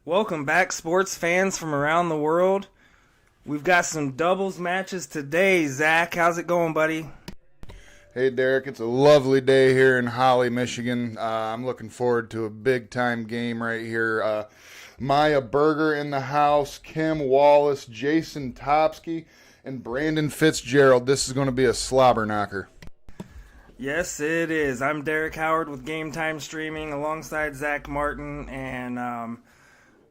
Welcome back, sports fans from around the world. We've got some doubles matches today. Zach, how's it going, buddy? Hey, Derek. It's a lovely day here in Holly, Michigan. I'm looking forward to a big-time game right here. Maya Berger in the house, Kim Wallace, Jason Topsky, and Brandon Fitzgerald. This is going to be a slobber knocker. Yes, it is. I'm Derek Howard with Game Time Streaming alongside Zach Martin, and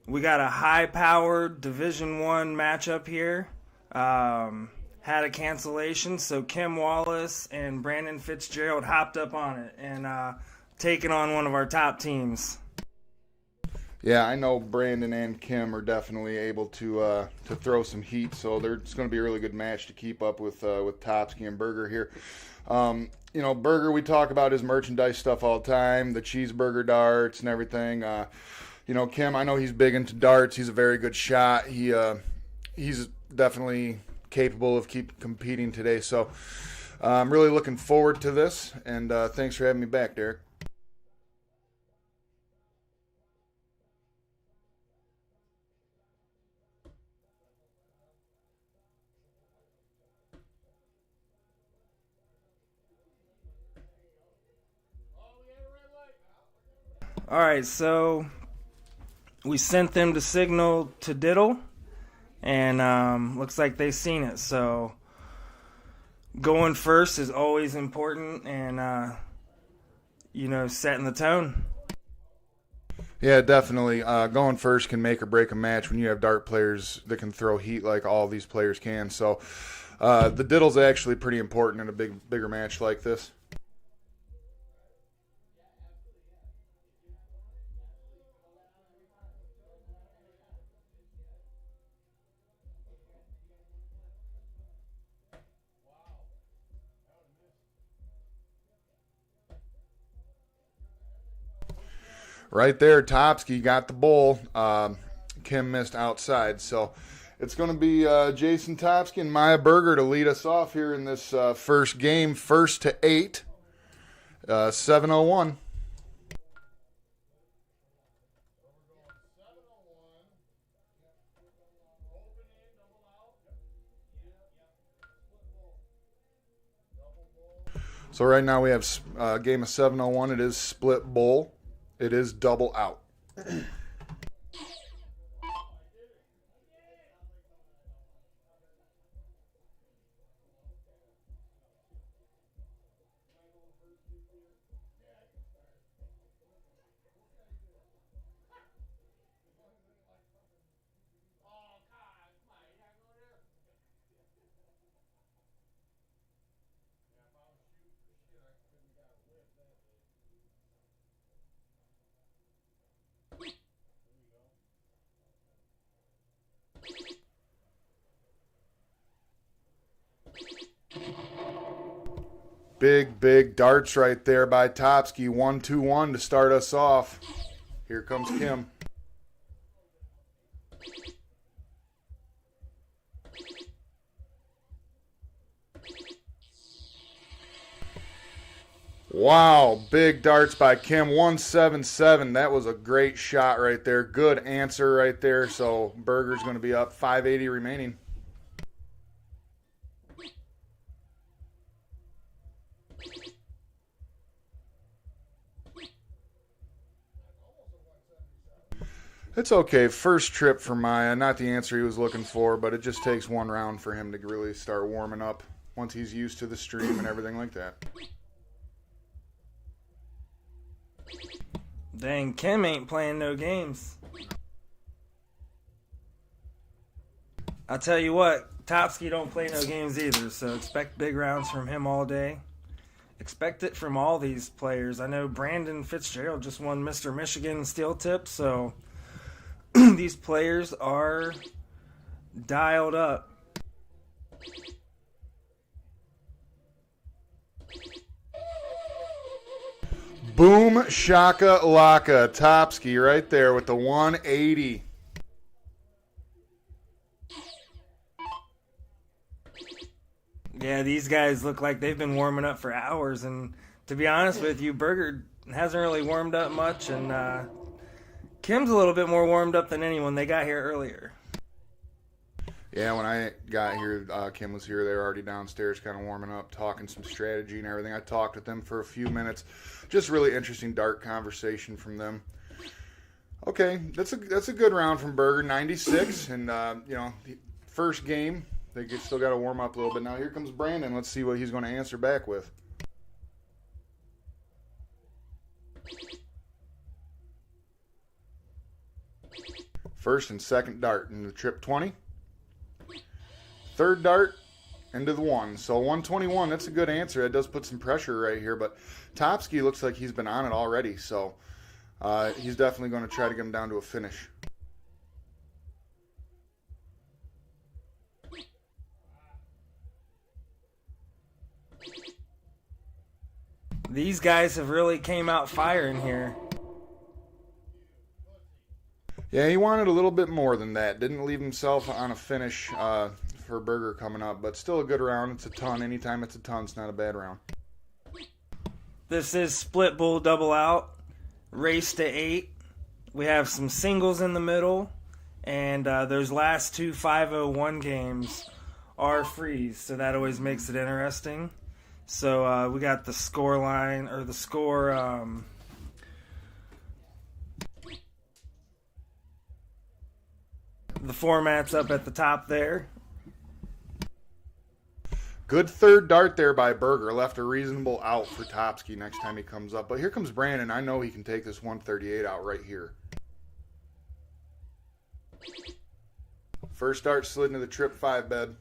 we got a high-powered Division I matchup here. Had a cancellation, so Kim Wallace and Brandon Fitzgerald hopped up on it and taking on one of our top teams. Yeah, I know Brandon and Kim are definitely able to throw some heat, so it's going to be a really good match to keep up with Topsky and Berger here. Berger, we talk about his merchandise stuff all the time, the cheeseburger darts and everything. Kim, I know he's big into darts. He's a very good shot. He's definitely capable of competing today. So I'm really looking forward to this, and thanks for having me back, Derek. All right, so we sent them the signal to diddle, and looks like they've seen it. So going first is always important, and setting the tone. Yeah, definitely. Going first can make or break a match when you have dart players that can throw heat like all these players can. So the diddle's actually pretty important in a bigger match like this. Right there, Topsky got the bowl. Kim missed outside. So it's going to be Jason Topsky and Maya Berger to lead us off here in this first game, 1st to 8, 7:01. So right now we have a game of 7:01. It is split bowl. It is double out. Big darts right there by Topsky. 1-2-1 to start us off. Here comes Kim. Wow, big darts by Kim. 177. That was a great shot right there. Good answer right there. So Berger's going to be up 580 remaining. It's okay. First trip for Maya. Not the answer he was looking for, but it just takes one round for him to really start warming up once he's used to the stream and everything like that. Dang, Kim ain't playing no games. I'll tell you what, Topsky don't play no games either, so expect big rounds from him all day. Expect it from all these players. I know Brandon Fitzgerald just won Mr. Michigan Steel Tip, so these players are dialed up. Boom, shaka, laka. Topsky right there with the 180. Yeah, these guys look like they've been warming up for hours, and to be honest with you, Berger hasn't really warmed up much, and Kim's a little bit more warmed up than anyone. They got here earlier. Yeah, when I got here, Kim was here. They were already downstairs kind of warming up, talking some strategy and everything. I talked with them for a few minutes. Just really interesting dart conversation from them. Okay, that's a good round from Berger, 96. And, first game, still got to warm up a little bit. Now here comes Brandon. Let's see what he's going to answer back with. First and second dart into the trip 20. Third dart into the 1. So 121, that's a good answer. That does put some pressure right here, but Topsky looks like he's been on it already, so he's definitely going to try to get him down to a finish. These guys have really came out firing here. Yeah, he wanted a little bit more than that. Didn't leave himself on a finish for Berger coming up, but still a good round. It's a ton. Anytime it's a ton, it's not a bad round. This is split bull double out, race to 8. We have some singles in the middle, and those last two 501 games are freeze, so that always makes it interesting. So we got the score line, or the score... the formats up at the top there. Good third dart there by Berger. Left a reasonable out for Topsky next time he comes up. But here comes Brandon. I know he can take this 138 out right here. First dart slid into the trip 5 bed.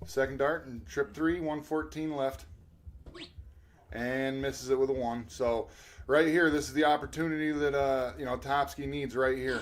Second dart and trip 3, 114 left. And misses it with a 1. So right here, this is the opportunity that Topsky needs right here.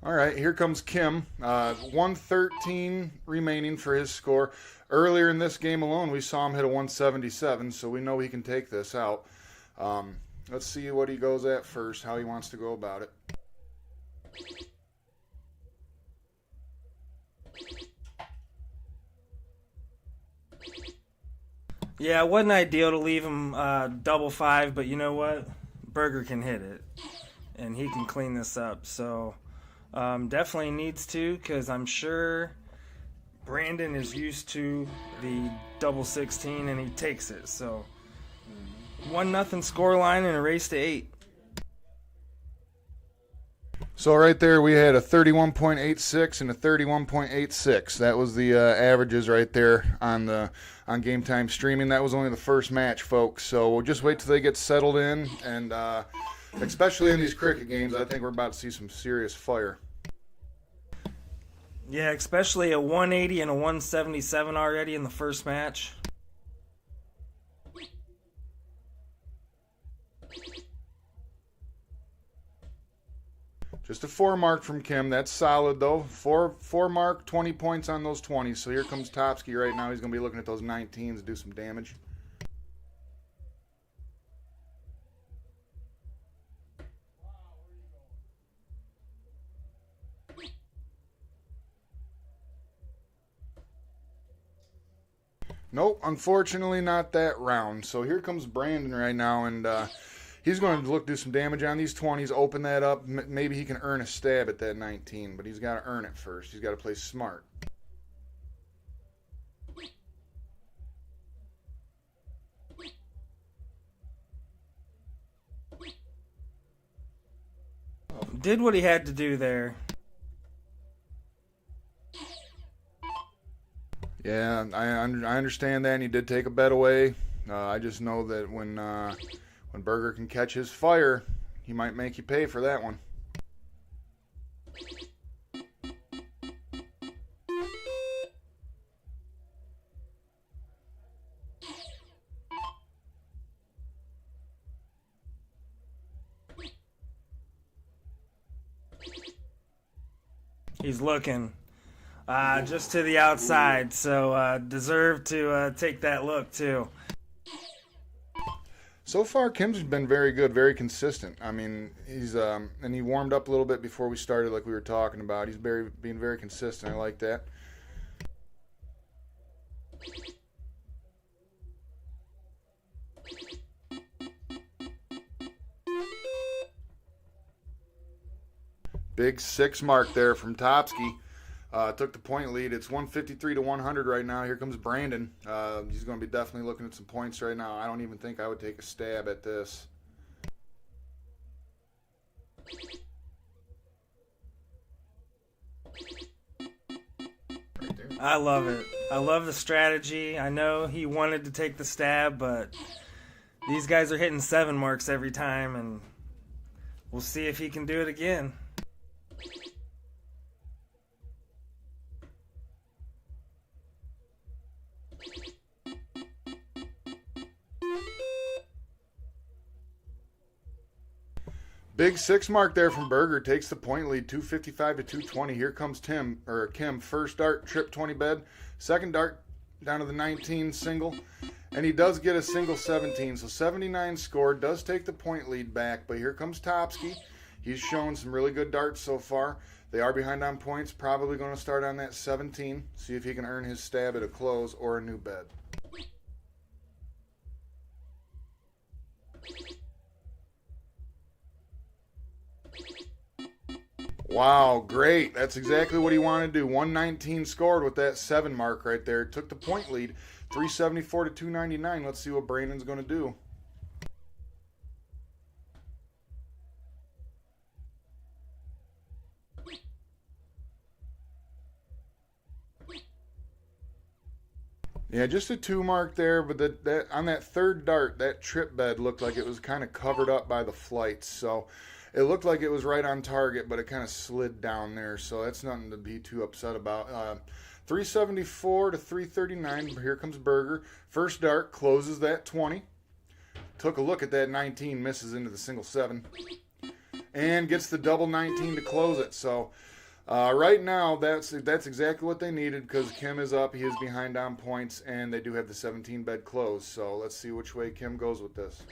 All right, here comes Kim. 113 remaining for his score. Earlier in this game alone, we saw him hit a 177, so we know he can take this out. Let's see what he goes at first, how he wants to go about it. Yeah, it wasn't ideal to leave him double 5, but you know what? Berger can hit it, and he can clean this up. So definitely needs to, because I'm sure Brandon is used to the double 16, and he takes it. So 1-0 score line and a race to 8. So right there we had a 31.86 and a 31.86. That was the averages right there on Game Time Streaming. That was only the first match, folks. So we'll just wait till they get settled in, and especially in these cricket games, I think we're about to see some serious fire. Yeah, especially a 180 and a 177 already in the first match. Just a 4 mark from Kim. That's solid, though. 4 mark, 20 points on those 20s. So here comes Topsky right now. He's going to be looking at those 19s to do some damage. Nope, unfortunately not that round. So here comes Brandon right now, and he's going to do some damage on these 20s, open that up. Maybe he can earn a stab at that 19, but he's got to earn it first. He's got to play smart. Did what he had to do there. Yeah, I understand that, and he did take a bet away. I just know that when Berger can catch his fire, he might make you pay for that one. He's looking just to the outside, so deserved to take that look too. So far, Kim's been very good, very consistent. I mean, he's and he warmed up a little bit before we started, like we were talking about. He's being very consistent. I like that. Big 6 mark there from Topsky. Took the point lead. It's 153 to 100 right now. Here comes Brandon. He's going to be definitely looking at some points right now. I don't even think I would take a stab at this. I love it. I love the strategy. I know he wanted to take the stab, but these guys are hitting 7 marks every time, and we'll see if he can do it again. Big 6 mark there from Berger. Takes the point lead, 255 to 220. Here comes Kim. First dart, trip 20 bed. Second dart down to the 19 single. And he does get a single 17. So 79 scored. Does take the point lead back. But here comes Topsky. He's shown some really good darts so far. They are behind on points. Probably going to start on that 17. See if he can earn his stab at a close or a new bed. Wow, great. That's exactly what he wanted to do. 119 scored with that 7 mark right there. Took the point lead, 374 to 299. Let's see what Brandon's going to do. Yeah, just a 2 mark there, but that on that third dart, that trip bed looked like it was kind of covered up by the flights. So it looked like it was right on target, but it kind of slid down there. So that's nothing to be too upset about. 374 to 339. Here comes Berger. First dart closes that 20. Took a look at that 19, misses into the single 7, and gets the double 19 to close it. So right now, that's exactly what they needed because Kim is up. He is behind on points, and they do have the 17 bed closed. So let's see which way Kim goes with this.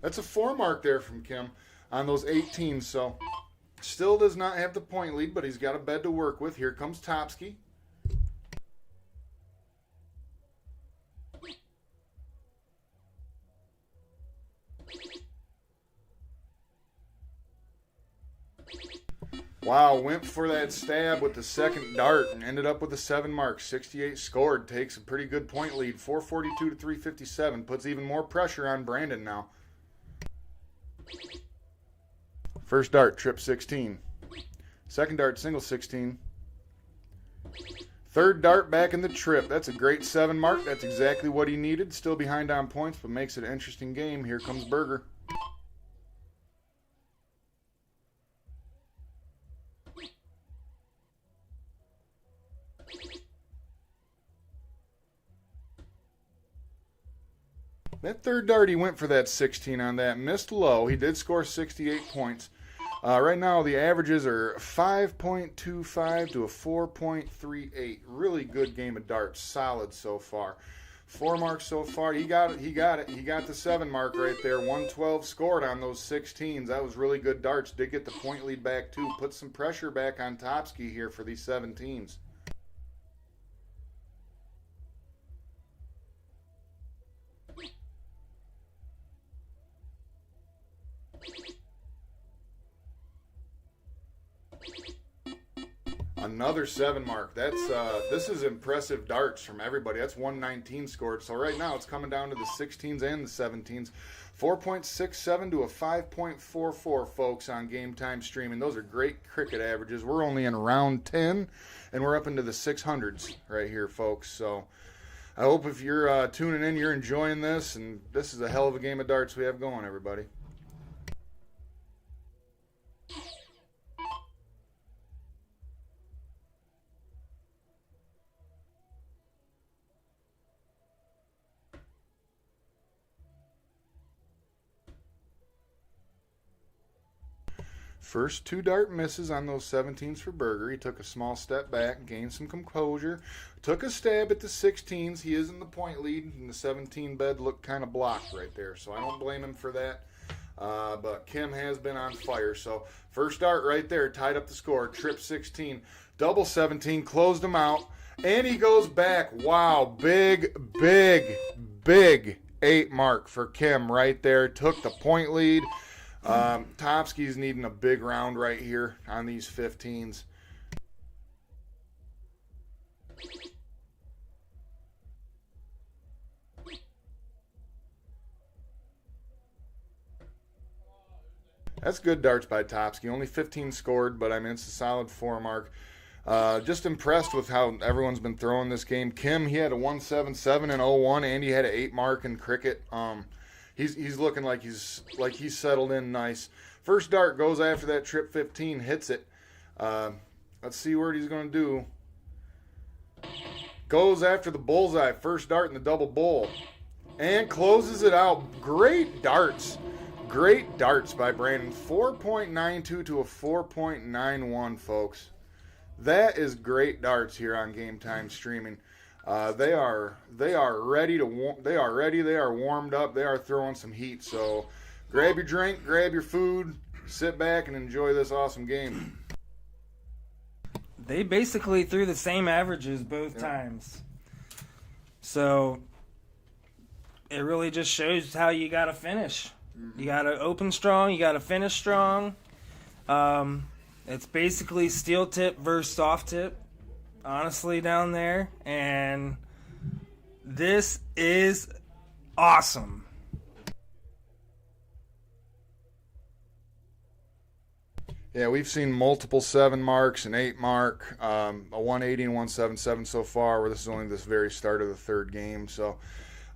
That's a 4 mark there from Kim on those 18s. So still does not have the point lead, but he's got a bed to work with. Here comes Topsky. Wow, went for that stab with the second dart and ended up with a 7 mark. 68 scored, takes a pretty good point lead. 442 to 357, puts even more pressure on Brandon now. First dart, trip 16. Second dart, single 16. Third dart back in the trip. That's a great 7 mark. That's exactly what he needed. Still behind on points, but makes it an interesting game. Here comes Berger. That third dart, he went for that 16 on that. Missed low. He did score 68 points. Right now, the averages are 5.25 to a 4.38. Really good game of darts. Solid so far. 4 marks so far. He got it. He got the 7 mark right there. 112 scored on those 16s. That was really good darts. Did get the point lead back, too. Put some pressure back on Topsky here for these 17s. Another 7 mark. This is impressive darts from everybody. That's 119 scored. So right now it's coming down to the 16s and the 17s. 4.67 to a 5.44, folks, on Game Time Streaming. Those are great cricket averages. We're only in round 10, and we're up into the 600s right here, folks. So I hope if you're tuning in, you're enjoying this, and this is a hell of a game of darts we have going, everybody. First 2 dart misses on those 17s for Berger. He took a small step back, gained some composure, took a stab at the 16s. He is in the point lead, and the 17 bed looked kind of blocked right there, so I don't blame him for that. But Kim has been on fire. So first dart right there tied up the score. Trip 16, double 17, closed him out, and he goes back. Wow, big 8 mark for Kim right there. Took the point lead. Topsky's needing a big round right here on these 15s. That's good darts by Topsky. Only 15 scored, but I mean, it's a solid 4 mark. Just impressed with how everyone's been throwing this game. Kim, he had a 177 and 01, and he had an 8 mark in cricket. He's looking like he's settled in nice. First dart goes after that trip 15, hits it. Let's see what he's going to do. Goes after the bullseye. First dart in the double bull. And closes it out. Great darts. Great darts by Brandon. 4.92 to a 4.91, folks. That is great darts here on Game Time Streaming. They are ready to they are warmed up, they are throwing some heat. So grab your drink, grab your food, sit back and enjoy this awesome game. They basically threw the same averages both times. So it really just shows how you got to finish. You got to open strong, you got to finish strong. It's basically steel tip versus soft tip, honestly, down there. And this is awesome. Yeah, we've seen multiple 7 marks, an 8 mark, a 180 and 177 so far, where this is only the very start of the 3rd game. So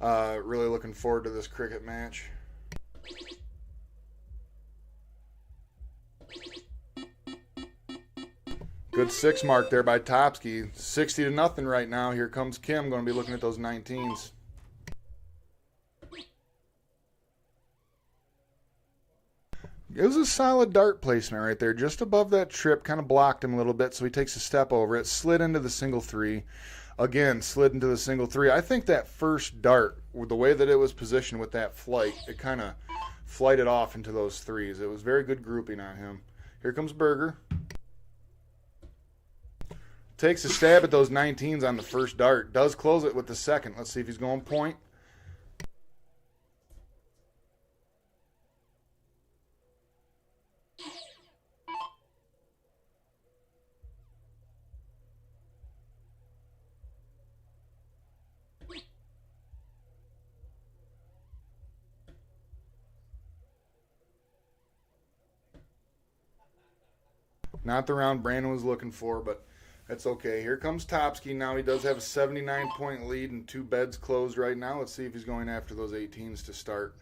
really looking forward to this cricket match. Good 6 mark there by Topsky. 60-0 right now. Here comes Kim, going to be looking at those 19s. It was a solid dart placement right there. Just above that trip, kind of blocked him a little bit, so he takes a step over it. Slid into the single 3. Again, slid into the single 3. I think that first dart, with the way that it was positioned with that flight, it kind of flighted off into those 3s. It was very good grouping on him. Here comes Berger. Takes a stab at those 19s on the first dart. Does close it with the second. Let's see if he's going point. Not the round Brandon was looking for, but that's okay. Here comes Topsky now. He does have a 79-point lead and 2 beds closed right now. Let's see if he's going after those 18s to start.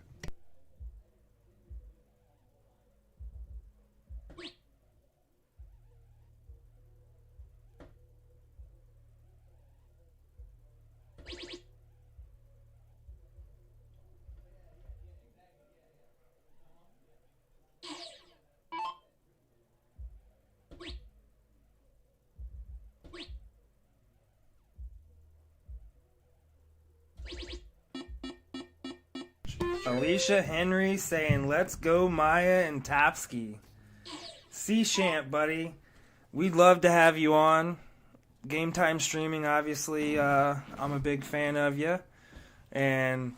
Alicia Henry saying, "Let's go, Maya and Topsky." C-Champ, buddy. We'd love to have you on. Game Time Streaming, obviously, I'm a big fan of you. And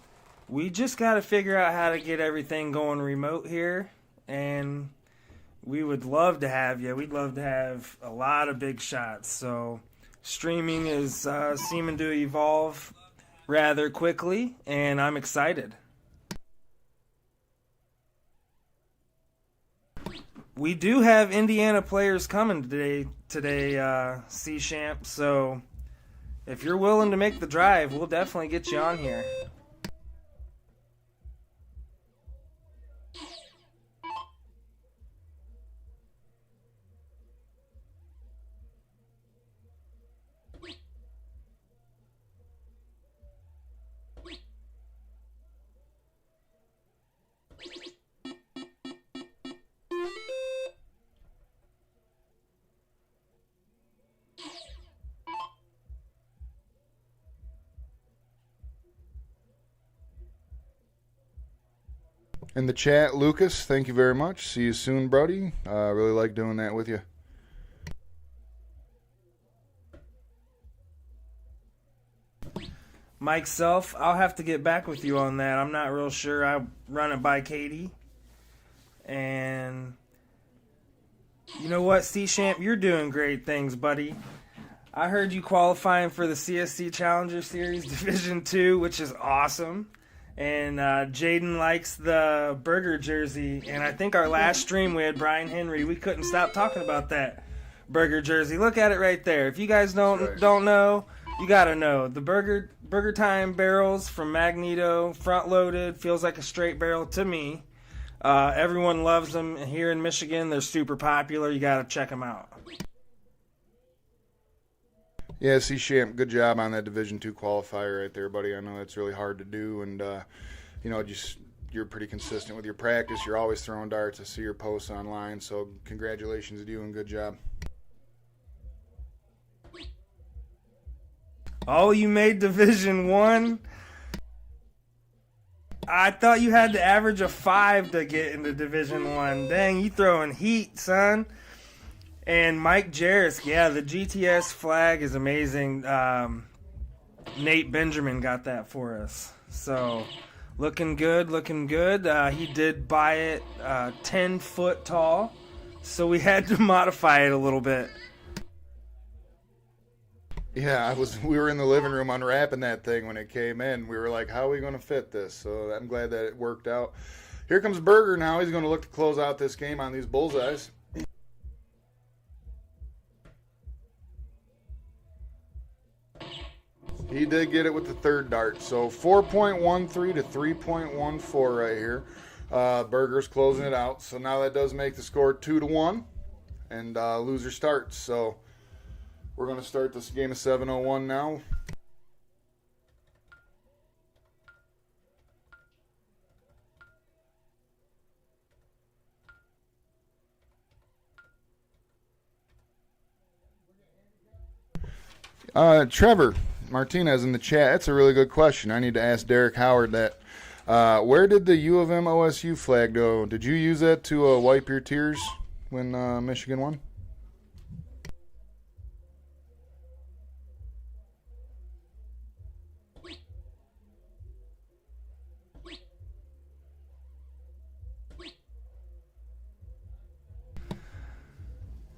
we just got to figure out how to get everything going remote here. And we would love to have you. We'd love to have a lot of big shots. So streaming is seeming to evolve rather quickly, and I'm excited. We do have Indiana players coming today, C-Champ, so if you're willing to make the drive, we'll definitely get you on here. In the chat, Lucas, thank you very much. See you soon, Brody. Really like doing that with you. Mike Self, I'll have to get back with you on that. I'm not real sure. I run it by Katie. And you know what, C-Champ, you're doing great things, buddy. I heard you qualifying for the CSC Challenger Series Division 2, which is awesome. And Jaden likes the burger jersey. And I think our last stream we had Brian Henry. We couldn't stop talking about that burger jersey. Look at it right there. If you guys don't know, you got to know. The Burger Time barrels from Magneto, front loaded, feels like a straight barrel to me. Everyone loves them here in Michigan. They're super popular. You got to check them out. Yeah, C-Champ, good job on that Division 2 qualifier right there, buddy. I know that's really hard to do, and you're pretty consistent with your practice. You're always throwing darts. I see your posts online, so congratulations to you and good job. Oh, you made Division 1? I thought you had to average a 5 to get into Division 1. Dang, you throwing heat, son. And Mike Jarris, yeah, the GTS flag is amazing. Nate Benjamin got that for us. So, looking good, looking good. He did buy it 10 foot tall, so we had to modify it a little bit. Yeah, we were in the living room unwrapping that thing when it came in. We were like, how are we going to fit this? So I'm glad that it worked out. Here comes Berger now. He's going to look to close out this game on these bullseyes. He did get it with the third dart. So 4.13 to 3.14 right here. Berger's closing it out. So now that does make the score 2-1. And loser starts. So we're going to start this game of 7-01 now. Trevor Martinez in the chat. That's a really good question. I need to ask Derek Howard that. Where did the U of M OSU flag go? Did you use that to wipe your tears when Michigan won?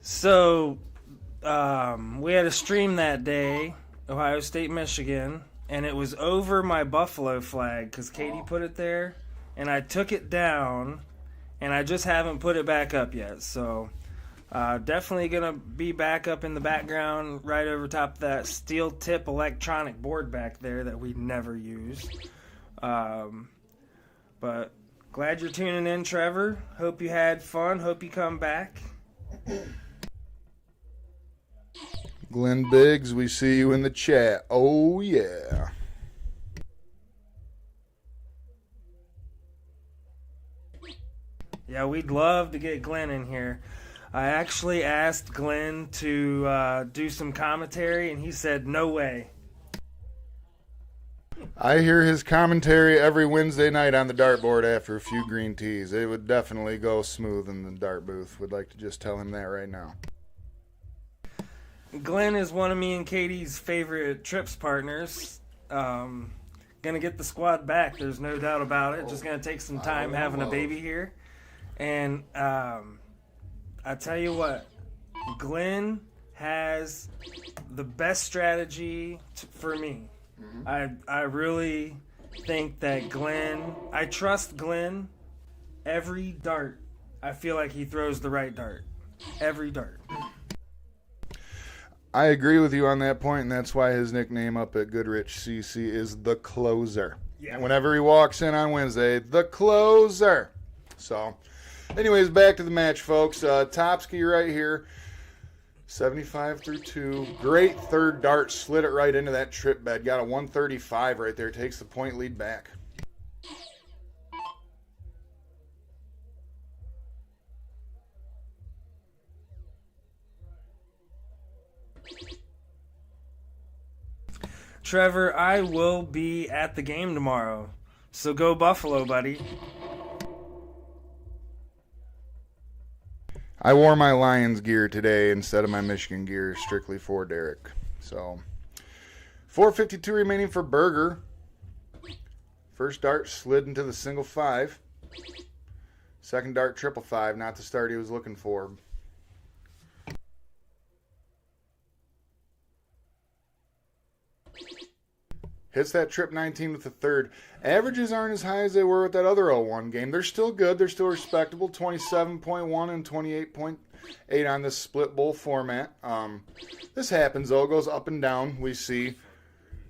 So, we had a stream that day, Ohio State, Michigan, and it was over my Buffalo flag because Katie put it there, and I took it down, and I just haven't put it back up yet. So, definitely going to be back up in the background right over top of that steel tip electronic board back there that we never use. But glad you're tuning in, Trevor. Hope you had fun. Hope you come back. Glenn Biggs, we see you in the chat. Oh, yeah. Yeah, we'd love to get Glenn in here. I actually asked Glenn to do some commentary, and he said, no way. I hear his commentary every Wednesday night on the dartboard after a few green teas. It would definitely go smooth in the dart booth. Would like to just tell him that right now. Glenn is one of me and Katie's favorite trips partners. Gonna get the squad back. There's no doubt about it. Just gonna take some time having a baby here. And I tell you what, Glenn has the best strategy for me. I really think that I trust Glenn every dart. I feel like he throws the right dart. Every dart. I agree with you on that point, and that's why his nickname up at Goodrich CC is the Closer. Yeah. And whenever he walks in on Wednesday, the Closer. So, anyways, back to the match, folks. Topsky right here, 75 through 2. Great third dart, slid it right into that trip bed. Got a 135 right there, takes the point lead back. Trevor, I will be at the game tomorrow. So go Buffalo, buddy. I wore my Lions gear today instead of my Michigan gear, strictly for Derek. So, 4:52 remaining for Berger. First dart slid into the single 5. Second dart triple 5, not the start he was looking for. Hits that trip 19 with the third. Averages aren't as high as they were with that other 0-1 game. They're still good. They're still respectable. 27.1 and 28.8 on this split bowl format. This happens, though. It goes up and down, we see.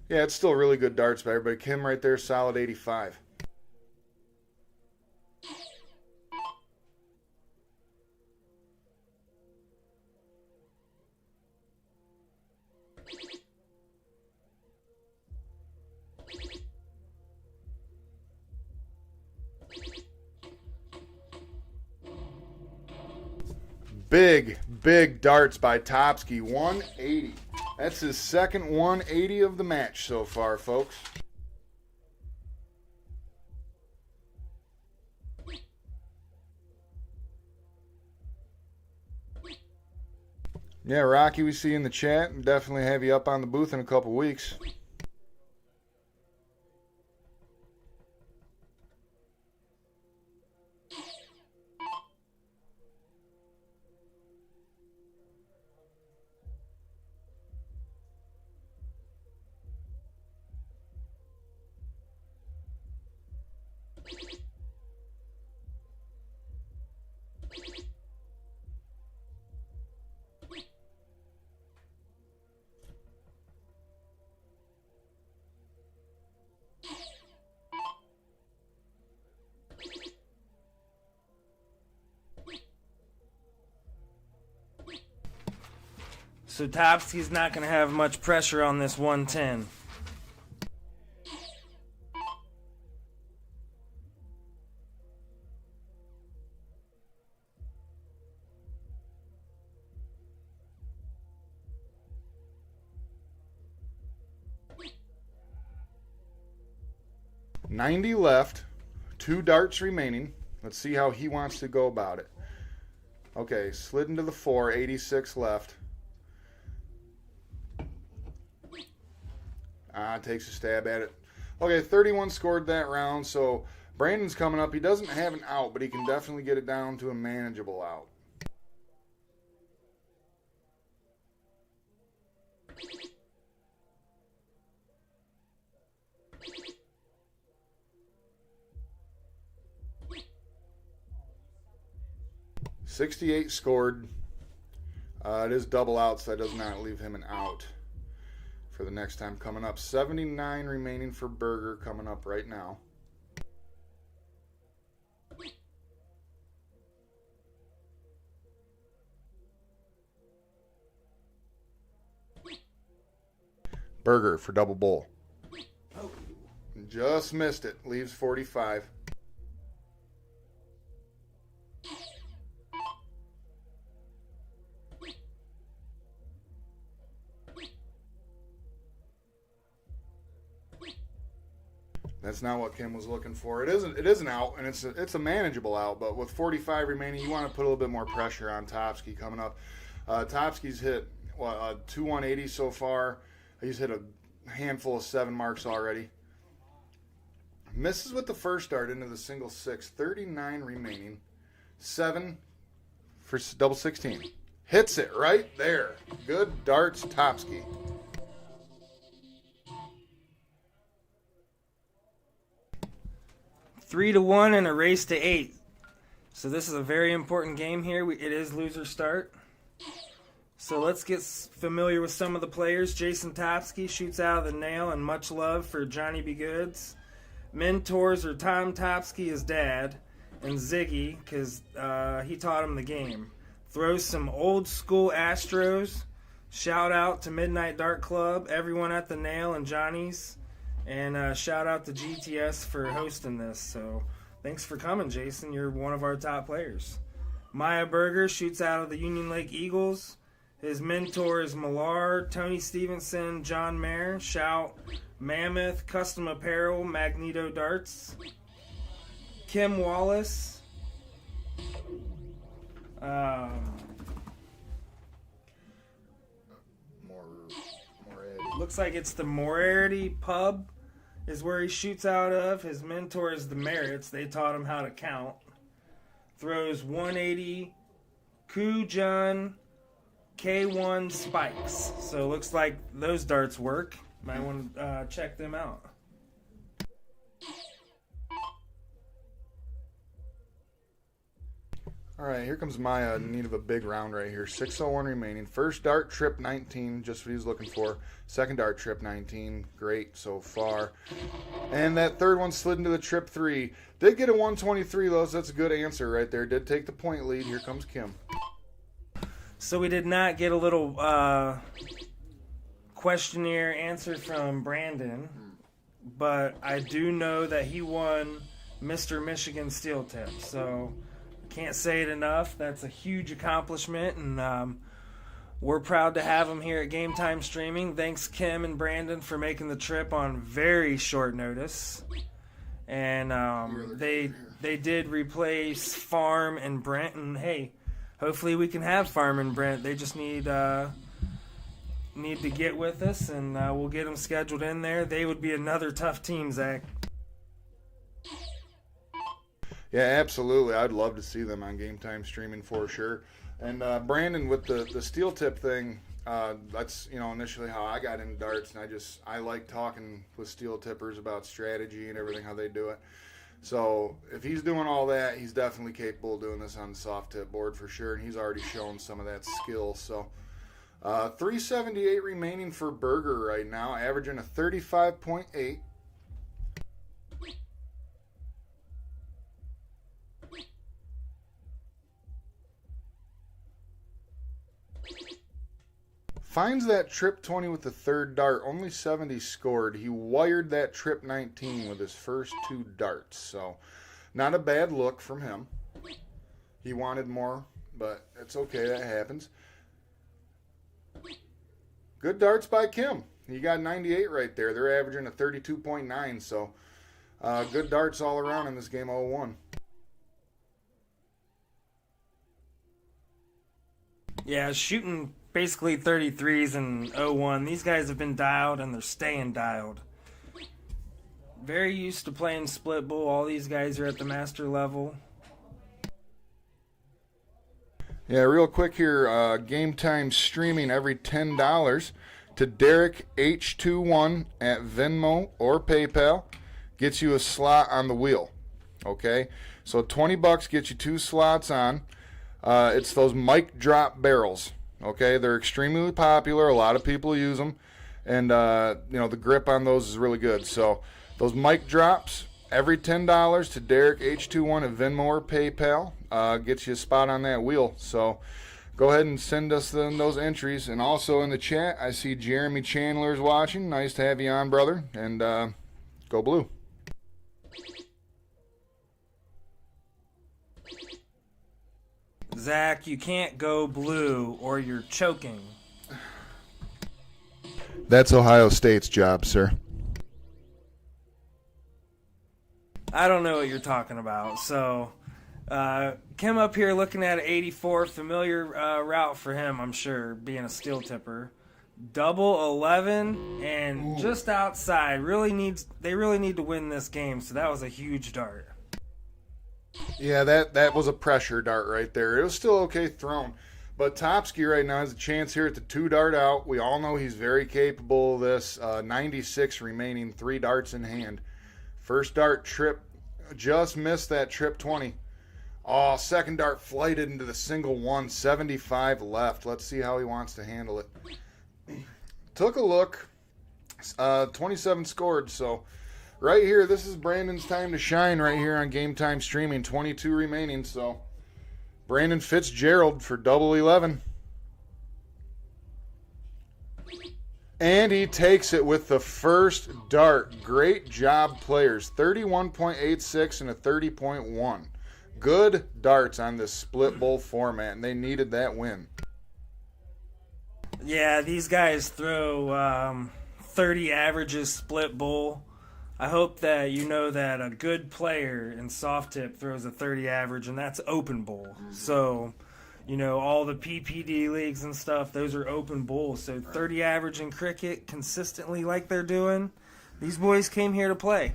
Yeah, it's still really good darts by everybody. Kim right there, solid 85. Big darts by Topsky. 180. That's his second 180 of the match so far, folks. Yeah, Rocky, we see you in the chat. Definitely have you up on the booth in a couple weeks. So Topsky's not going to have much pressure on this 110. $90 left. 2 darts remaining. Let's see how he wants to go about it. Okay, slid into the 4. 86 left. Takes a stab at it. Okay, 31 scored that round, so Brandon's coming up. He doesn't have an out, but he can definitely get it down to a manageable out. $68 scored. It is double out, so that does not leave him an out for the next time coming up. 79 remaining for Berger coming up right now. Berger for double bowl. Just missed it. Leaves 45. That's not what Kim was looking for. It is an out, and it's a manageable out. But with 45 remaining, you want to put a little bit more pressure on Topsky coming up. Topsky's hit 2 180 so far. He's hit a handful of 7 marks already. Misses with the first dart into the single 6. 39 remaining. 7 for double 16. Hits it right there. Good darts, Topsky. Three to 1 and a race to 8. So this is a very important game here. It is loser start. So let's get familiar with some of the players. Jason Topsky shoots out of the nail, and much love for Johnny B. Goods. Mentors are Tom Topsky, his dad, and Ziggy, because he taught him the game. Throws some old school Astros. Shout out to Midnight Dart Club, everyone at the nail and Johnny's. And shout out to GTS for hosting this. So thanks for coming, Jason. You're one of our top players. Maya Berger shoots out of the Union Lake Eagles. His mentor is Millar, Tony Stevenson, John Mayer. Shout Mammoth, Custom Apparel, Magneto Darts. Kim Wallace. Um, Looks like it's the Moriarty Pub is where he shoots out of. His mentor is the Merritts. They taught him how to count. Throws 180 Kujun K1 spikes. So it looks like those darts work. Might want to check them out. All right, here comes my need of a big round right here. 601 remaining. First dart, trip 19, just what he was looking for. Second dart, trip 19. Great so far. And that third one slid into the trip 3. Did get a 123, though, so that's a good answer right there. Did take the point lead. Here comes Kim. So we did not get a little questionnaire answer from Brandon, but I do know that he won Mr. Michigan Steel Tip, so can't say it enough. That's a huge accomplishment, and we're proud to have him here at Game Time Streaming. Thanks, Kim and Brandon, for making the trip on very short notice. And they did replace Farm and Brent, and hey, hopefully we can have Farm and Brent. They just need to get with us, and we'll get them scheduled in there. They would be another tough team, Zach. Yeah, absolutely. I'd love to see them on Game Time Streaming for sure. And Brandon, with the steel tip thing, that's initially how I got into darts, and I like talking with steel tippers about strategy and everything, how they do it. So if he's doing all that, he's definitely capable of doing this on the soft tip board for sure, and he's already shown some of that skill. So 378 remaining for Berger right now, averaging a 35.8. Finds that trip 20 with the third dart, only 70 scored. He wired that trip 19 with his first 2 darts, so not a bad look from him. He wanted more, but it's okay, that happens. Good darts by Kim. He got 98 right there. They're averaging a 32.9, so good darts all around in this game 0-1. Yeah, shooting basically 33s and 0-1. These guys have been dialed, and they're staying dialed. Very used to playing split bull. All these guys are at the master level. Yeah, real quick here, Game Time Streaming every $10 to Derek H21 at Venmo or PayPal gets you a slot on the wheel. Okay, so $20 gets you 2 slots on. It's those mic drop barrels. Okay, they're extremely popular. A lot of people use them, and the grip on those is really good. So those mic drops, every $10 to Derek H21 at Venmo or PayPal gets you a spot on that wheel. So go ahead and send us those entries. And also in the chat, I see Jeremy Chandler's watching. Nice to have you on, brother. And go blue. Zach, you can't go blue or you're choking. That's Ohio State's job, sir. I don't know what you're talking about. So, Kim up here looking at an 84, familiar route for him, I'm sure, being a steel tipper. Double 11 and just outside. They really need to win this game, so that was a huge dart. Yeah, that was a pressure dart right there. It was still okay thrown. But Topsky right now has a chance here at the 2 dart out. We all know he's very capable of this. 96 remaining, 3 darts in hand. First dart trip, just missed that trip 20. Oh, second dart flighted into the single 1, 75 left. Let's see how he wants to handle it. Took a look, 27 scored, so right here, this is Brandon's time to shine right here on Game Time Streaming. 22 remaining, so Brandon Fitzgerald for double 11. And he takes it with the first dart. Great job, players. 31.86 and a 30.1. Good darts on this split bowl format, and they needed that win. Yeah, these guys throw 30 averages split bowl. I hope that you know that a good player in soft tip throws a 30 average, and that's open bowl. So all the PPD leagues and stuff, those are open bowls. So 30 average in cricket consistently like they're doing. These boys came here to play.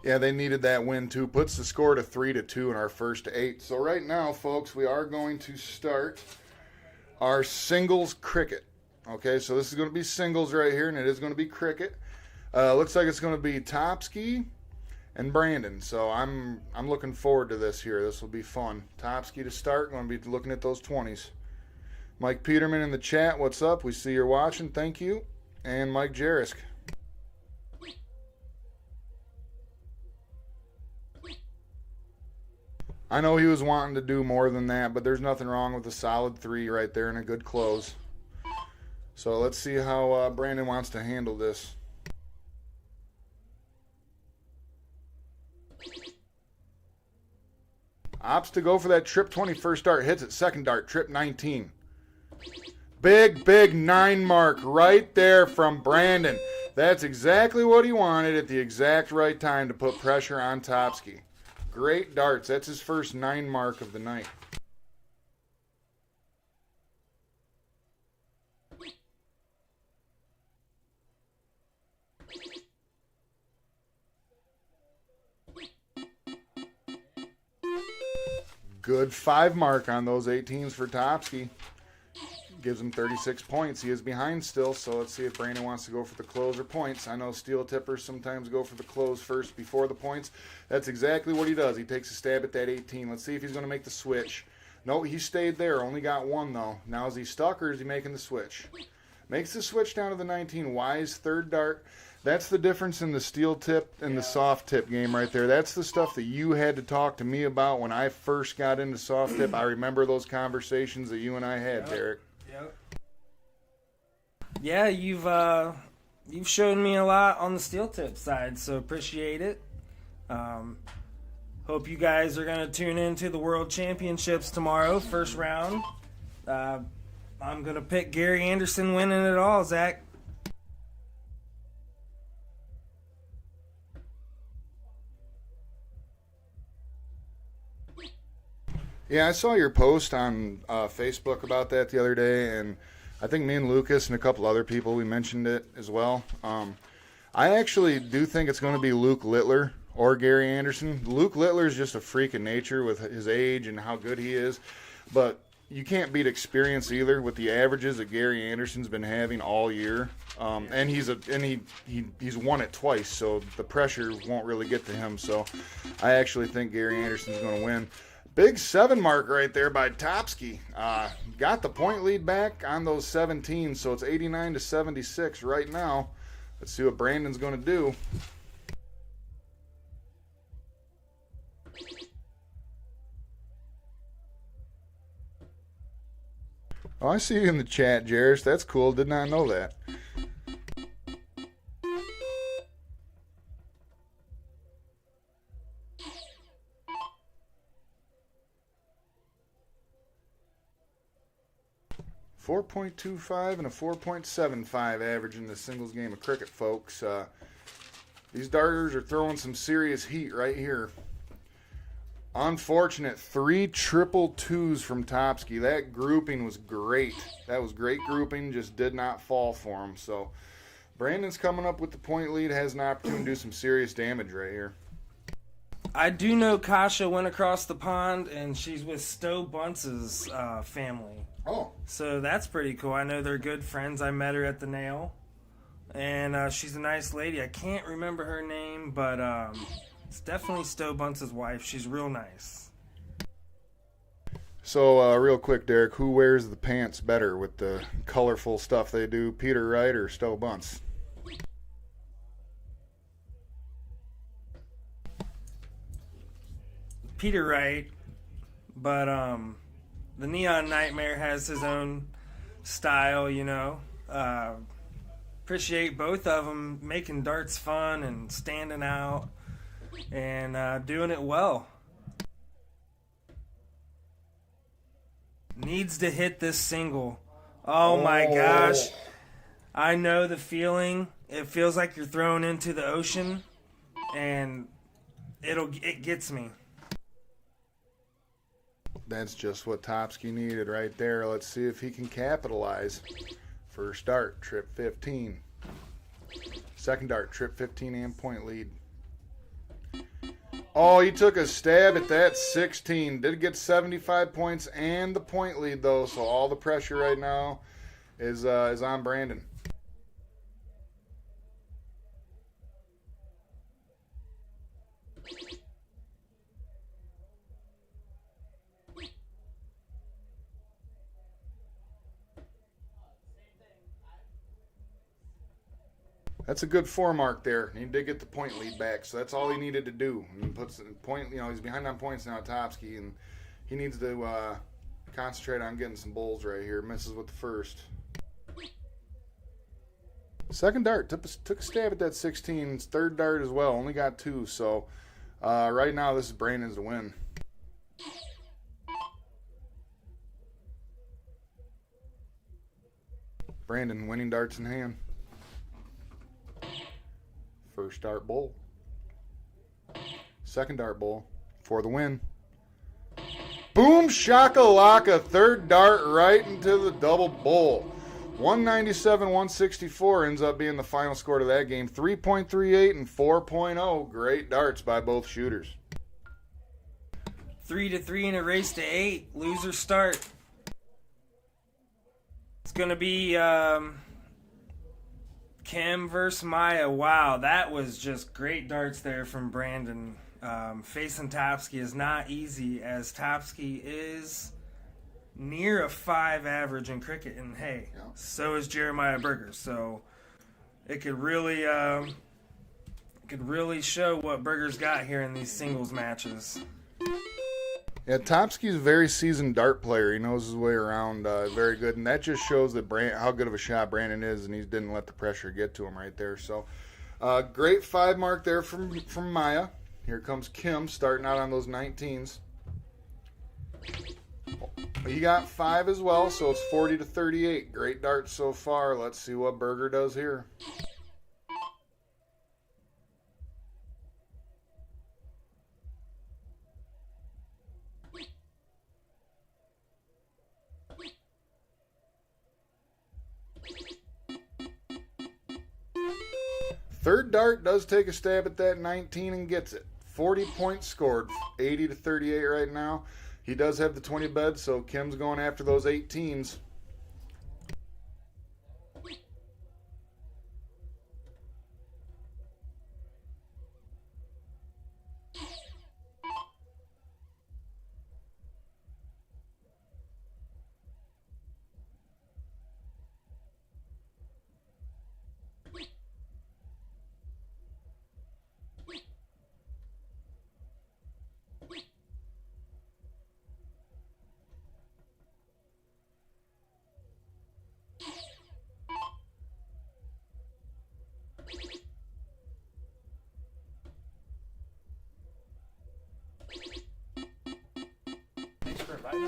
Yeah, they needed that win too. Puts the score to 3-2 in our first 8. So right now, folks, we are going to start our singles cricket. Okay, so this is going to be singles right here, and it is going to be cricket. Looks like it's going to be Topsky and Brandon. So I'm looking forward to this here. This will be fun. Topsky to start. Going to be looking at those 20s. Mike Peterman in the chat. What's up? We see you're watching. Thank you. And Mike Jarisk. I know he was wanting to do more than that, but there's nothing wrong with a solid 3 right there and a good close. So let's see how Brandon wants to handle this. Opts to go for that trip 21st dart. Hits it second dart. Trip 19. Big 9 mark right there from Brandon. That's exactly what he wanted at the exact right time to put pressure on Topsky. Great darts. That's his first 9 mark of the night. Good 5 mark on those 18s for Topsky. Gives him 36 points. He is behind still, so let's see if Brandon wants to go for the close or points. I know steel tippers sometimes go for the close first before the points. That's exactly what he does. He takes a stab at that 18. Let's see if he's going to make the switch. No, he stayed there. Only got 1, though. Now is he stuck or is he making the switch? Makes the switch down to the 19. Wise third dart. That's the difference in the steel tip and the soft tip game right there. That's the stuff that you had to talk to me about when I first got into soft tip. I remember those conversations that you and I had, Derek. Yep. Yeah, you've shown me a lot on the steel tip side, so appreciate it. Hope you guys are going to tune into the World Championships tomorrow, first round. I'm going to pick Gary Anderson winning it all, Zach. Yeah, I saw your post on Facebook about that the other day, and I think me and Lucas and a couple other people, we mentioned it as well. I actually do think it's going to be Luke Littler or Gary Anderson. Luke Littler is just a freak of nature with his age and how good he is, but you can't beat experience either with the averages that Gary Anderson's been having all year. And he's won it twice, so the pressure won't really get to him. So I actually think Gary Anderson's going to win. Big 7 mark right there by Topsky. Got the point lead back on those 17, so it's 89-76 right now. Let's see what Brandon's going to do. Oh, I see you in the chat, Jairus. That's cool. Did not know that. .25 and a 4.75 average in the singles game of cricket, folks. These darters are throwing some serious heat right here. Unfortunate 3 triple twos from Topsky. That grouping was great. That was great grouping, just did not fall for him. So Brandon's coming up with the point lead, has an opportunity to do some serious damage right here. I do know Kasha went across the pond, and she's with Stowe Bunce's family. Oh. So that's pretty cool. I know they're good friends. I met her at the Nail, and she's a nice lady. I can't remember her name, but it's definitely Stowe Bunce's wife. She's real nice. So real quick, Derek, who wears the pants better with the colorful stuff they do, Peter Wright or Stowe Bunce? Peter Wright, but the Neon Nightmare has his own style, appreciate both of them making darts fun and standing out and doing it well. Needs to hit this single. Oh my gosh. I know the feeling. It feels like you're thrown into the ocean, and it gets me. That's just what Topsky needed right there. Let's see if he can capitalize. First dart, trip 15. Second dart, trip 15 and point lead. Oh, he took a stab at that 16. Did get 75 points and the point lead, though, so all the pressure right now is on Brandon. That's a good 4 mark there. He did get the point lead back, so that's all he needed to do. And he puts the point, he's behind on points now, Topsky, and he needs to concentrate on getting some bowls right here. Misses with the first. Second dart, took a stab at that 16. Third dart as well, only got 2. So right now this is Brandon's to win. Brandon winning darts in hand. First dart bowl. Second dart bowl for the win. Boom shakalaka. Third dart right into the double bowl. 197-164 ends up being the final score to that game. 3.38 and 4.0. Great darts by both shooters. 3-3 in a race to 8. Loser start. It's going to be Kim versus Maya. Wow, that was just great darts there from Brandon. Facing Topsky is not easy, as Topsky is near a 5 average in cricket, and hey, yeah, so is Jeremiah Berger. So it could really show what Berger's got here in these singles matches. Yeah, Topsky's a very seasoned dart player. He knows his way around very good, and that just shows that how good of a shot Brandon is, and he didn't let the pressure get to him right there. So, great 5 mark there from Maya. Here comes Kim starting out on those 19s. He got 5 as well, so it's 40-38. Great darts so far. Let's see what Berger does here. Third dart does take a stab at that 19 and gets it. 40 points scored, 80-38 right now. He does have the 20 bed, so Kim's going after those 18s.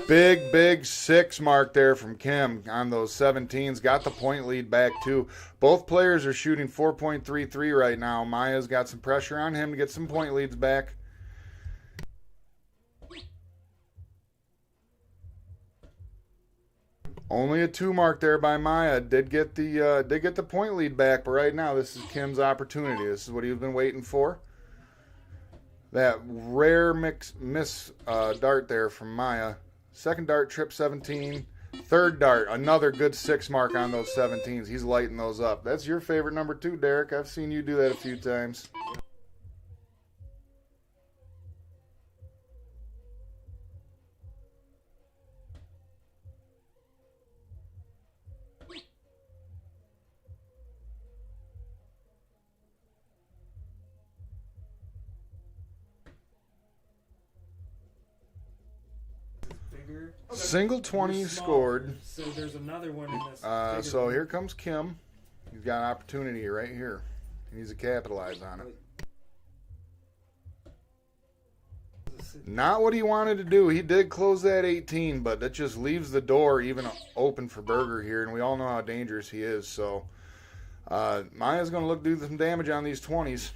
Big 6 mark there from Kim on those 17s. Got the point lead back too. Both players are shooting 4.33 right now. Maya's got some pressure on him to get some point leads back. Only a 2 mark there by Maya. Did get the point lead back, but right now this is Kim's opportunity. This is what he's been waiting for. That rare miss dart there from Maya. Second dart, trip 17. Third dart, another good 6 mark on those 17s. He's lighting those up. That's your favorite number 2, Derek. I've seen you do that a few times. Single 20 scored. So there's another one in this. So here comes Kim. He's got an opportunity right here. He needs to capitalize on it. Not what he wanted to do. He did close that 18, but that just leaves the door even open for Berger here, and we all know how dangerous he is. So Maya's going to look to do some damage on these 20s.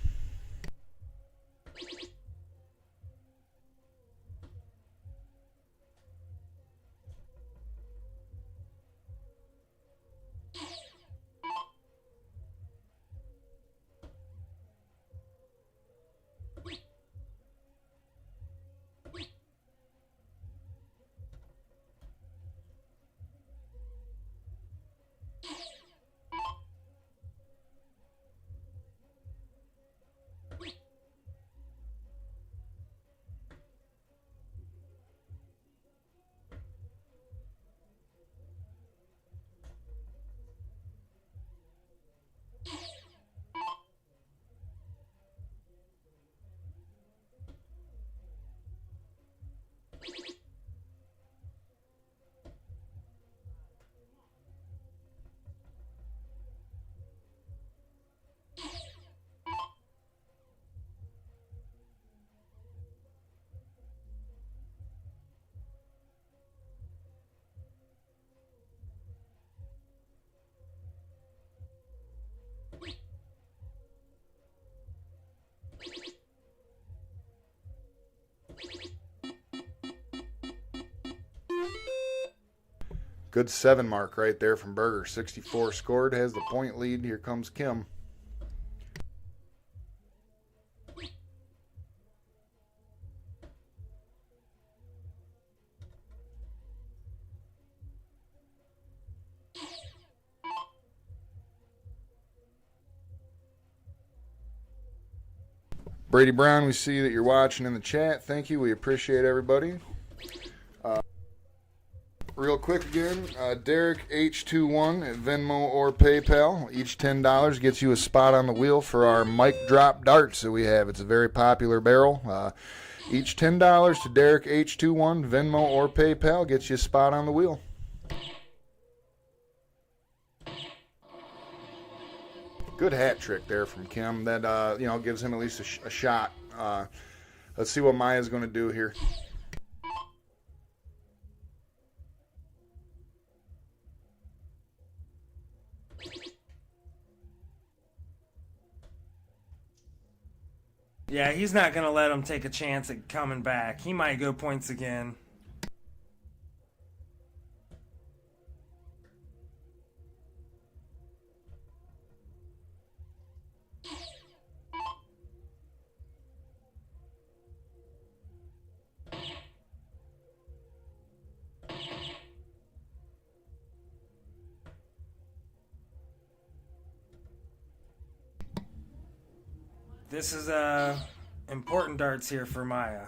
Good 7 mark right there from Berger. 64 scored, has the point lead. Here comes Kim. Brady Brown, we see that you're watching in the chat. Thank you. We appreciate everybody. Real quick again, Derek H21 at Venmo or PayPal. Each $10 gets you a spot on the wheel for our mic drop darts that we have. It's a very popular barrel. Each $10 to Derek H21, Venmo or PayPal gets you a spot on the wheel. Good hat trick there from Kim. That gives him at least a shot. Let's see what Maya's going to do here. Yeah, he's not going to let him take a chance at coming back. He might go points again. This is important darts here for Maya.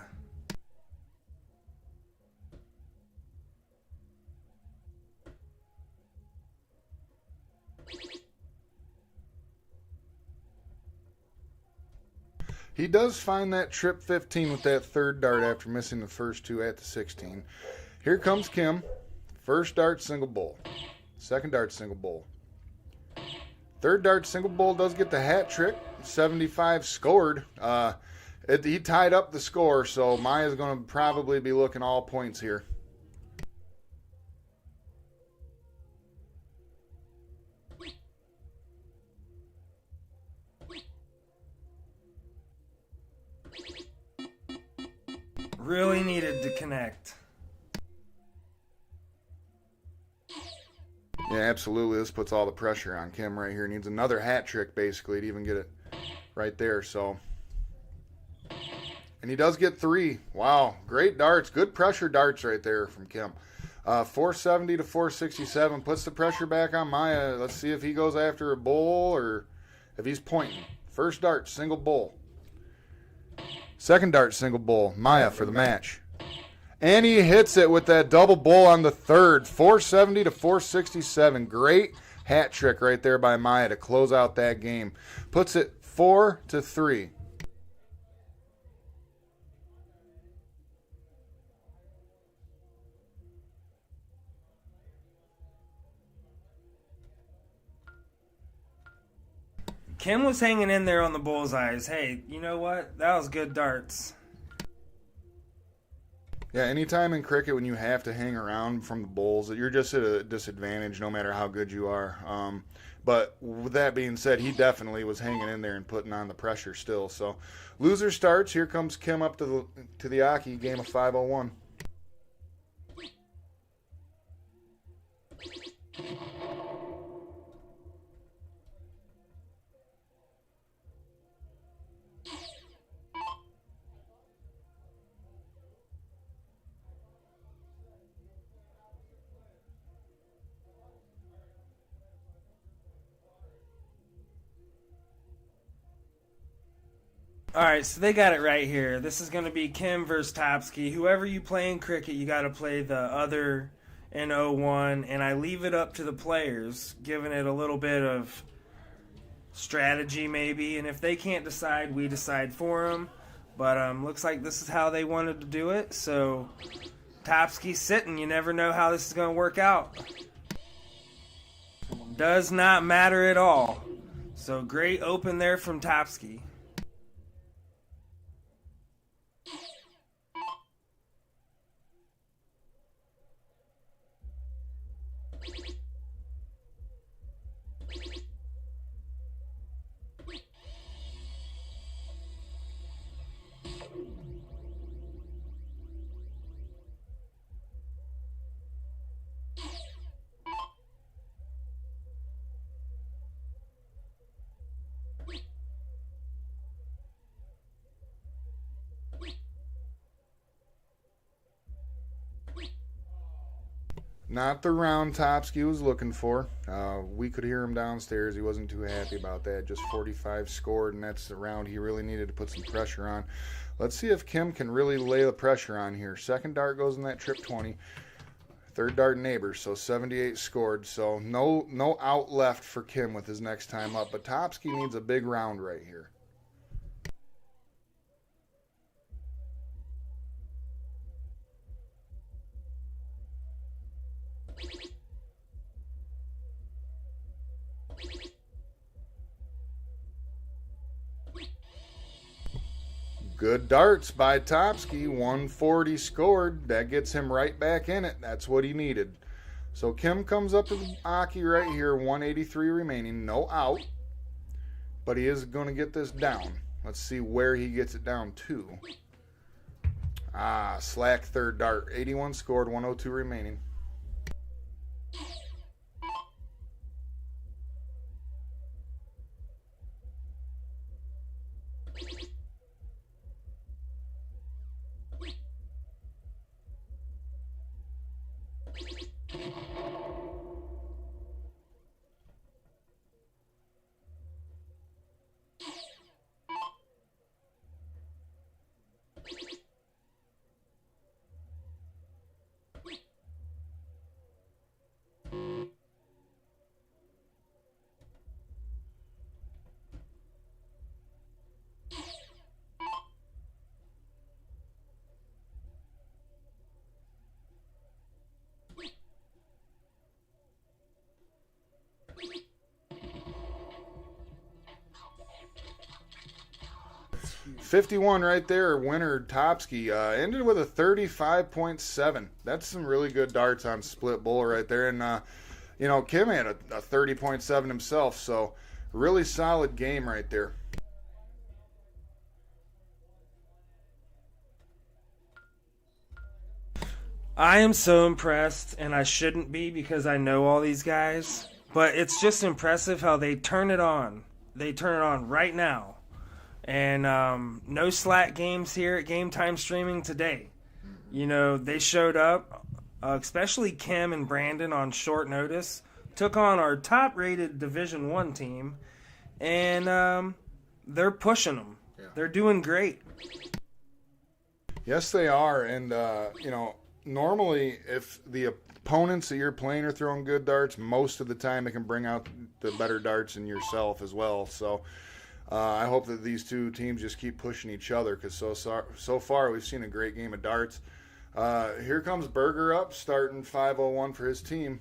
He does find that trip 15 with that third dart after missing the first two at the 16. Here comes Kim. First dart, single bowl. Second dart, single bowl. Third dart, single bowl does get the hat trick. 75 scored. He tied up the score, so Maya's going to probably be looking all points here. Really needed to connect. Yeah, absolutely. This puts all the pressure on Kim right here. Needs another hat trick, basically, to even get it right there. So, and he does get 3. Wow, great darts. Good pressure darts right there from Kim. 470 to 467 puts the pressure back on Maya. Let's see if he goes after a bowl or if he's pointing. First dart, single bowl. Second dart, single bowl. Maya for the match. And he hits it with that double bowl on the third. 470 to 467. Great hat trick right there by Maya to close out that game. Puts it 4-3. Kim was hanging in there on the bullseyes. Hey, you know what? That was good darts. Yeah, anytime in cricket when you have to hang around from the bowls, you're just at a disadvantage no matter how good you are. But with that being said, he definitely was hanging in there and putting on the pressure still. So loser starts. Here comes Kim up to the Aki, game of 501. Alright, so they got it right here. This is going to be Kim versus Topsky. Whoever you play in cricket, you got to play the other in 01. And I leave it up to the players, giving it a little bit of strategy maybe. And if they can't decide, we decide for them. But looks like this is how they wanted to do it. So Topsky's sitting. You never know how this is going to work out. Does not matter at all. So great open there from Topsky. Not the round Topsky was looking for. We could hear him downstairs. He wasn't too happy about that. Just 45 scored, and that's the round he really needed to put some pressure on. Let's see if Kim can really lay the pressure on here. Second dart goes in that trip 20. Third dart neighbors, so 78 scored. So no out left for Kim with his next time up. But Topsky needs a big round right here. Good darts by Topsky. 140 scored. That gets him right back in it. That's what he needed. So Kim comes up to the Aki right here. 183 remaining. No out. But he is going to get this down. Let's see where he gets it down to. Slack third dart. 81 scored. 102 remaining. .51 right there, winner Topsky. Ended with a 35.7. That's some really good darts on split bowl right there. And, Kim had a 30.7 himself, so really solid game right there. I am so impressed, and I shouldn't be because I know all these guys, but it's just impressive how they turn it on. They turn it on right now. And no slack games here at Game Time Streaming today. They showed up, especially Kim and Brandon on short notice, took on our top-rated Division 1 team, and they're pushing them. Yeah. They're doing great. Yes, they are. And, normally if the opponents that you're playing are throwing good darts, most of the time it can bring out the better darts in yourself as well. So I hope that these two teams just keep pushing each other because so far we've seen a great game of darts. Here comes Berger up, starting 501 for his team.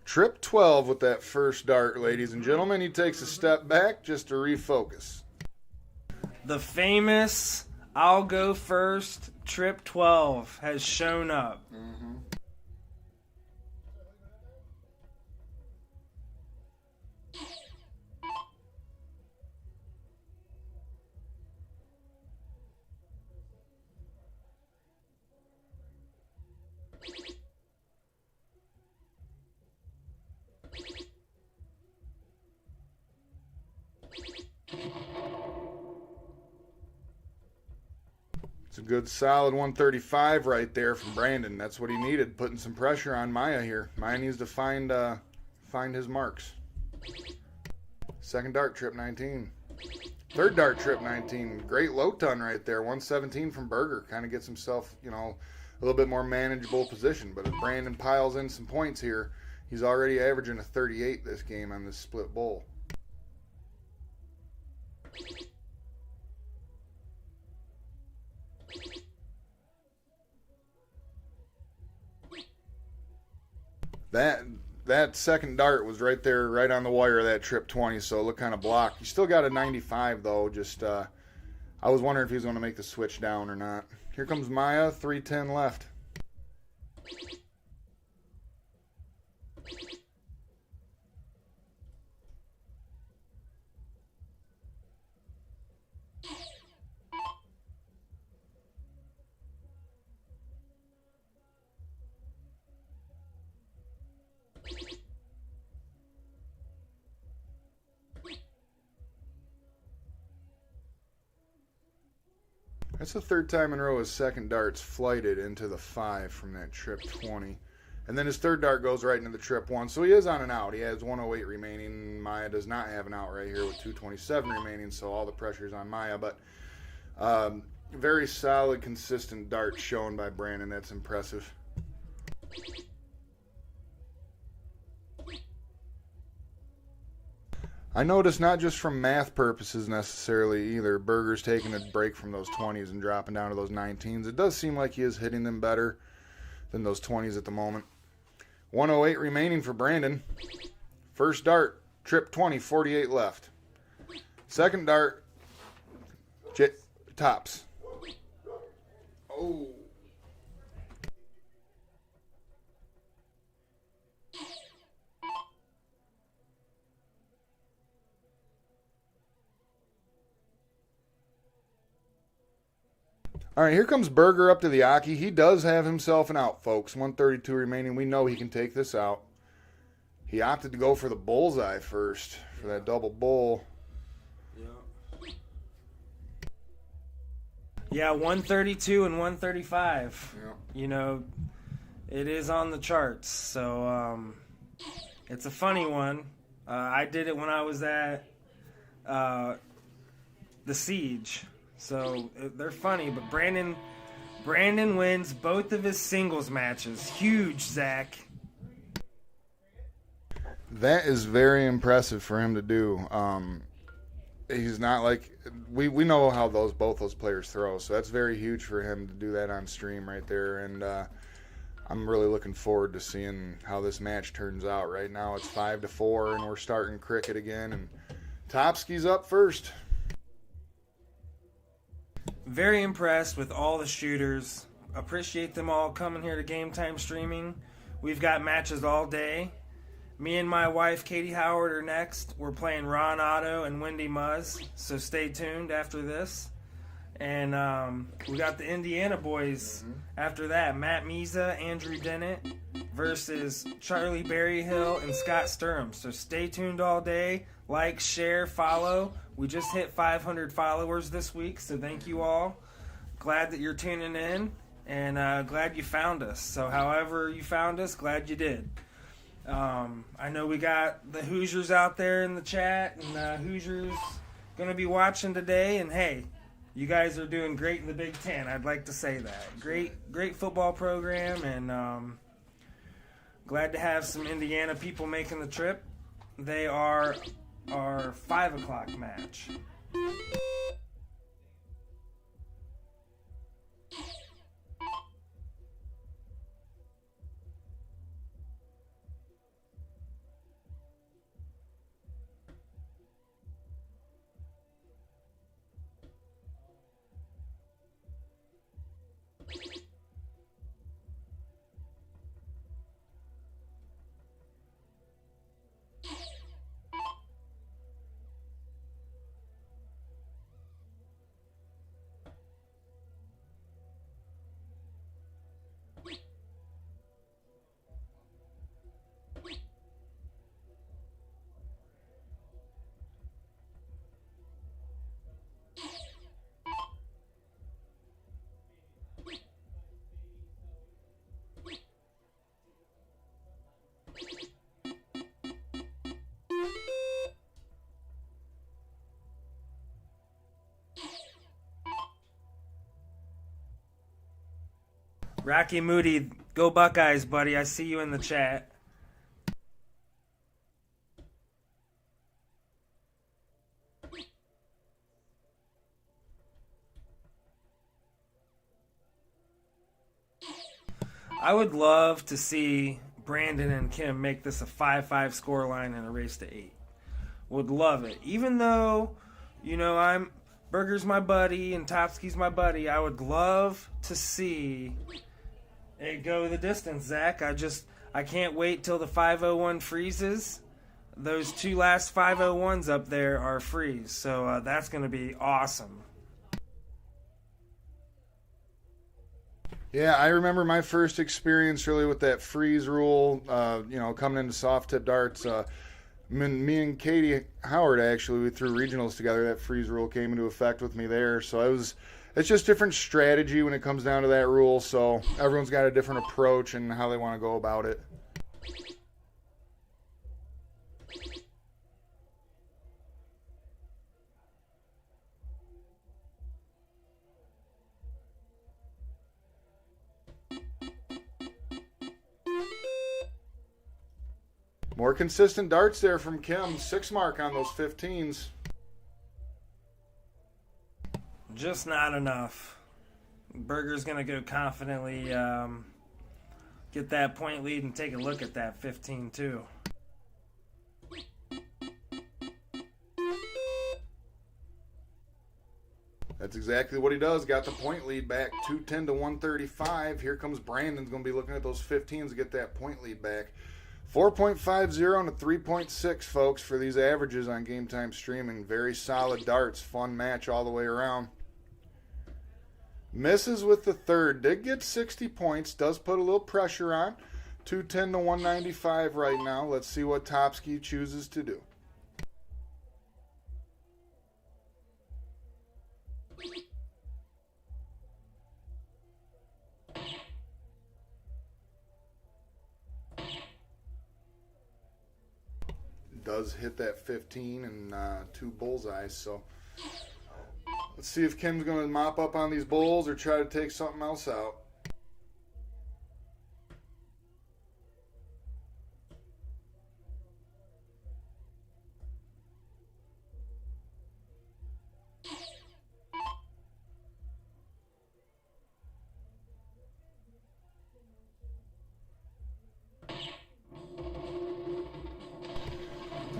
Trip 12 with that first dart, ladies and gentlemen. He takes a step back just to refocus. The famous I'll go first Trip 12 has shown up. Mm-hmm. It's a good solid 135 right there from Brandon. That's what he needed, putting some pressure on Maya here. Maya needs to find his marks. Second dart, trip 19. Third dart, trip 19. Great low ton right there. 117 from Berger. Kind of gets himself, a little bit more manageable position. But if Brandon piles in some points here, he's already averaging a 38 this game on this split bowl. That second dart was right there, right on the wire of that trip 20, so it looked kind of blocked. He still got a 95, though. Just I was wondering if he was going to make the switch down or not. Here comes Maya, 310 left. That's the third time in a row his second dart's flighted into the 5 from that trip 20. And then his third dart goes right into the trip 1. So he is on an out. He has 108 remaining. Maya does not have an out right here with 227 remaining, so all the pressure's on Maya. But very solid, consistent dart shown by Brandon. That's impressive. I noticed not just from math purposes necessarily either, Berger's taking a break from those 20s and dropping down to those 19s. It does seem like he is hitting them better than those 20s at the moment. 108 remaining for Brandon. First dart, trip 20, 48 left. Second dart, tops. Oh. All right, here comes Berger up to the Aki. He does have himself an out, folks. 132 remaining. We know he can take this out. He opted to go for the bullseye first for that double bull. Yeah, 132 and 135. Yeah. You know, it is on the charts. So it's a funny one. I did it when I was at the Siege. So they're funny, but Brandon wins both of his singles matches. Huge, Zach. That is very impressive for him to do. He's not like we know how both those players throw, so that's very huge for him to do that on stream right there. And I'm really looking forward to seeing how this match turns out. Right now it's 5-4, and we're starting cricket again. And Topsky's up first. Very impressed with all the shooters. Appreciate them all coming here to Game Time Streaming. We've got matches all day. Me and my wife, Katie Howard, are next. We're playing Ron Otto and Wendy Muzz, so stay tuned after this. And we got the Indiana boys after that. Matt Miza, Andrew Dennett versus Charlie Berryhill and Scott Sturm. So stay tuned all day. Like, share, follow. We just hit 500 followers this week, so thank you all. Glad that you're tuning in, and glad you found us. So however you found us, glad you did. I know we got the Hoosiers out there in the chat, and Hoosiers going to be watching today, and hey, you guys are doing great in the Big Ten. I'd like to say that. Great football program, and glad to have some Indiana people making the trip. They are our 5 o'clock match. Rocky Moody, go Buckeyes, buddy. I see you in the chat. I would love to see Brandon and Kim make this a 5-5 scoreline and a race to 8. Would love it. Even though, you know, Berger's my buddy and Topsky's my buddy, I would love to see it go the distance, Zach. I can't wait till the 501 freezes. Those 2 last 501s up there are freeze, so that's going to be awesome. Yeah, I remember my first experience really with that freeze rule, coming into soft tip darts. Me and Katie Howard, actually, we threw regionals together. That freeze rule came into effect with me there. So it's just different strategy when it comes down to that rule. So everyone's got a different approach and how they want to go about it. More consistent darts there from Kim. 6 mark on those 15s. Just not enough. Berger's going to go confidently get that point lead and take a look at that 15 too. That's exactly what he does. Got the point lead back, 210 to 135. Here comes Brandon's going to be looking at those 15s to get that point lead back. 4.50 and a 3.6, folks, for these averages on Game Time Streaming. Very solid darts. Fun match all the way around. Misses with the third. Did get 60 points. Does put a little pressure on. 210 to 195 right now. Let's see what Topsky chooses to do. Does hit that 15 and 2 bullseyes, so let's see if Kim's going to mop up on these bulls or try to take something else out.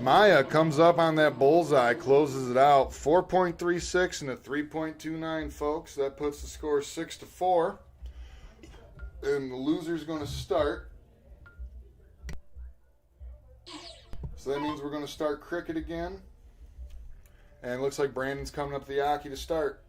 Maya comes up on that bullseye, closes it out. 4.36 and a 3.29, folks. That puts the score 6-4. And the loser's going to start. So that means we're going to start cricket again. And it looks like Brandon's coming up the Aki to start.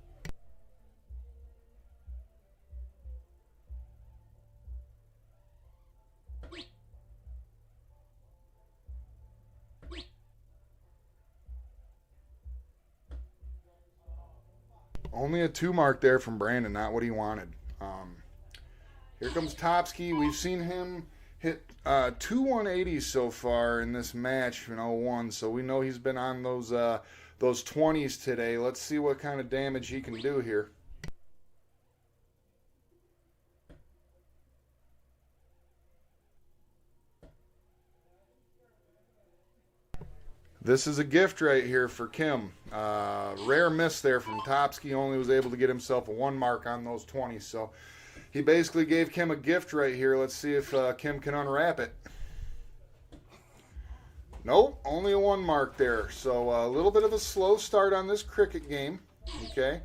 Only a 2 mark there from Brandon, not what he wanted. Here comes Topsky. We've seen him hit 2 180s so far in this match in 01, so we know he's been on those 20s today. Let's see what kind of damage he can do here. This is a gift right here for Kim. Rare miss there from Topsky. Only was able to get himself a 1 mark on those 20s. So he basically gave Kim a gift right here. Let's see if Kim can unwrap it. Nope, only a 1 mark there. So a little bit of a slow start on this cricket game. Okay,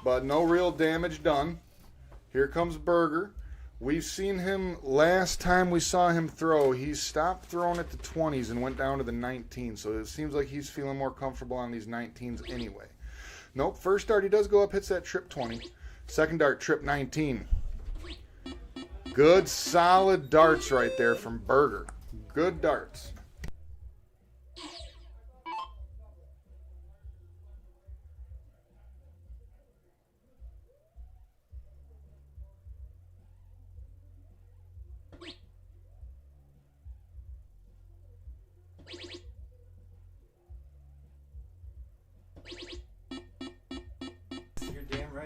but no real damage done. Here comes Berger. We've seen him, last time we saw him throw, he stopped throwing at the 20s and went down to the 19s. So it seems like he's feeling more comfortable on these 19s anyway. Nope, first dart he does go up, hits that trip 20. Second dart, trip 19. Good, solid darts right there from Berger. Good darts.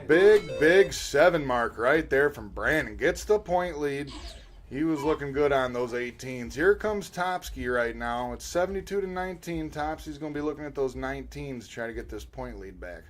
Big 7 mark right there from Brandon. Gets the point lead. He was looking good on those 18s. Here comes Topsky right now. It's 72 to 19. Topsky's going to be looking at those 19s to try to get this point lead back.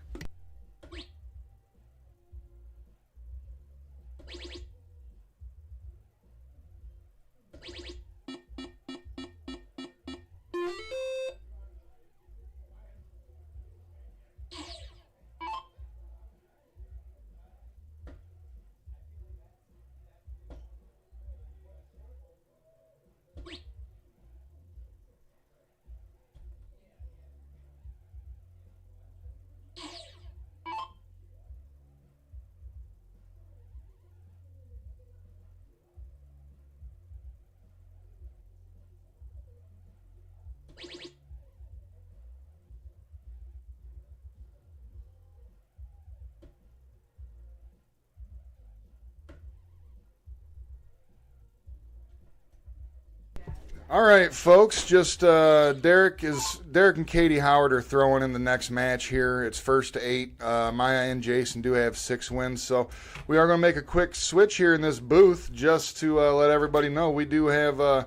All right, folks. Just Derek and Katie Howard are throwing in the next match here. It's 1st to 8. Maya and Jason do have 6 wins, so we are going to make a quick switch here in this booth just to let everybody know we do have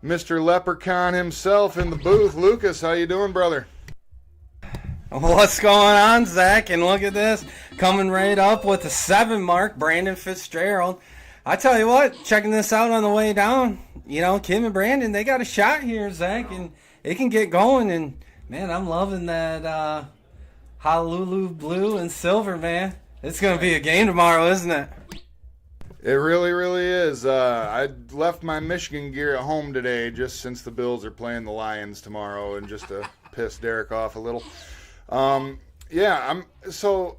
Mr. Leprechaun himself in the booth. Lucas, how you doing, brother? What's going on, Zach? And look at this, coming right up with the 7 mark, Brandon Fitzgerald. I tell you what, checking this out on the way down, Kim and Brandon, they got a shot here, Zach, and it can get going. And, man, I'm loving that Honolulu blue and silver, man. It's going to be a game tomorrow, isn't it? It really, really is. I left my Michigan gear at home today just since the Bills are playing the Lions tomorrow and just to piss Derek off a little. So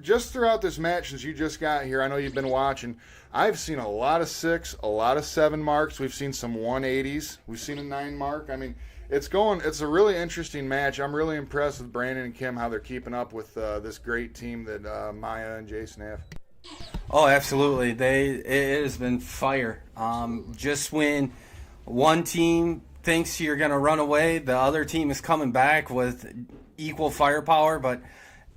just throughout this match since you just got here, I know you've been watching, I've seen a lot of 6, a lot of 7 marks. We've seen some 180s. We've seen a 9 mark. I mean, it's a really interesting match. I'm really impressed with Brandon and Kim, how they're keeping up with this great team that Maya and Jason have. Oh, absolutely. It has been fire. Just when one team thinks you're going to run away, the other team is coming back with equal firepower, but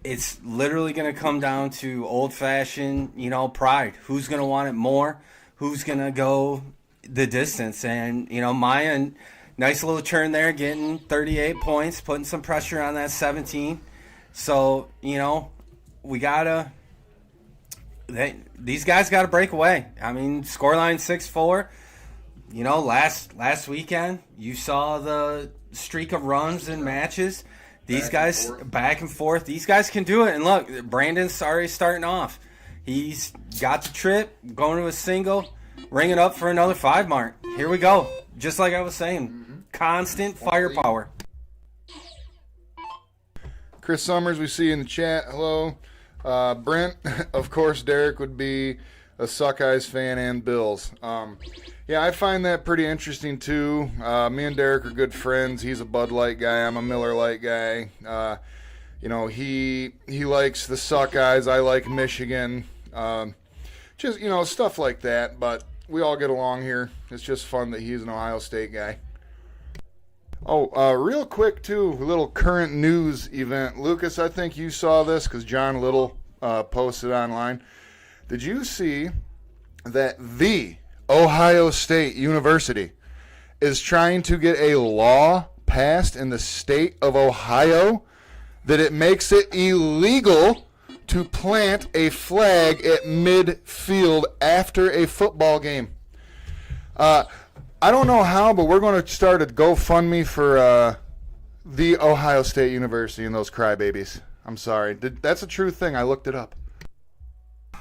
it's literally going to come down to old-fashioned, pride. Who's going to want it more? Who's going to go the distance? And, Maya, nice little turn there, getting 38 points, putting some pressure on that 17. So, we got to – these guys got to break away. I mean, scoreline 6-4. Last weekend, you saw the streak of runs and matches. These guys, back and forth, these guys can do it. And look, Brandon's already starting off. He's got the trip, going to a single, ringing up for another 5 mark. Here we go. Just like I was saying, constant firepower. Chris Summers, we see you in the chat. Hello. Brent, of course, Derek would be a Suckeyes fan and Bills. Yeah, I find that pretty interesting too. Me and Derek are good friends. He's a Bud Light guy. I'm a Miller Light guy. He likes the Suckeyes. I like Michigan. Just stuff like that. But we all get along here. It's just fun that he's an Ohio State guy. Oh, real quick too, a little current news event. Lucas, I think you saw this because John Little posted online. Did you see that the Ohio State University is trying to get a law passed in the state of Ohio that it makes it illegal to plant a flag at midfield after a football game? I don't know how, but we're going to start a GoFundMe for the Ohio State University and those crybabies. I'm sorry. That's a true thing. I looked it up.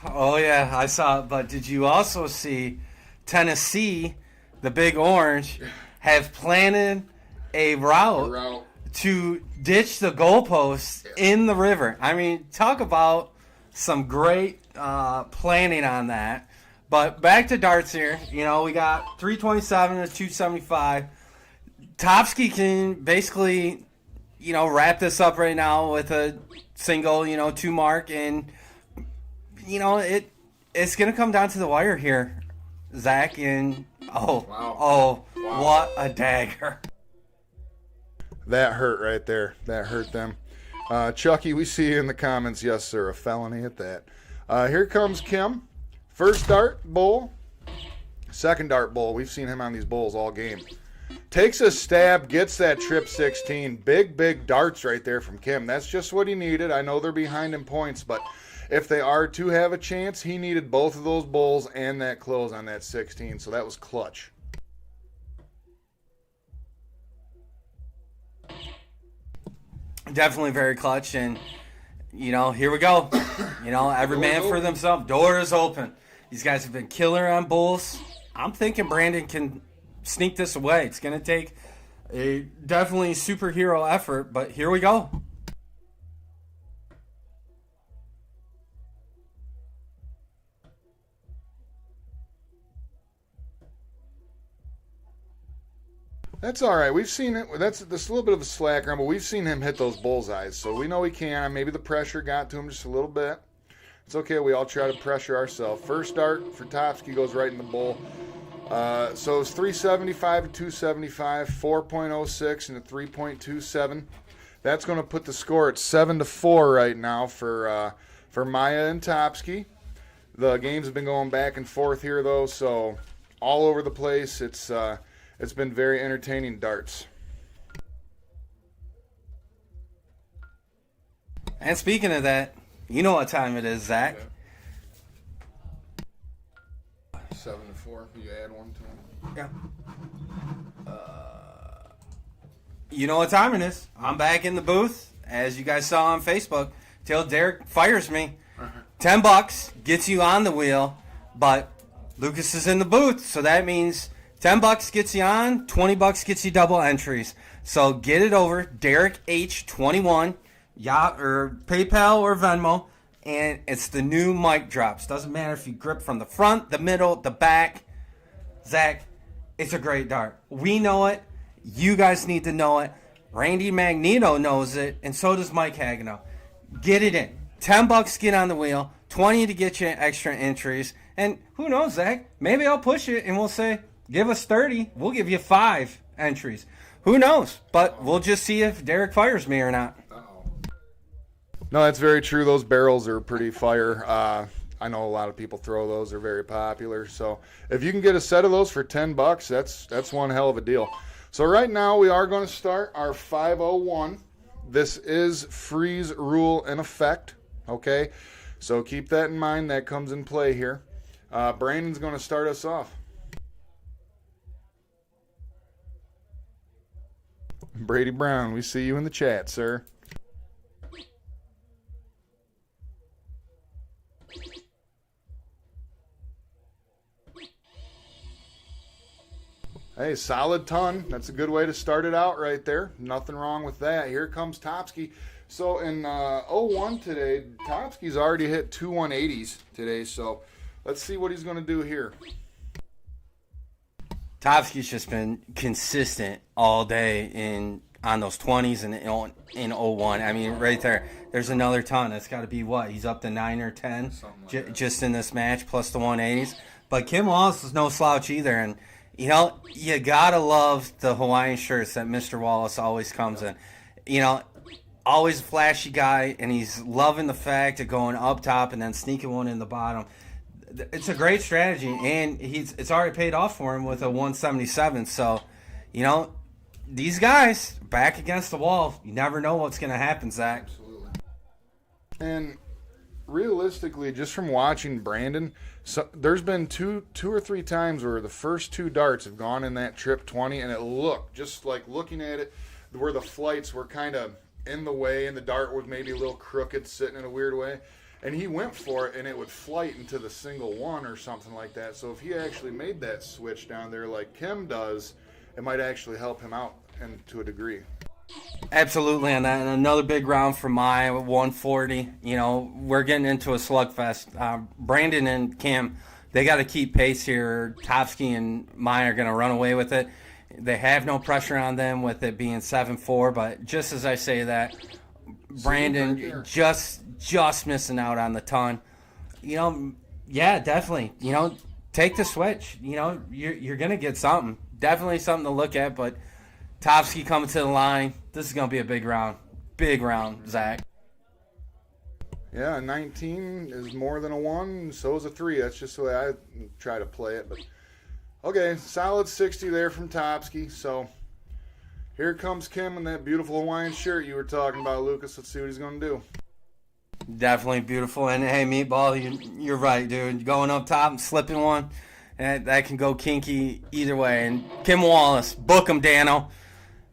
Oh, yeah, I saw it. But did you also see Tennessee, the Big Orange, have planted a route to ditch the goalposts in the river? I mean, talk about some great planning on that. But back to darts here. We got 327 to 275. Topsky can basically, wrap this up right now with a single, 2 mark. And, it's going to come down to the wire here, Zach. And, wow. What a dagger. That hurt right there. That hurt them. Chucky, we see you in the comments. Yes, sir. A felony at that. Here comes Kim. First dart, bull. Second dart, bull. We've seen him on these bulls all game. Takes a stab, gets that trip 16. Big darts right there from Kim. That's just what he needed. I know they're behind in points, but if they are to have a chance, he needed both of those bulls and that close on that 16. So that was clutch. Definitely very clutch. And, here we go. Every man for themselves. Door is open. These guys have been killer on bulls. I'm thinking Brandon can sneak this away. It's going to take a definitely superhero effort, but here we go. That's all right. We've seen it. That's a little bit of a slacker, but we've seen him hit those bullseyes, so we know he can. Maybe the pressure got to him just a little bit. It's okay. We all try to pressure ourselves. First dart for Topsky goes right in the bull. So it's 375 to 275, 4.06 and a 3.27. That's going to put the score at 7-4 right now for Maya and Topsky. The games have been going back and forth here though, so all over the place. It's been very entertaining darts. And speaking of that, you know what time it is, Zach. 7-4. You add one to them. Yeah. You know what time it is. I'm back in the booth, as you guys saw on Facebook, till Derek fires me. $10 gets you on the wheel, but Lucas is in the booth, so that means $10 gets you on, $20 gets you double entries. So get it over, Derek H21, or PayPal or Venmo, and it's the new mic drops. Doesn't matter if you grip from the front, the middle, the back. Zach, it's a great dart. We know it. You guys need to know it. Randy Magneto knows it, and so does Mike Hagano. Get it in. $10 get on the wheel, 20 to get you extra entries, and who knows, Zach? Maybe I'll push it and we'll say, give us 30. We'll give you 5 entries. Who knows? But we'll just see if Derek fires me or not. No, that's very true. Those barrels are pretty fire. I know a lot of people throw those. They're very popular. So if you can get a set of those for $10, that's one hell of a deal. So right now we are going to start our 501. This is freeze rule in effect. Okay, so keep that in mind. That comes in play here. Brandon's going to start us off. Brady Brown, we see you in the chat, sir. Hey, solid ton. That's a good way to start it out right there. Nothing wrong with that. Here comes Topsky. So in 01 today, Topsky's already hit 2 180s today. So let's see what he's going to do here. Topsky's just been consistent all day on those 20s and in 01. I mean, right there, there's another ton. That's got to be what? He's up to 9 or 10 just in this match, plus the 180s. But Kim Wallace is no slouch either. And, you know, you got to love the Hawaiian shirts that Mr. Wallace always comes in. You know, always a flashy guy, and he's loving the fact of going up top and then sneaking one in the bottom. It's a great strategy, and it's already paid off for him with a 177. So, you know, these guys back against the wall. You never know what's going to happen, Zach. Absolutely. And realistically, just from watching Brandon, there's been two or three times where the first 2 darts have gone in that trip 20, and it looked just like looking at it, where the flights were kind of in the way, and the dart was maybe a little crooked, sitting in a weird way. And he went for it, and it would flight into the single one or something like that. So if he actually made that switch down there like Kim does, it might actually help him out, and to a degree. Absolutely, and another big round for Maya, 140. You know, we're getting into a slugfest. Brandon and Kim, they got to keep pace here. Topsky and Maya are going to run away with it. They have no pressure on them with it being 7-4, but just as I say that, Brandon just missing out on the ton. You know, yeah, definitely. You know, take the switch. You know, you're going to get something. Definitely something to look at, but Topsky coming to the line. This is going to be a big round. Big round, Zach. Yeah, 19 is more than a 1, so is a 3. That's just the way I try to play it. But okay, solid 60 there from Topsky. So here comes Kim in that beautiful Hawaiian shirt you were talking about, Lucas. Let's see what he's going to do. Definitely beautiful. And, hey, Meatball, you're right, dude. Going up top and slipping one, that can go kinky either way. And Kim Wallace, book him, Dano.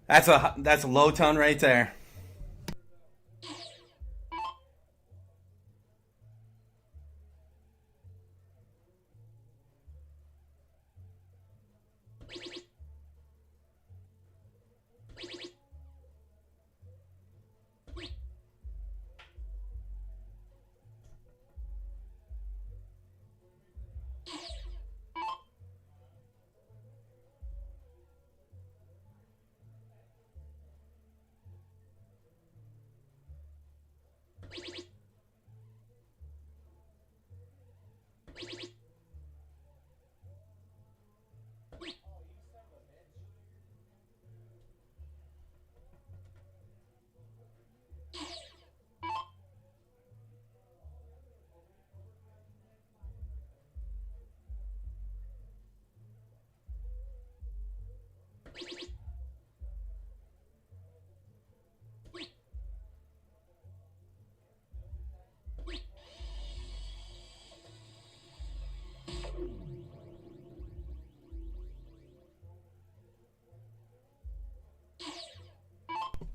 That's a low ton right there.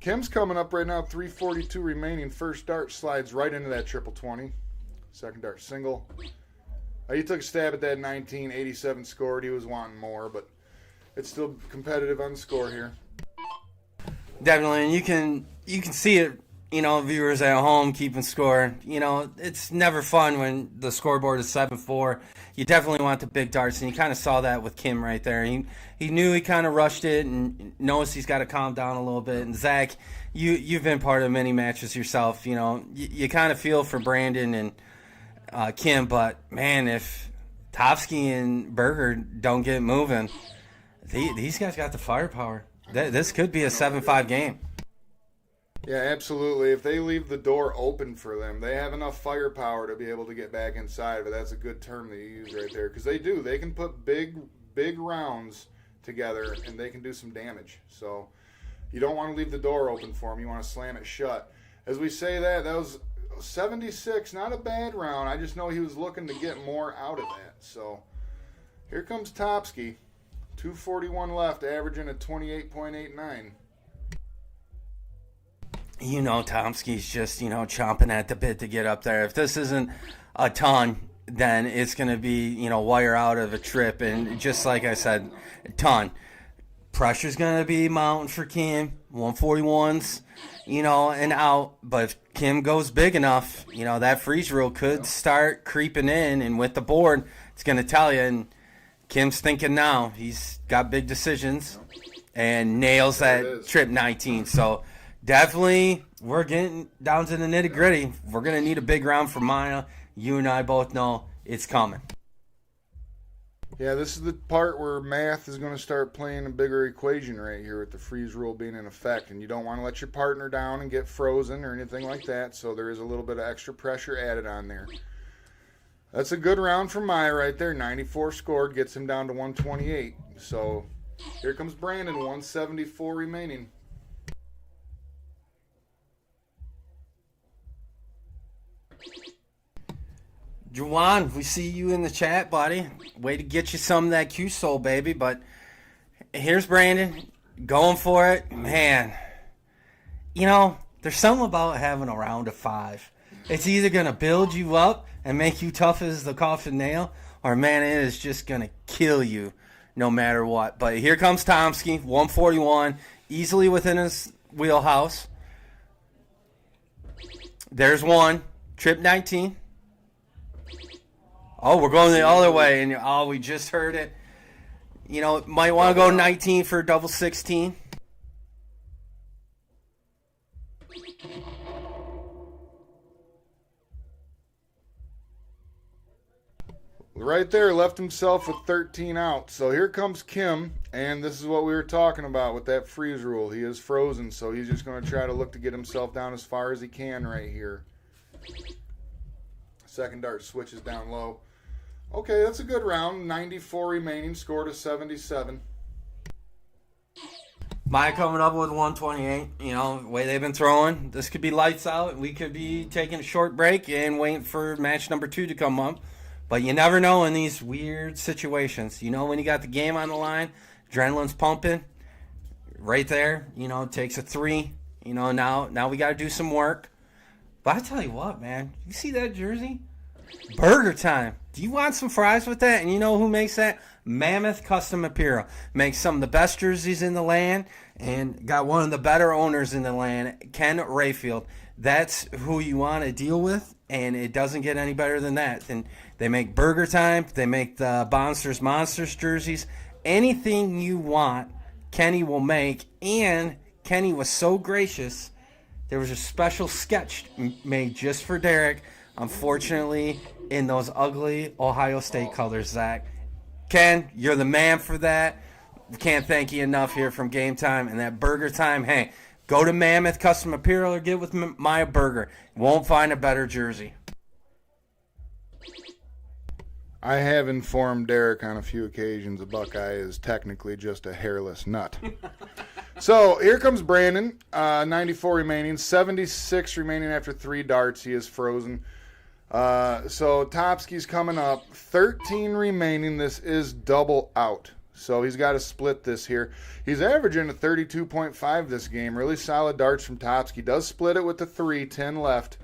Kim's coming up right now, 3:42 remaining. First dart slides right into that triple 20. Second dart single. He took a stab at that 1987 scored. He was wanting more, but it's still competitive on the score here. Definitely, and you can see it, viewers at home keeping score. It's never fun when the scoreboard is 7-4. You definitely want the big darts, and you kind of saw that with Kim right there. He knew he kind of rushed it and knows he's got to calm down a little bit. And Zach, you've been part of many matches yourself. You kind of feel for Brandon and Kim, but man, if Topsky and Berger don't get moving, these guys got the firepower. This could be a 7-5 game. Yeah, absolutely. If they leave the door open for them, they have enough firepower to be able to get back inside. But that's a good term that you use right there, because they do. They can put big rounds together, and they can do some damage. So you don't want to leave the door open for them. You want to slam it shut. As we say that was 76, not a bad round. I just know he was looking to get more out of that. So here comes Topsky. 2:41 left, averaging a 28.89. Tomsky's just, chomping at the bit to get up there. If this isn't a ton, then it's going to be, wire out of a trip. And just like I said, a ton. Pressure's going to be mounting for Kim. 141s, and out. But if Kim goes big enough, that freeze rule could start creeping in. And with the board, it's going to tell you. And Kim's thinking now. He's got big decisions and nails that trip 19. So definitely we're getting down to the nitty gritty. We're going to need a big round for Maya. You and I both know it's coming. Yeah, this is the part where math is going to start playing a bigger equation right here with the freeze rule being in effect. And you don't want to let your partner down and get frozen or anything like that. So there is a little bit of extra pressure added on there. That's a good round for Maya right there. 94 scored, gets him down to 128. So here comes Brandon, 174 remaining. Juwan, we see you in the chat, buddy. Way to get you some of that Q-Soul, baby. But here's Brandon going for it. Man, there's something about having a round of 5. It's either going to build you up and make you tough as the coffin nail, or, man, it is just going to kill you no matter what. But here comes Tomsky, 141, easily within his wheelhouse. There's one. Trip 19. Oh, we're going the other way, and we just heard it. Might want to go 19 for double 16. Right there, left himself with 13 out. So here comes Kim, and this is what we were talking about with that freeze rule. He is frozen, so he's just going to try to look to get himself down as far as he can right here. Second dart switches down low. Okay, that's a good round. 94 remaining, scored a 77. Maya coming up with 128. The way they've been throwing, this could be lights out. We could be taking a short break and waiting for match number 2 to come up. But you never know in these weird situations. When you got the game on the line, adrenaline's pumping. Right there, takes a 3. Now we got to do some work. But I tell you what, man. You see that jersey? Burger time. Do you want some fries with that? And you know who makes that? Mammoth Custom Apparel. Makes some of the best jerseys in the land and got one of the better owners in the land, Ken Rayfield. That's who you want to deal with, and it doesn't get any better than that. And they make Burger Time. They make the Monsters jerseys. Anything you want, Kenny will make. And Kenny was so gracious. There was a special sketch made just for Derek. Unfortunately, in those ugly Ohio State colors, Zach. Ken, you're the man for that. Can't thank you enough here from Game Time. And that Burger Time, hey, go to Mammoth Custom Apparel or get with Maya Burger. Won't find a better jersey. I have informed Derek on a few occasions a Buckeye is technically just a hairless nut. So here comes Brandon, 94 remaining, 76 remaining after 3 darts. He is frozen. So Topsky's coming up, 13 remaining. This is double out. So he's got to split this here. He's averaging a 32.5 this game. Really solid darts from Topsky. Does split it with the 3, 10 left.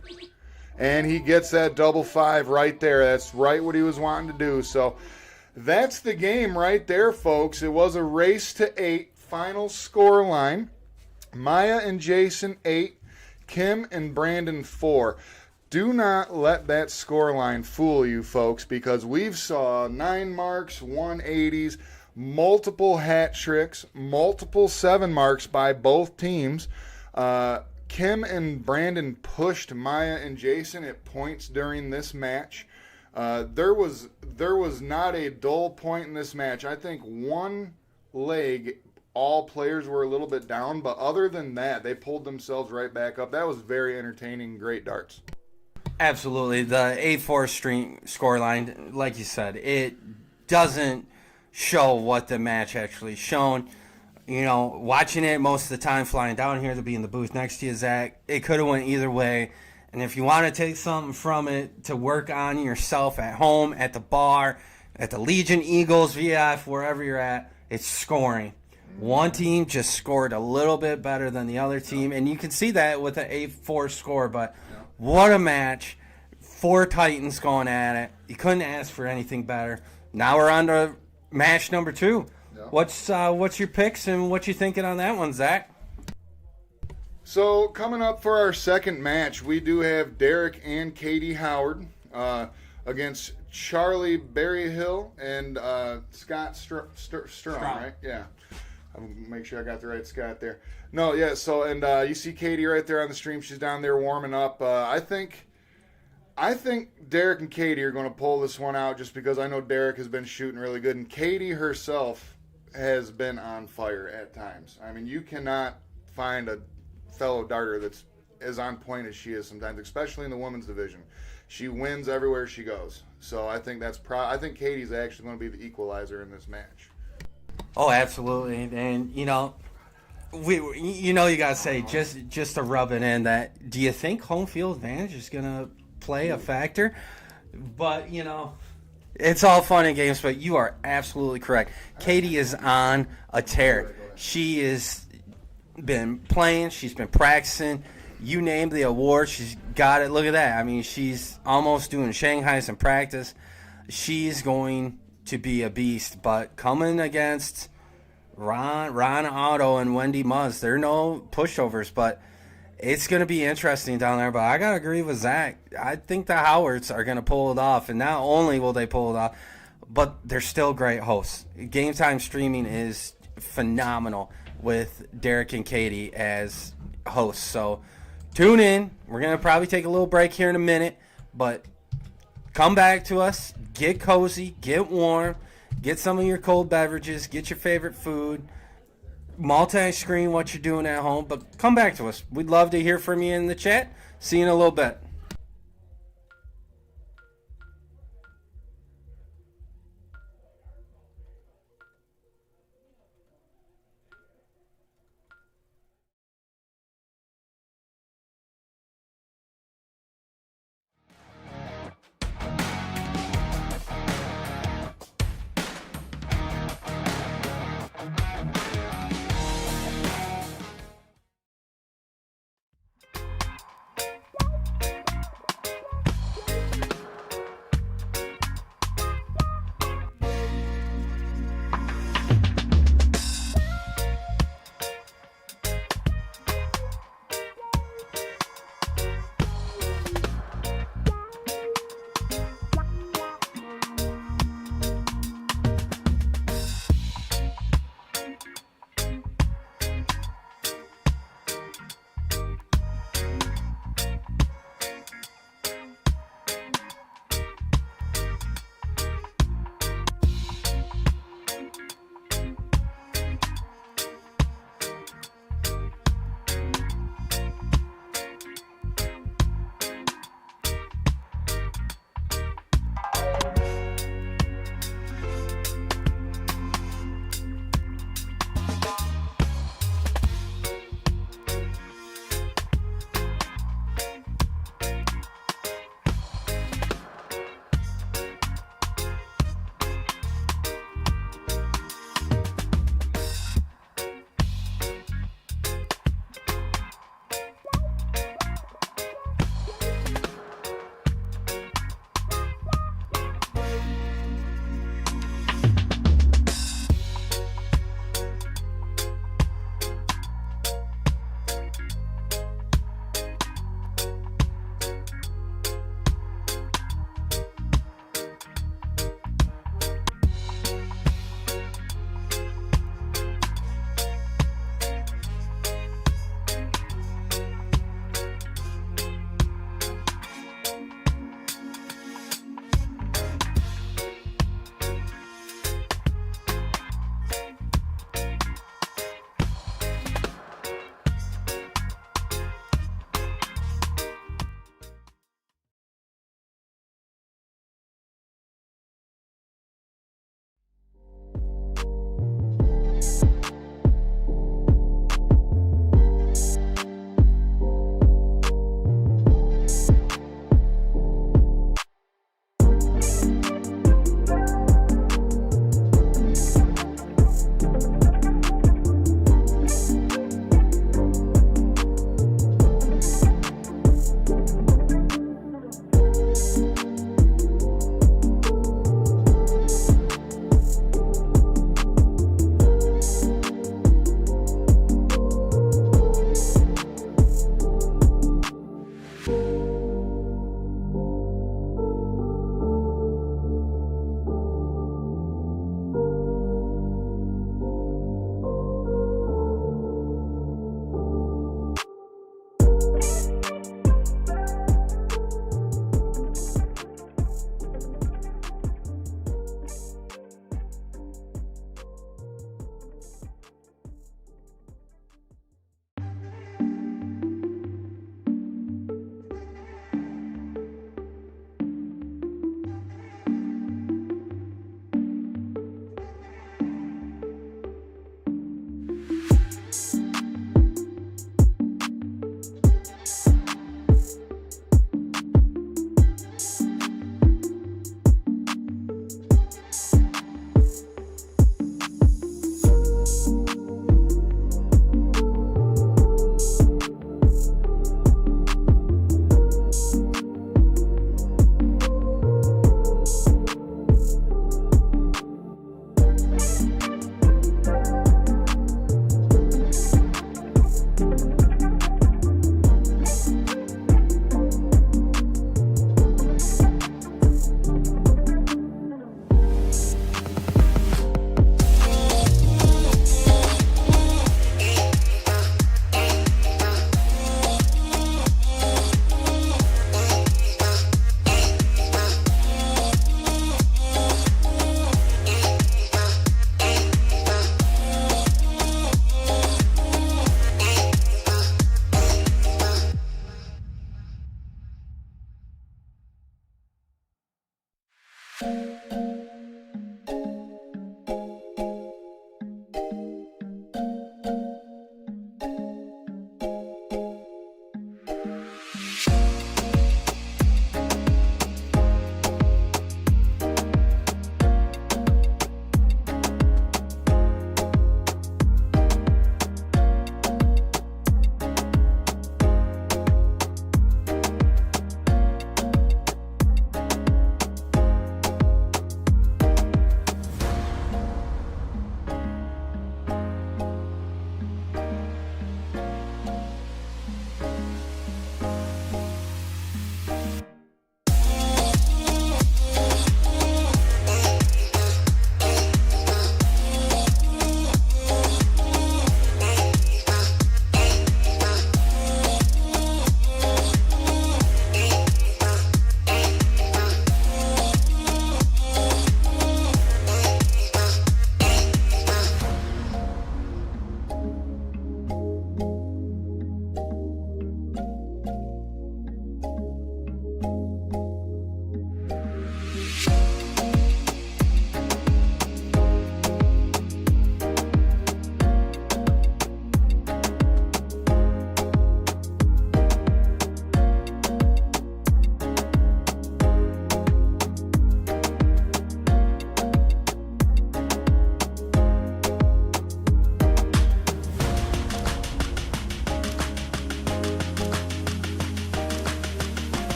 And he gets that double 5 right there. That's right what he was wanting to do. So that's the game right there, folks. It was a race to 8. Final score line. Maya and Jason 8. Kim and Brandon 4. Do not let that score line fool you, folks, because we've saw 9 marks, 180s, multiple hat tricks, multiple 7 marks by both teams. Kim and Brandon pushed Maya and Jason at points during this match. There was not a dull point in this match. I think one leg, all players were a little bit down, but other than that, they pulled themselves right back up. That was very entertaining, great darts. Absolutely. The 8-4 string scoreline, like you said, it doesn't show what the match actually shown. You know, watching it most of the time, flying down here to be in the booth next to you, Zach, it could have went either way. And if you want to take something from it to work on yourself at home, at the bar, at the Legion, Eagles, VF, wherever you're at, it's scoring. One team just scored a little bit better than the other team, and you can see that with an 8-4 score, but what a match. 4 Titans going at it. You couldn't ask for anything better. Now we're on to match number 2. Yeah. What's your picks and what you thinking on that one, Zach? So coming up for our second match, we do have Derek and Katie Howard against Charlie Berryhill and Scott Strong, right? Yeah. I'll make sure I got the right Scott there. No, yeah. So and you see Katie right there on the stream. She's down there warming up. I think Derek and Katie are going to pull this one out just because I know Derek has been shooting really good, and Katie herself has been on fire at times. I mean, you cannot find a fellow darter that's as on point as she is sometimes, especially in the women's division. She wins everywhere she goes. So I think I think Katie's actually going to be the equalizer in this match. Oh, absolutely. And you know, you got to say just to rub it in that, do you think home field advantage is going to play a factor? But you know, it's all fun and games, but you are absolutely correct. Katie is on a tear. She has been playing, she's been practicing. You name the award, she's got it. Look at that. I mean, she's almost doing Shanghai's in practice. She's going to be a beast, but coming against Ron Otto and Wendy Muzz, they're no pushovers, but it's going to be interesting down there. But I got to agree with Zach. I think the Howards are going to pull it off, and not only will they pull it off, but they're still great hosts. Game Time Streaming is phenomenal with Derek and Katie as hosts. So tune in. We're going to probably take a little break here in a minute, but come back to us. Get cozy. Get warm. Get some of your cold beverages. Get your favorite food. Multi-screen what you're doing at home, but come back to us. We'd love to hear from you in the chat. See you in a little bit.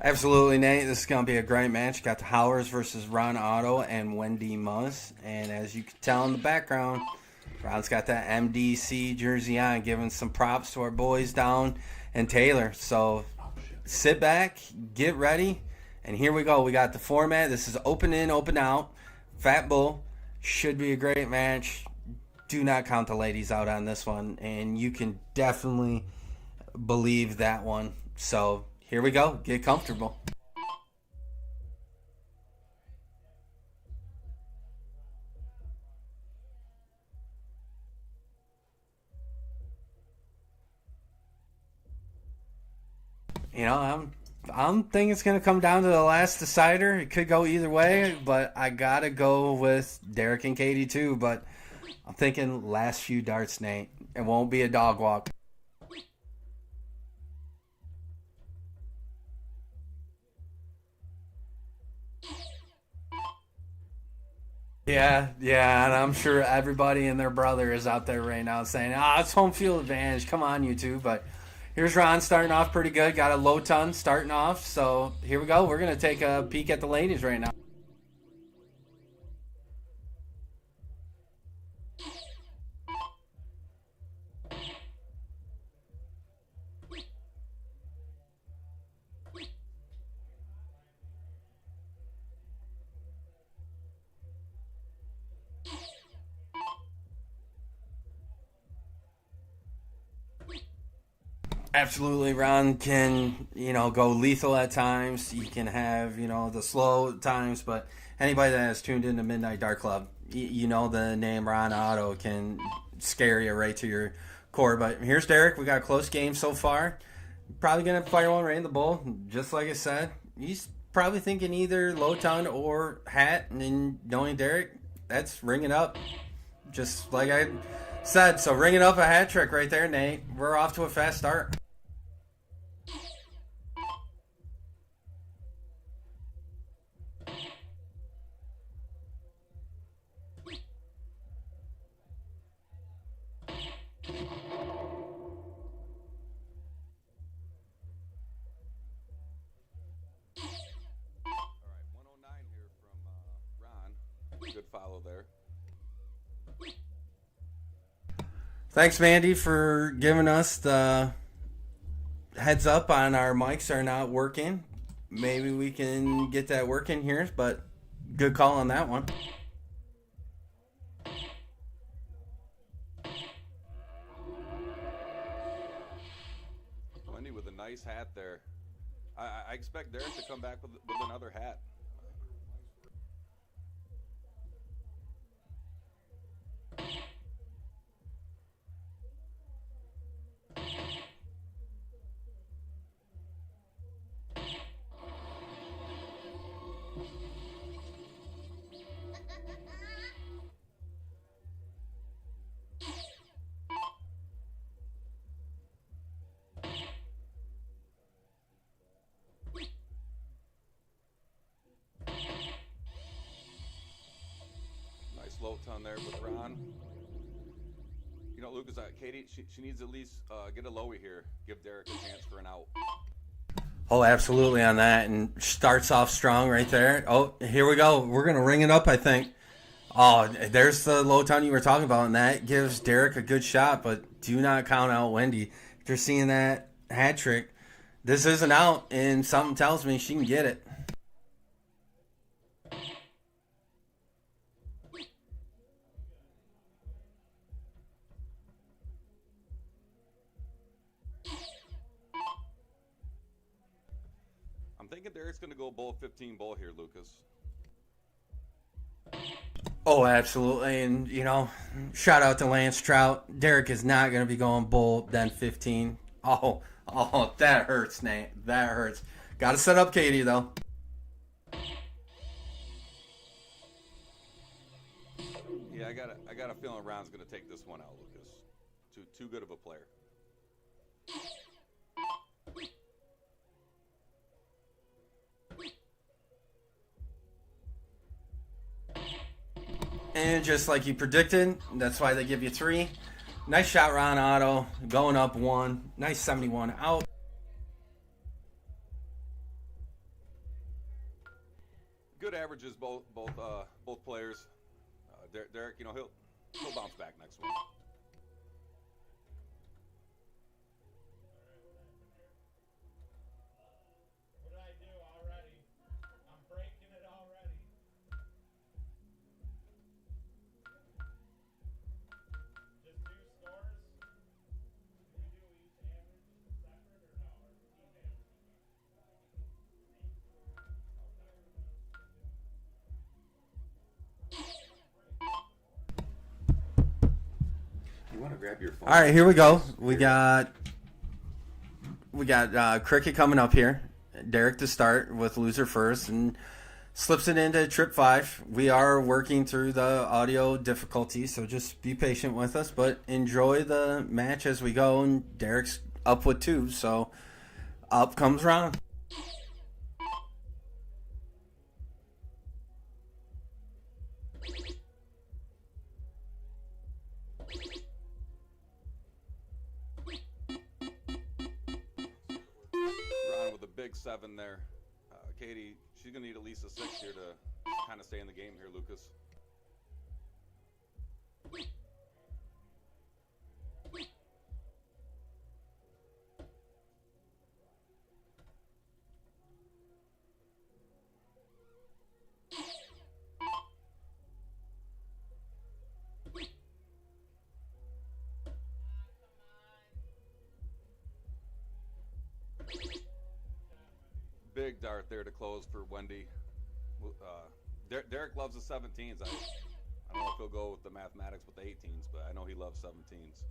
Absolutely, Nate. This is going to be a great match. Got the Howlers versus Ron Otto and Wendy Muzz. And as you can tell in the background, Ron's got that MDC jersey on, giving some props to our boys down in Taylor. So sit back, get ready, and here we go. We got the format. This is open in, open out. Fat Bull. Should be a great match. Do not count the ladies out on this one, and you can definitely believe that one. So here we go. Get comfortable. You know, I'm thinking it's going to come down to the last decider. It could go either way, but I got to go with Derek and Katie too. But I'm thinking last few darts, Nate. It won't be a dog walk. Yeah, and I'm sure everybody and their brother is out there right now saying, it's home field advantage. Come on, you two. But here's Ron starting off pretty good. Got a low ton starting off. So here we go. We're going to take a peek at the ladies right now. Absolutely, Ron can, go lethal at times. He can have, the slow times, but anybody that has tuned into Midnight Dart Club, you know the name Ron Otto can scare you right to your core. But here's Derek. We got a close game so far. Probably going to fire one right in the bowl. Just like I said, he's probably thinking either low ton or hat. And then knowing Derek, that's ringing up. Just like I said. So ringing up a hat trick right there, Nate. We're off to a fast start. Good follow there. Thanks, Mandy, for giving us the heads up on our mics are not working. Maybe we can get that working here, but good call on that one. Wendy with a nice hat there. I expect Derek to come back with another hat. Low ton there with Ron. Lucas, Katie, she needs to at least get a lowy here. Give Derek a chance for an out. Oh, absolutely on that. And starts off strong right there. Oh, here we go. We're going to ring it up, I think. Oh, there's the low ton you were talking about, and that gives Derek a good shot, but do not count out Wendy. After seeing that hat trick, this isn't out, and something tells me she can get it. I'm thinking Derek's going to go bull 15 bull here, Lucas. Oh, absolutely. And, shout out to Lance Trout. Derek is not going to be going bull then 15. Oh, that hurts, Nate. That hurts. Got to set up Katie, though. Yeah, I got a feeling Ron's going to take this one out, Lucas. Too good of a player. And just like you predicted, that's why they give you 3. Nice shot, Ron Otto. Going up 1. Nice 71 out. good averages, both players. Derek, you know, he'll bounce back next one. What did I do already? I'm breaking it already. Just 2 scores? Can we do each average separate or no? Or team average? You want to grab your phone? All right, here we go. We got Cricket coming up here. Derek to start with loser first and slips it into trip 5. We are working through the audio difficulties, so just be patient with us, but enjoy the match as we go. And Derek's up with 2, so up comes Ron. Ron with a big 7 there. Katie, she's going to need at least a 6 here to kind of stay in the game here, Lucas. Big dart there to close for Wendy. Derek loves the 17s. I don't know if he'll go with the mathematics with the 18s, but I know he loves 17s.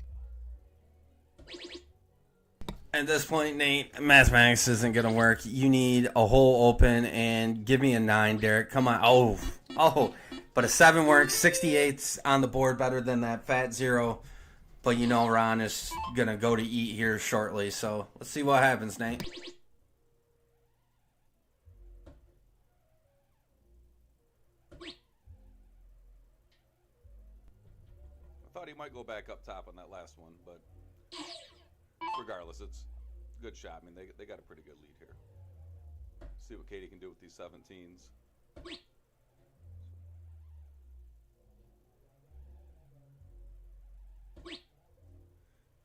At this point, Nate, mathematics isn't going to work. You need a hole open and give me a 9, Derek. Come on. Oh. But a 7 works. 68's on the board, better than that fat 0. But you know Ron is going to go to eat here shortly. So let's see what happens, Nate. I thought he might go back up top on that last one, but regardless, it's a good shot. I mean, they got a pretty good lead here. See what Katie can do with these 17s.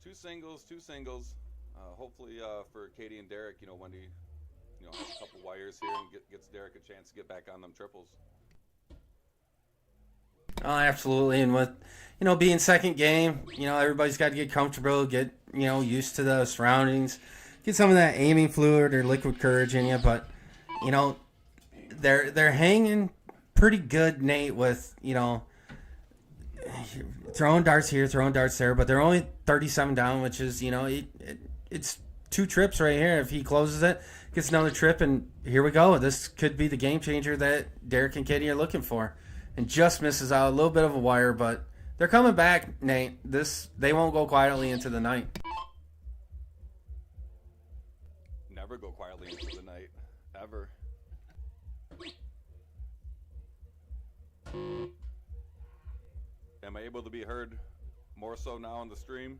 Two singles. Hopefully for Katie and Derek, you know, Wendy, you know, has a couple wires here and gets Derek a chance to get back on them triples. Oh, absolutely. And with, you know, being second game, you know, everybody's got to get comfortable, get, you know, used to the surroundings, get some of that aiming fluid or liquid courage in you. But, you know, they're hanging pretty good, Nate, with, you know, throwing darts here, throwing darts there. But they're only 37 down, which is, you know, it's 2 trips right here. If he closes it, gets another trip, and here we go. This could be the game changer that Derek and Katie are looking for. And just misses out a little bit of a wire, but they're coming back, Nate. They won't go quietly into the night. Never go quietly into the night, ever. Am I able to be heard more so now on the stream?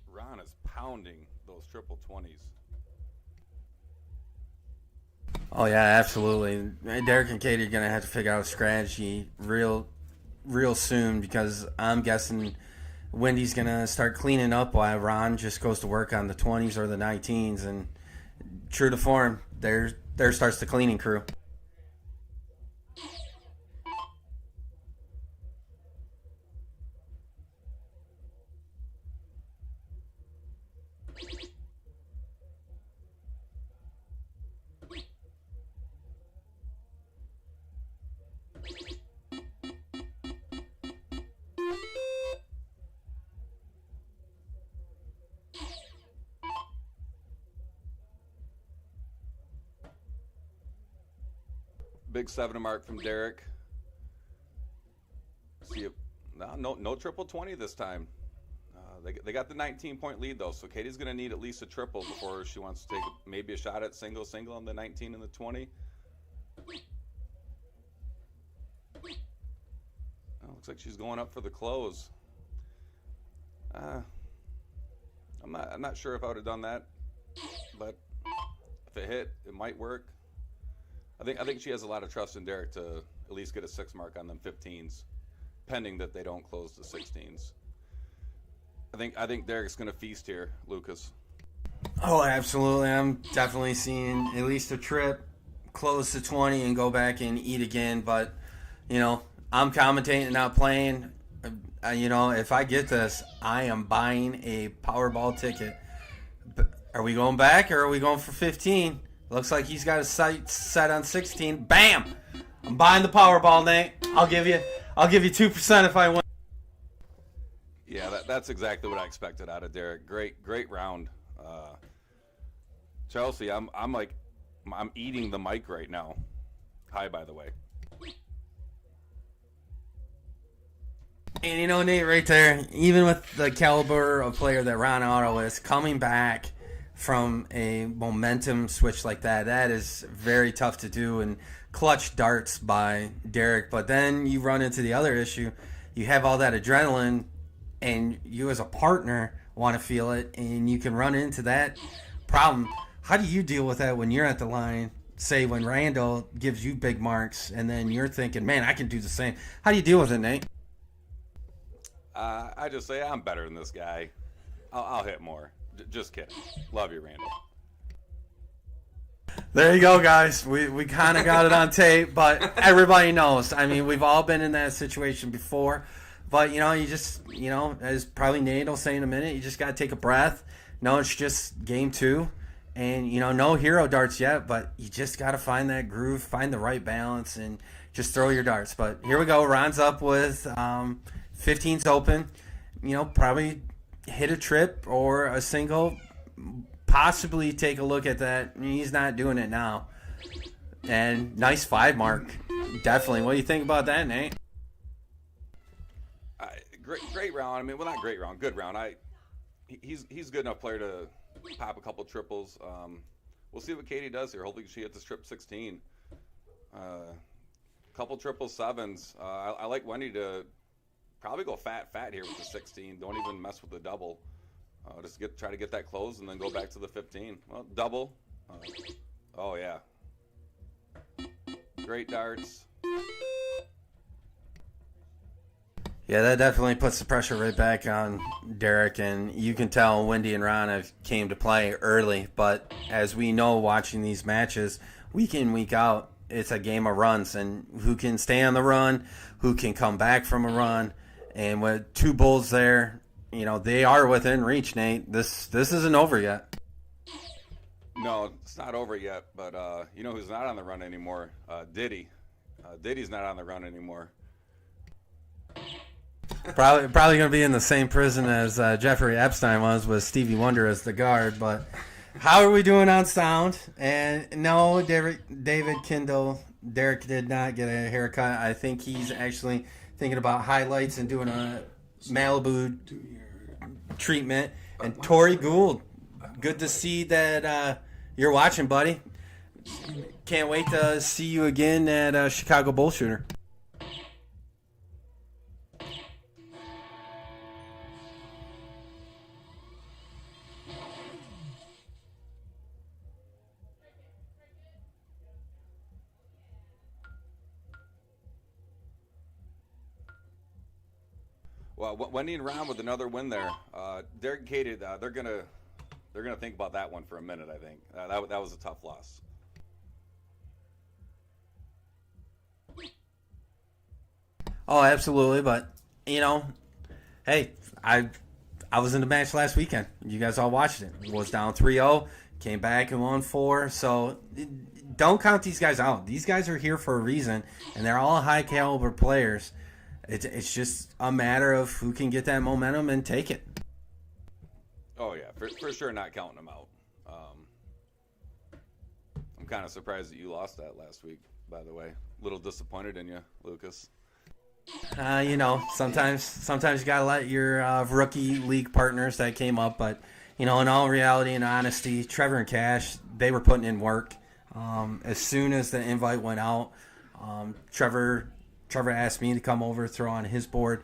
Ron is pounding those triple 20s. Oh, yeah, absolutely. Derek and Katie are going to have to figure out a strategy real soon, because I'm guessing Wendy's going to start cleaning up while Ron just goes to work on the 20s or the 19s. And true to form, there starts the cleaning crew. Big 7 mark from Derek. See if no triple 20 this time. They got the 19-point lead though, so Katie's gonna need at least a triple before she wants to take maybe a shot at single on the 19 and the 20. Looks like she's going up for the close. I'm not sure if I would have done that, but if it hit, it might work. I think she has a lot of trust in Derek to at least get a 6 mark on them 15s, pending that they don't close the 16s. I think Derek's going to feast here, Lucas. Oh, absolutely. I'm definitely seeing at least a trip close to 20 and go back and eat again. But, I'm commentating and not playing. If I get this, I am buying a Powerball ticket. Are we going back or are we going for 15? Looks like he's got his sights set on 16. Bam! I'm buying the Powerball, Nate. I'll give you 2% if I win. Yeah, that's exactly what I expected out of Derek. Great round. Chelsea, I'm eating the mic right now. Hi, by the way. And Nate, right there, even with the caliber of player that Ron Otto is, coming back from a momentum switch like that is very tough to do, and clutch darts by Derek. But then you run into the other issue. You have all that adrenaline, and you as a partner want to feel it, and you can run into that problem. How do you deal with that when you're at the line? Say when Randall gives you big marks, and then you're thinking, man, I can do the same. How do you deal with it, Nate? I just say I'm better than this guy. I'll hit more. Just kidding. Love you, Randall. There you go, guys. We kind of got it on tape, but everybody knows. I mean, we've all been in that situation before. But, you just, as probably Nate will say in a minute, you just got to take a breath. No, it's just game 2. And, no hero darts yet, but you just got to find that groove, find the right balance, and just throw your darts. But here we go. Ron's up with 15's open. Probably hit a trip or a single. Possibly take a look at that. He's not doing it now. And nice 5 mark. Definitely. What do you think about that, Nate? Great round. I mean, well, not great round. Good round. He's a good enough player to pop a couple triples. We'll see what Katie does here. Hopefully she hits this trip 16. Couple triple 7s. I like Wendy to probably go fat here with the 16. Don't even mess with the double. Just try to get that close and then go back to the 15. Well, double. Oh yeah. Great darts. Yeah, that definitely puts the pressure right back on Derek, and you can tell Wendy and Ron have came to play early. But as we know, watching these matches week in, week out, it's a game of runs, and who can stay on the run, who can come back from a run, and with 2 bulls there, they are within reach. Nate, this isn't over yet. No, it's not over yet. But who's not on the run anymore? Diddy. Diddy's not on the run anymore. Probably going to be in the same prison as Jeffrey Epstein was with Stevie Wonder as the guard. But how are we doing on sound? And no, David Kindle, Derek did not get a haircut. I think he's actually thinking about highlights and doing a Malibu treatment. And Tori Gould, good to see that you're watching, buddy. Can't wait to see you again at Chicago Bull Shooter. Well, Wendy and Ron with another win there. Derek and Katie, they're gonna think about that one for a minute. I think that was a tough loss. Oh, absolutely. But hey, I was in the match last weekend. You guys all watched it. It was down 3-0, came back and won 4. So don't count these guys out. These guys are here for a reason, and they're all high caliber players. It's just a matter of who can get that momentum and take it. Oh yeah, for sure, not counting them out. I'm kind of surprised that you lost that last week. By the way, a little disappointed in you, Lucas. Sometimes you gotta let your rookie league partners that came up, but in all reality and honesty, Trevor and Cash, they were putting in work. As soon as the invite went out, Trevor Trevor asked me to come over, throw on his board.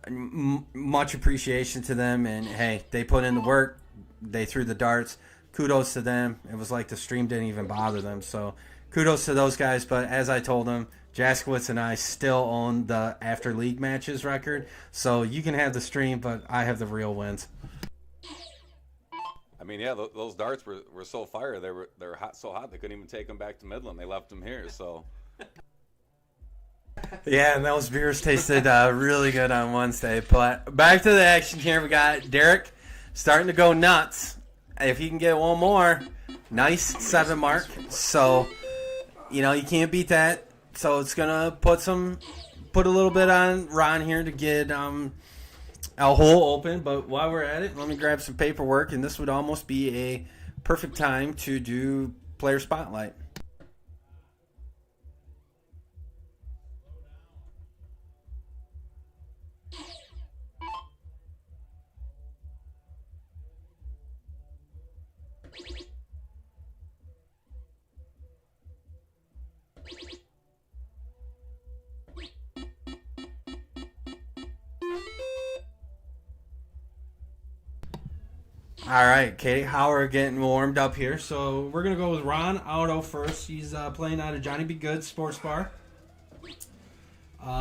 Much appreciation to them, and hey, they put in the work. They threw the darts. Kudos to them. It was like the stream didn't even bother them. So kudos to those guys. But as I told them, Jaskowitz and I still own the after league matches record. So you can have the stream, but I have the real wins. I mean, yeah, those darts were so fire. They were hot, so hot they couldn't even take them back to Midland. They left them here. So Yeah, and those beers tasted really good on Wednesday. But back to the action here. We got Derek starting to go nuts. If he can get one more, nice 7 mark. So, you can't beat that. So it's gonna put a little bit on Ron here to get a hole open. But while we're at it, let me grab some paperwork, and this would almost be a perfect time to do player spotlight. All right, Katie Howard getting warmed up here. So we're going to go with Ron Auto first. He's playing out of Johnny B. Good Sports Bar.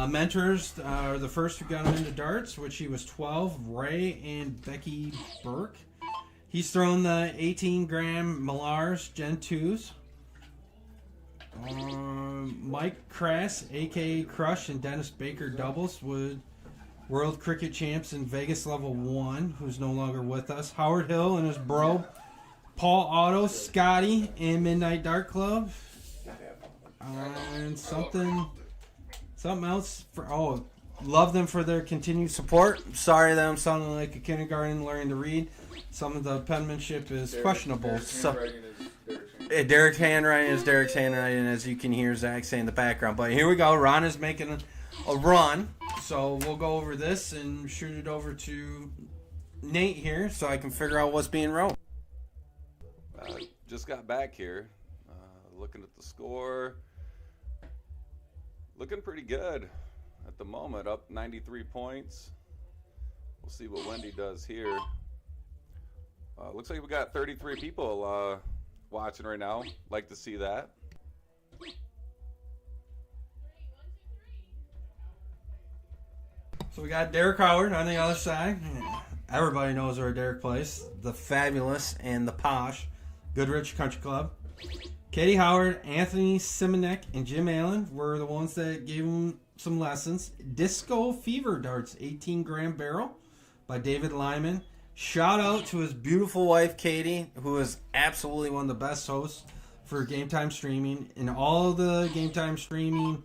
Mentors are the first who got him into darts, which he was 12, Ray and Becky Burke. He's thrown the 18-gram Millars Gen 2s. Mike Crass, a.k.a. Crush, and Dennis Baker doubles with World Cricket Champs in Vegas Level 1, who's no longer with us. Howard Hill and his bro, Paul Otto, Scotty, and Midnight Dart Club. And something else. Love them for their continued support. Sorry that I'm sounding like a kindergarten learning to read. Some of the penmanship is questionable. Derek's handwriting is Derek's handwriting, as you can hear Zach say in the background. But here we go. Ron is making a run. So we'll go over this and shoot it over to Nate here so I can figure out what's being wrote. just got back here, looking at the score. Looking pretty good at the moment, up 93 points. We'll see what Wendy does here. Looks like we got 33 people watching right now. Like to see that. So we got Derek Howard on the other side. Everybody knows where Derek plays. The fabulous and the posh Goodrich Country Club. Katie Howard, Anthony Simonek, and Jim Allen were the ones that gave him some lessons. Disco Fever Darts 18-gram barrel by David Lyman. Shout out to his beautiful wife, Katie, who is absolutely one of the best hosts for Game Time Streaming. And all the Game Time Streaming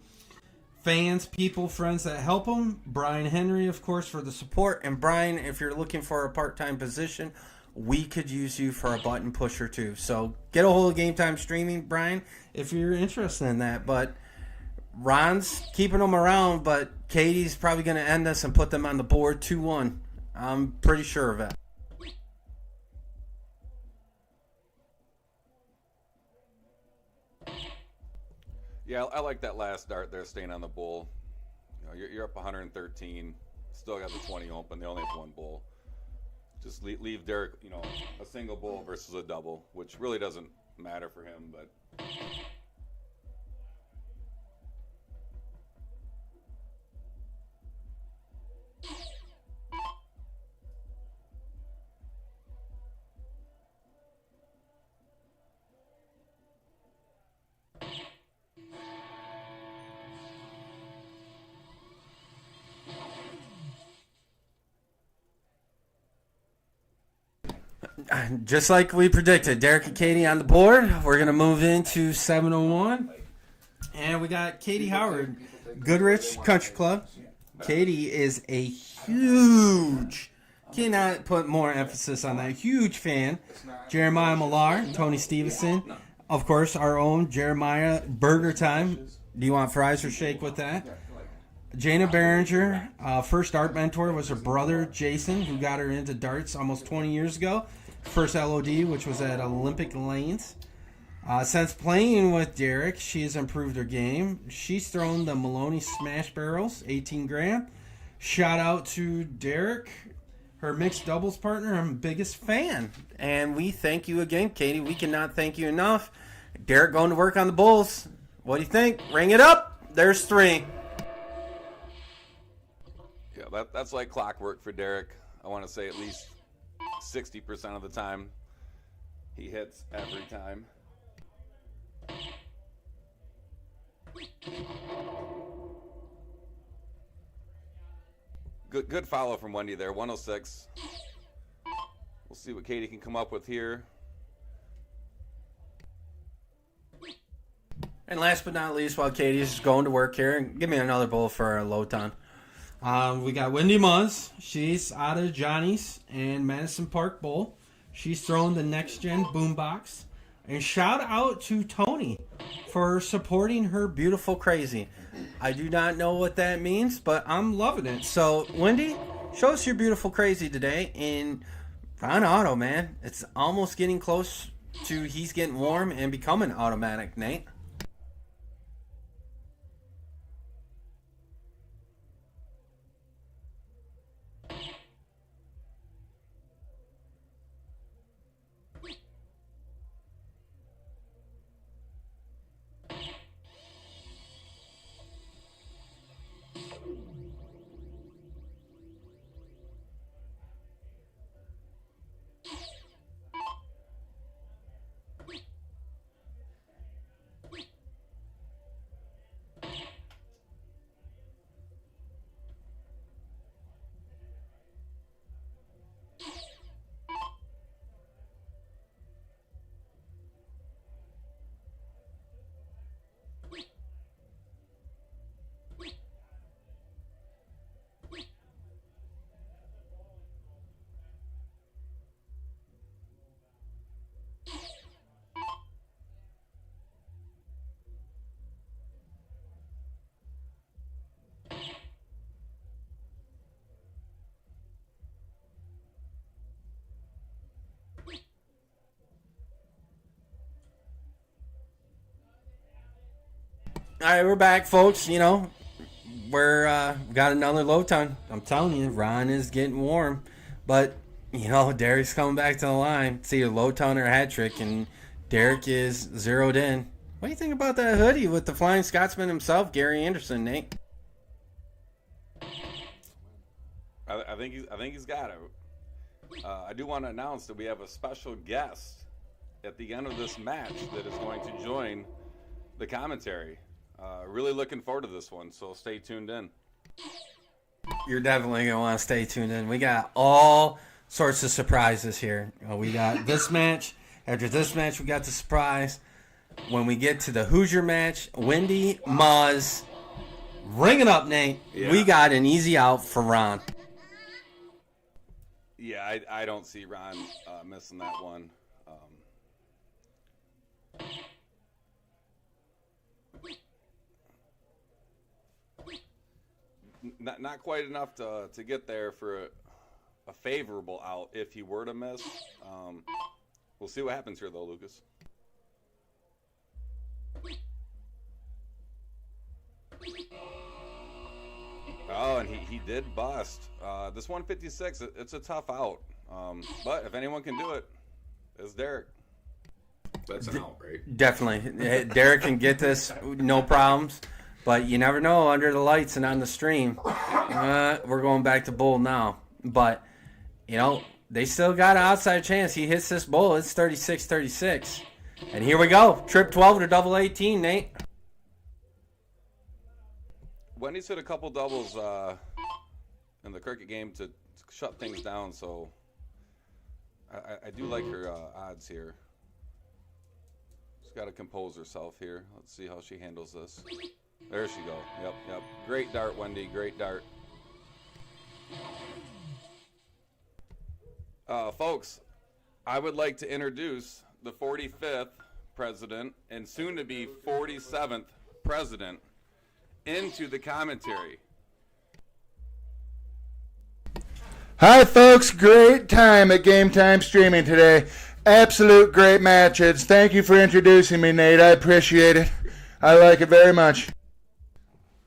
fans, people, friends that help him. Brian Henry, of course, for the support. And Brian, if you're looking for a part-time position, we could use you for a button pusher too. So get a hold of Game Time Streaming, Brian, if you're interested in that. But Ron's keeping them around, but Katie's probably going to end this and put them on the board 2-1. I'm pretty sure of it. Yeah, I like that last dart there, staying on the bull. You know, you're up 113, still got the 20 open. They only have one bull. Just leave Derek, you know, a single bull versus a double, which really doesn't matter for him, but. Just like we predicted, Derek and Katie on the board. We're going to move into 701. And we got Katie Howard, Goodrich Country Club. Katie is a huge, cannot put more emphasis on that, huge fan. Jeremiah Millar, Tony Stevenson. Of course, our own Jeremiah Burger Time. Do you want fries or shake with that? Jana Behringer, first art mentor was her brother Jason, who got her into darts almost 20 years ago. First LOD, which was at Olympic Lanes. Since playing with Derek, she has improved her game. She's thrown the Maloney Smash Barrels, 18 grand. Shout out to Derek, her mixed doubles partner. I'm biggest fan. And we thank you again, Katie. We cannot thank you enough. Derek going to work on the Bulls. What do you think? Ring it up. There's 3. Yeah, that's like clockwork for Derek. I want to say at least 60% of the time he hits every time. Good follow from Wendy there, 106. We'll see what Katie can come up with here. And last but not least, while Katie's going to work here, give me another bowl for our low ton. We got Wendy Muzz. She's out of Johnny's and Madison Park Bowl. She's throwing the next gen boombox. And shout out to Tony for supporting her beautiful crazy. I do not know what that means, but I'm loving it. So, Wendy, show us your beautiful crazy today in Ron Auto, man. It's almost getting close to he's getting warm and becoming automatic, Nate. All right, we're back, folks. You know, we're got another low ton. I'm telling you, Ron is getting warm. But, you know, Derek's coming back to the line. It's either low ton or hat trick, and Derek is zeroed in. What do you think about that hoodie with the Flying Scotsman himself, Gary Anderson, Nate? I think he's got it. I do want to announce that we have a special guest at the end of this match that is going to join the commentary. Really looking forward to this one, so stay tuned in. You're definitely going to want to stay tuned in. We got all sorts of surprises here. We got this match. After this match, we got the surprise. When we get to the Hoosier match, Wendy, Muzz, ring it up, Nate. Yeah. We got an easy out for Ron. Yeah, I don't see Ron missing that one. Not quite enough to get there for a favorable out if he were to miss. We'll see what happens here, though, Lucas. Oh, and he did bust. This 156, it's a tough out. But if anyone can do it, it's Derek. That's an out, right? Definitely. Derek can get this, no problems. But you never know under the lights and on the stream. We're going back to Bull now. But, you know, they still got an outside chance. He hits this Bull. It's 36-36. And here we go. Trip 12 to double 18, Nate. Wendy's hit a couple doubles in the cricket game to shut things down, so I do like her odds here. She's got to compose herself here. Let's see how she handles this. There she go. Yep. Great dart, Wendy. Great dart. Folks, I would like to introduce the 45th president and soon to be 47th president into the commentary. Hi, folks. Great time at Game Time Streaming today. Absolute great matches. Thank you for introducing me, Nate. I appreciate it. I like it very much.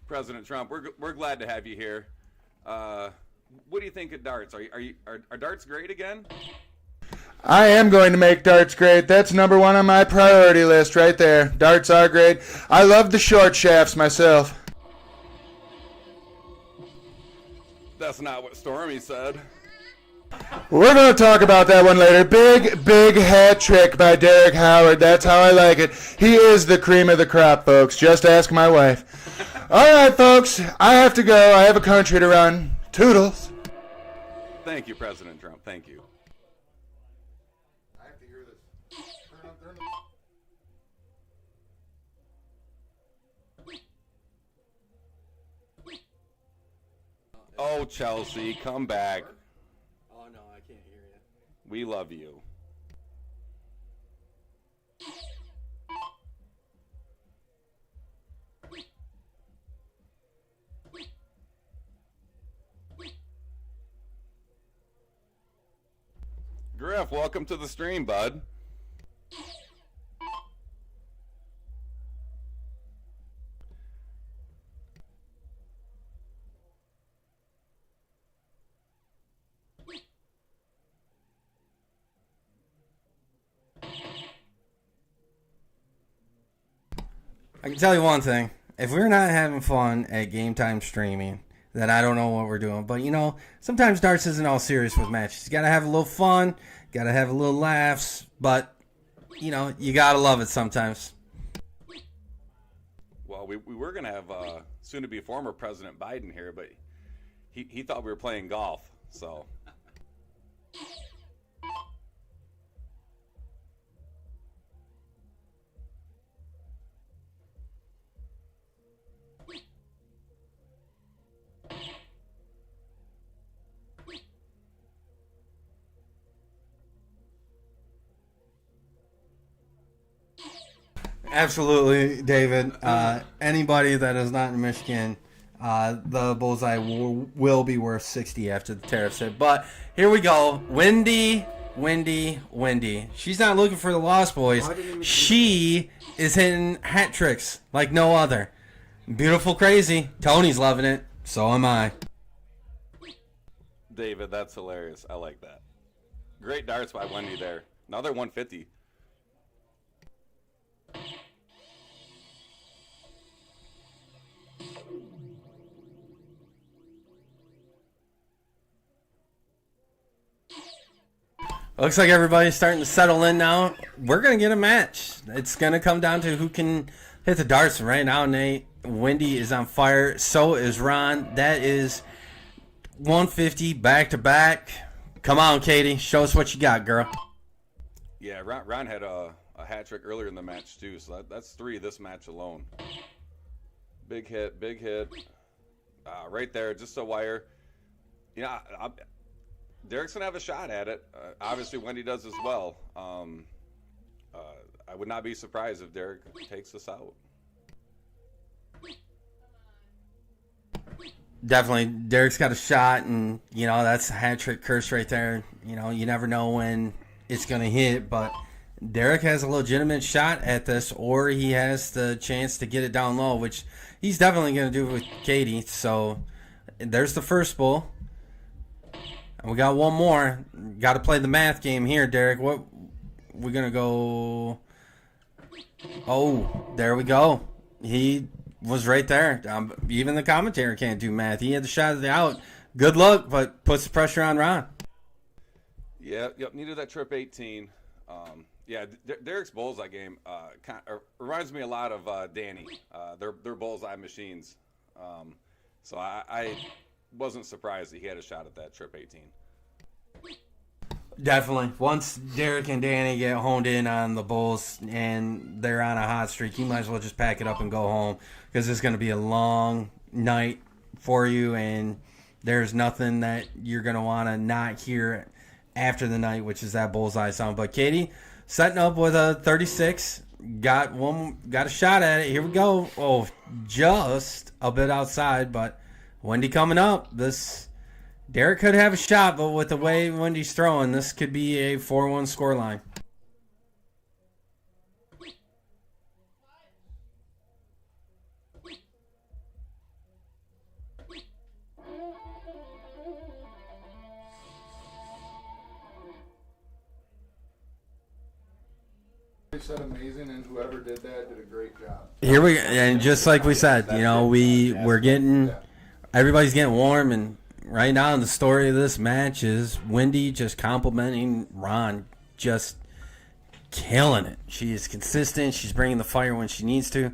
President Trump, we're glad to have you here. What do you think of darts? Are darts great again? I am going to make darts great. That's number one on my priority list right there. Darts are great. I love the short shafts myself. That's not what Stormy said. We're going to talk about that one later. Big hat trick by Derek Howard. That's how I like it. He is the cream of the crop, folks. Just ask my wife. All right, folks. I have to go. I have a country to run. Toodles. Thank you, President Trump. Thank you. I have to hear this. Oh, Chelsea, come back. Oh, no, I can't hear you. We love you. Griff, welcome to the stream, bud. I can tell you one thing. If we're not having fun at Game Time streaming, then I don't know what we're doing. But, you know, sometimes darts isn't all serious with matches. You got to have a little fun. Got to have a little laughs. But, you know, you got to love it sometimes. Well, we were going to have soon-to-be former President Biden here, but he thought we were playing golf, so... Absolutely, David. Anybody that is not in Michigan, the bullseye will be worth 60 after the tariffs hit. But here we go. Wendy. She's not looking for the Lost Boys. She is hitting hat tricks like no other. Beautiful crazy. Tony's loving it. So am I. David, that's hilarious. I like that. Great darts by Wendy there. Another 150. Looks like everybody's starting to settle in now. We're going to get a match. It's going to come down to who can hit the darts right now, Nate. Wendy is on fire. So is Ron. That is 150 back-to-back. Come on, Katie. Show us what you got, girl. Yeah, Ron had a hat trick earlier in the match, too. So that's 3 this match alone. Big hit. Right there, just a wire. You know, Derek's going to have a shot at it. Obviously, Wendy does as well. I would not be surprised if Derek takes this out. Definitely. Derek's got a shot, and, you know, that's a hat trick curse right there. You know, you never know when it's going to hit, but Derek has a legitimate shot at this, or he has the chance to get it down low, which he's definitely going to do with Katie. So there's the first bull. And we got one more. Got to play the math game here, Derek. What we're going to go... Oh, there we go. He was right there. Even the commentator can't do math. He had the shot of the out. Good luck, but puts the pressure on Ron. Yeah, yep, needed that trip 18. Derek's bullseye game reminds me a lot of Danny. They're bullseye machines. So I wasn't surprised that he had a shot at that trip 18. Definitely. Once Derek and Danny get honed in on the Bulls and they're on a hot streak, you might as well just pack it up and go home, because it's going to be a long night for you, and there's nothing that you're going to want to not hear after the night, which is that bullseye sound. But Katie, setting up with a 36, got a shot at it. Here we go. Oh, just a bit outside, but Wendy coming up. Derek could have a shot, but with the way Wendy's throwing, this could be a 4-1 scoreline. He said amazing, and whoever did that did a great job. Here we and just like we said, we're getting everybody's getting warm, and right now the story of this match is Wendy just complimenting Ron, just killing it. She is consistent. She's bringing the fire when she needs to.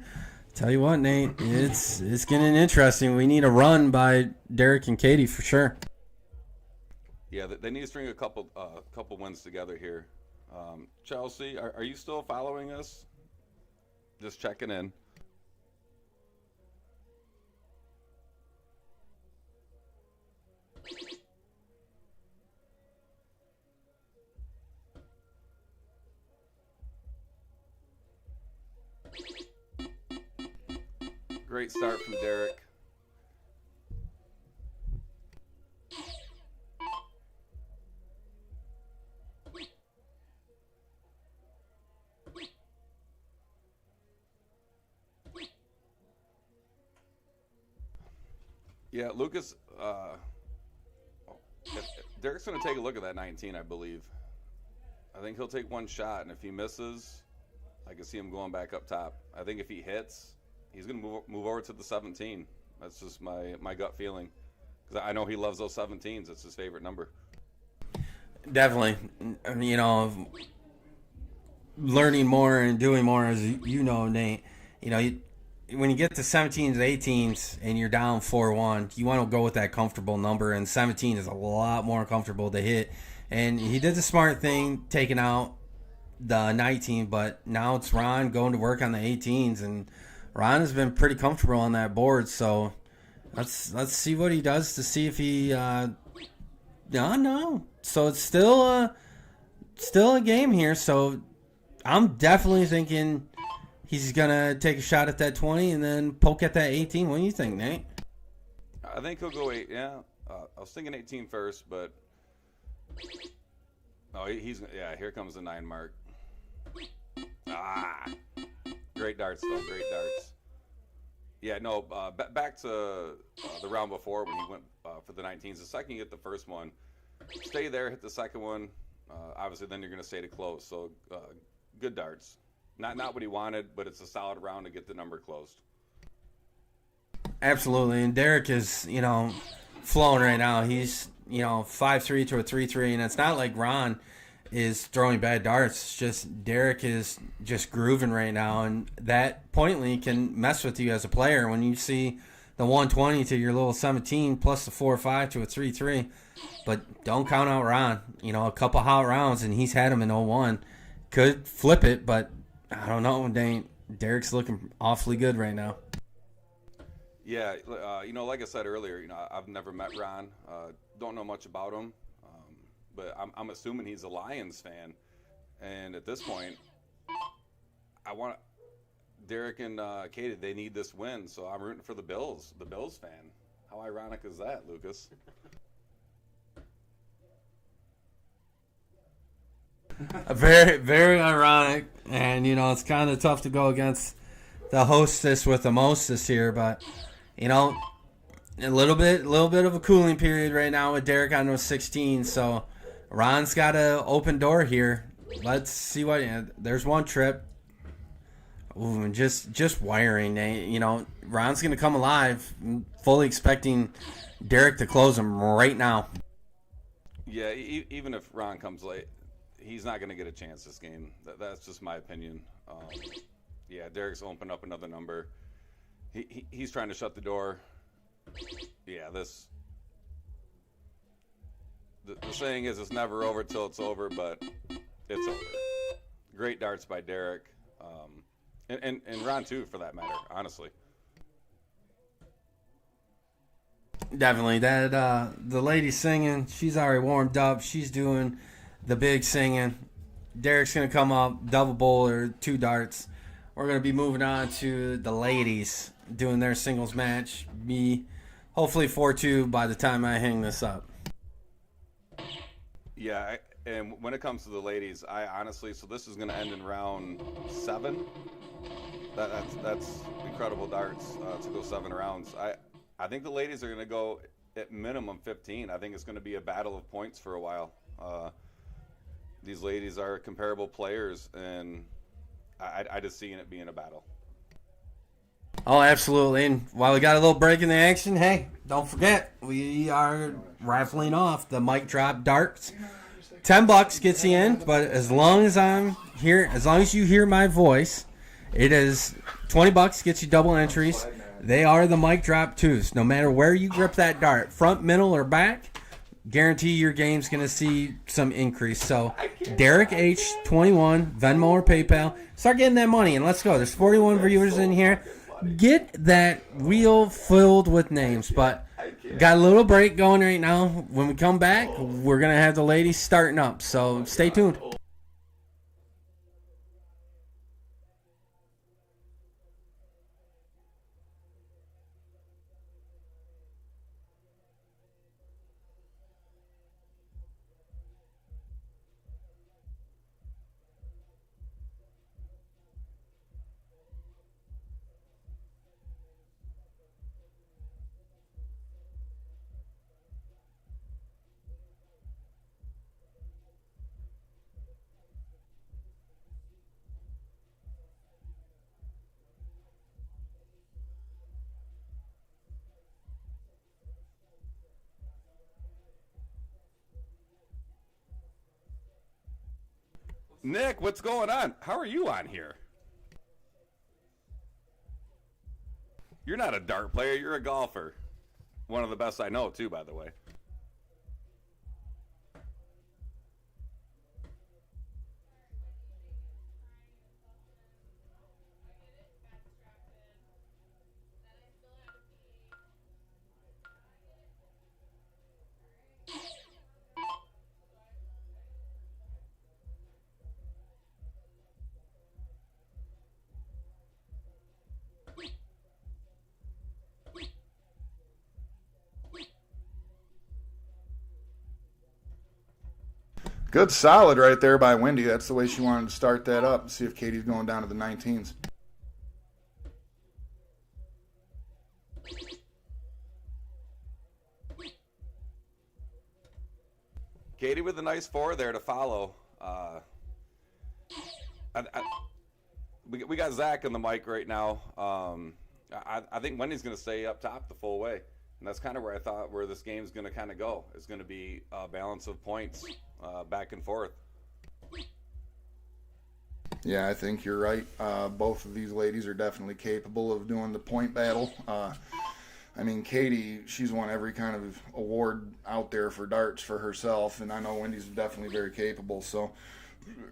Tell you what, Nate, it's getting interesting. We need a run by Derek and Katie for sure. Yeah, they need to string a couple wins together here. Chelsea, are you still following us? Just checking in. Great start from Derek. Yeah, Lucas, Derek's going to take a look at that 19, I believe. I think he'll take one shot, and if he misses, I can see him going back up top. I think if he hits, he's going to move over to the 17. That's just my gut feeling. Because I know he loves those 17s. It's his favorite number. Definitely. Learning more and doing more, as you know, Nate, when you get to 17s, 18s, and you're down 4-1, you want to go with that comfortable number, and 17 is a lot more comfortable to hit. And he did the smart thing, taking out the 19, but now it's Ron going to work on the 18s, and Ron has been pretty comfortable on that board. So let's see what he does to see if he. No. So it's still a game here. So I'm definitely thinking he's gonna take a shot at that 20 and then poke at that 18. What do you think, Nate? I think he'll go 8. Yeah, I was thinking 18 first, but here comes the 9 mark. Great darts though, great darts. Yeah, no, back to the round before when he went for the 19s. The second you get the first one, stay there, hit the second one. Obviously, then you're going to stay to close. So good darts. Not what he wanted, but it's a solid round to get the number closed. Absolutely, and Derek is, flowing right now. He's, 5-3 to a 3-3, and it's not like Ron is throwing bad darts. It's just Derek is just grooving right now, and that pointly can mess with you as a player when you see the 120 to your little 17 plus the 4-5 to a 3-3. But don't count out Ron. A couple hot rounds, and he's had him in 0-1. Could flip it, but I don't know. Derek's looking awfully good right now. Yeah, like I said earlier, I've never met Ron. Don't know much about him. But I'm assuming he's a Lions fan. And at this point, I want Derek and Katie, they need this win. So I'm rooting for the Bills fan. How ironic is that, Lucas? Very, very ironic. And, it's kind of tough to go against the hostess with the mostess here. But, a little bit of a cooling period right now with Derek on those 16. So Ron's got an open door here. Let's see what. There's one trip. Ooh, and just wiring. Ron's gonna come alive. Fully expecting Derek to close him right now. Yeah, even if Ron comes late, he's not gonna get a chance this game. That's just my opinion. Derek's opened up another number. He's trying to shut the door. Yeah, the saying is it's never over till it's over, but it's over. Great darts by Derek. And Ron, too, for that matter, honestly. Definitely. That the lady singing, she's already warmed up. She's doing the big singing. Derek's going to come up, double bowl or 2 darts. We're going to be moving on to the ladies doing their singles match. Be hopefully 4-2 by the time I hang this up. Yeah, and when it comes to the ladies, I honestly, so this is going to end in round 7. That's incredible darts to go 7 rounds. I think the ladies are going to go at minimum 15. I think it's going to be a battle of points for a while. These ladies are comparable players, and I just seen it being a battle. Oh, absolutely. And while we got a little break in the action, hey, don't forget, we are raffling off the mic drop darts. $10 gets you in, but as long as I'm here, as long as you hear my voice, it is $20 gets you double entries. They are the mic drop twos. No matter where you grip that dart, front, middle, or back, guarantee your game's going to see some increase. So, Derek H. 21, Venmo or PayPal. Start getting that money and let's go. There's 41 viewers in here. Get that wheel filled with names. But got a little break going right now. When we come back, we're going to have the ladies starting up. So, stay tuned. Nick, what's going on? How are you on here? You're not a dart player. You're a golfer. One of the best I know, too, by the way. Good solid right there by Wendy. That's the way she wanted to start that up. See if Katie's going down to the 19s. Katie with a nice 4 there to follow. We got Zach on the mic right now. I think Wendy's going to stay up top the full way. And that's kind of where I thought where this game's going to kind of go. It's going to be a balance of points back and forth. Yeah, I think you're right. Both of these ladies are definitely capable of doing the point battle. I mean, Katie, she's won every kind of award out there for darts for herself, and I know Wendy's definitely very capable. So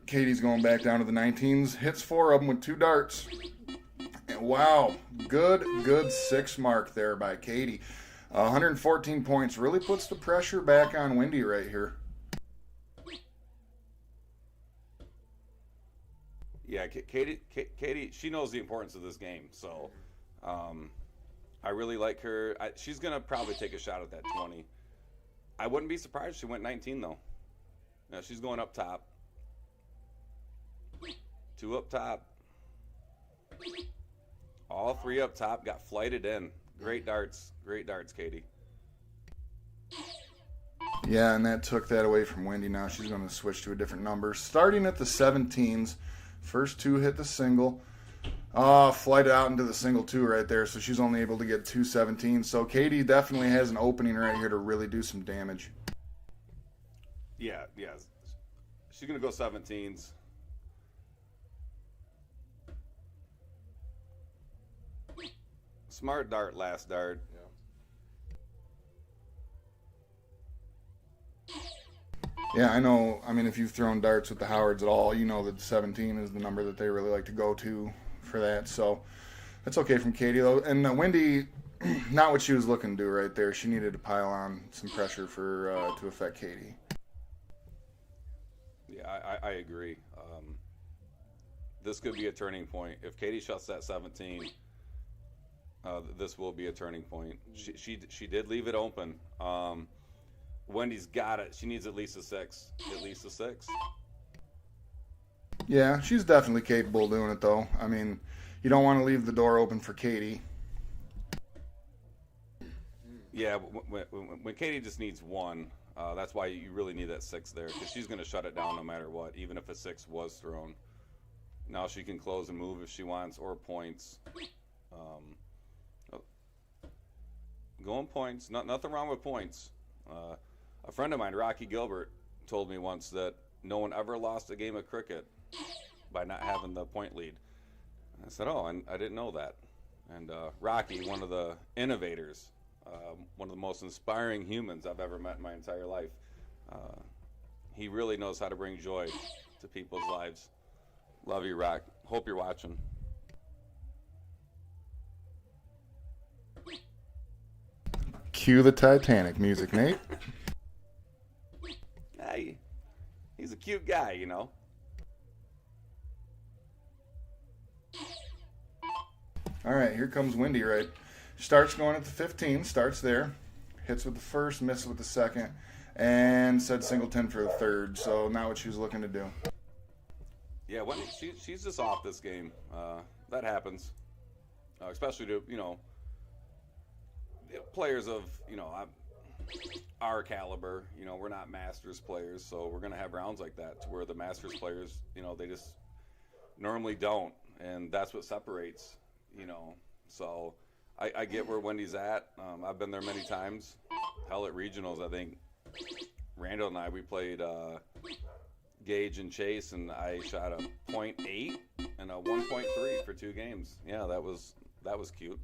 Katie's going back down to the 19s, hits 4 of them with 2 darts. And wow, good 6 mark there by Katie. 114 points really puts the pressure back on Wendy right here. Yeah, Katie, she knows the importance of this game. So I really like her. She's going to probably take a shot at that 20. I wouldn't be surprised if she went 19, though. Now, she's going up top. 2 up top. All 3 up top got flighted in. Great darts, Katie. Yeah, and that took that away from Wendy. Now she's going to switch to a different number. Starting at the 17s, first 2 hit the single. Flighted out into the single 2 right there, so she's only able to get 2 17s. So Katie definitely has an opening right here to really do some damage. Yeah. She's going to go 17s. Smart dart, last dart. Yeah, I know. I mean, if you've thrown darts with the Howards at all, you know that 17 is the number that they really like to go to for that. So that's okay from Katie, though. And Wendy, not what she was looking to do right there. She needed to pile on some pressure for to affect Katie. Yeah, I agree. This could be a turning point. If Katie shuts that 17, this will be a turning point. She did leave it open. Wendy's got it. She needs at least a 6. Yeah, she's definitely capable of doing it, though. I mean, you don't want to leave the door open for Katie. Yeah, when Katie just needs 1, that's why you really need that 6 there, because she's going to shut it down no matter what, even if a 6 was thrown. Now she can close and move if she wants, or points. Going points, nothing wrong with points. A friend of mine, Rocky Gilbert, told me once that no one ever lost a game of cricket by not having the point lead. And I said, oh, and I didn't know that. And Rocky, one of the innovators, one of the most inspiring humans I've ever met in my entire life, he really knows how to bring joy to people's lives. Love you, Rock. Hope you're watching. Cue the Titanic music, Nate. Hey, he's a cute guy, you know. All right, here comes Wendy, right? Starts going at the 15, starts there. Hits with the first, misses with the second, and said singleton for the third. So now what she was looking to do. Yeah, when she's just off this game. That happens, especially to players of our caliber. We're not Masters players, so we're gonna have rounds like that to where the Masters players, they just normally don't, and that's what separates. So I get where Wendy's at. I've been there many times. Hell, at regionals, I think Randall and we played Gage and Chase, and I shot a .8 and a 1.3 for 2 games. Yeah, that was cute.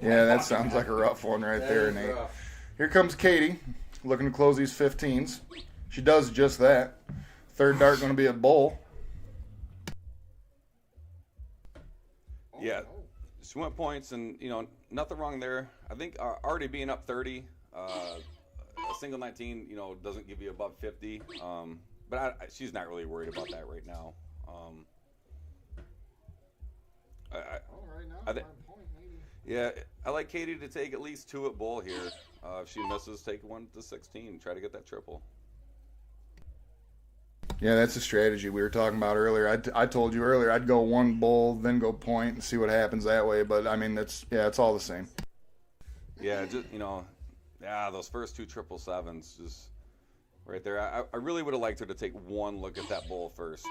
Yeah, that sounds like a rough one right there, Nate. Here comes Katie, looking to close these 15s. She does just that. Third dart going to be a bull. Yeah, she went points, and nothing wrong there. I think already being up 30, a single 19, doesn't give you above 50. But she's not really worried about that right now. Yeah, I like Katie to take at least 2 at bull here. If she misses, take 1 to 16. Try to get that triple. Yeah, that's a strategy we were talking about earlier. I told you earlier I'd go 1 bull, then go point and see what happens that way. But I mean, it's all the same. Yeah, just those first 2 777s, just right there. I really would have liked her to take 1 look at that bull first.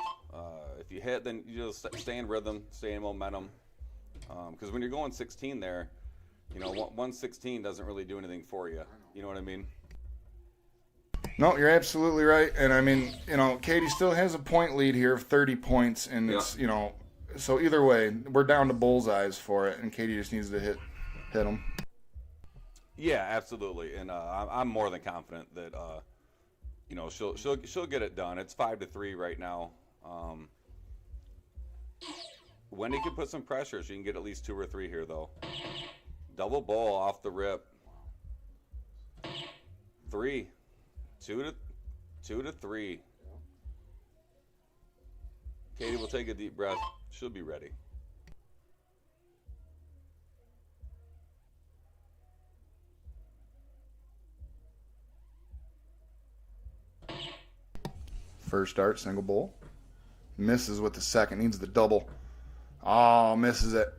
If you hit, then you just stay in rhythm, stay in momentum. Because when you're going 16 there, 116 doesn't really do anything for you. You know what I mean? No, you're absolutely right. And I mean, Katie still has a point lead here of 30 points, and it's so either way, we're down to bullseyes for it, and Katie just needs to hit them. Yeah, absolutely. And I'm more than confident that she'll get it done. It's 5-3 right now. Wendy can put some pressure. She can get at least 2 or 3 here, though. Double bull off the rip. 3. 2 to 3. Katie will take a deep breath. She'll be ready. First dart, single bull. Misses with the second. Needs the double. Oh, misses it.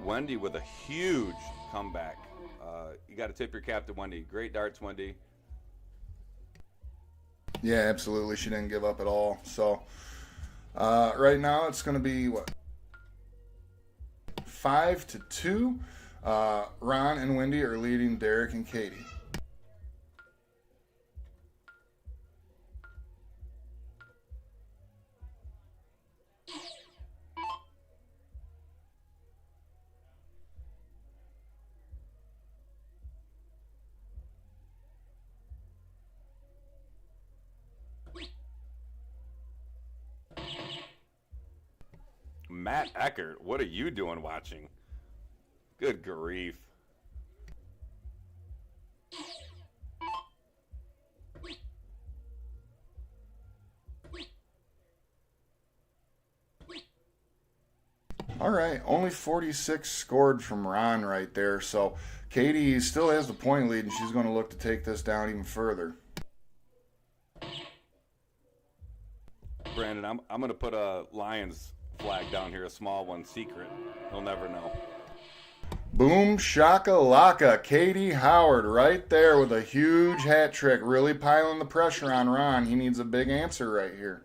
Wendy with a huge comeback. You got to tip your cap to Wendy. Great darts, Wendy. Yeah, absolutely. She didn't give up at all. So right now it's going to be 5-2. Ron and Wendy are leading Derek and Katie. Matt Eckert, what are you doing watching? Good grief. All right, only 46 scored from Ron right there. So Katie still has the point lead, and she's going to look to take this down even further. Brandon, I'm going to put a Lions flag down here, a small one, secret. He'll never know. Boom shakalaka. Katie Howard right there with a huge hat trick, really piling the pressure on Ron. He needs a big answer right here.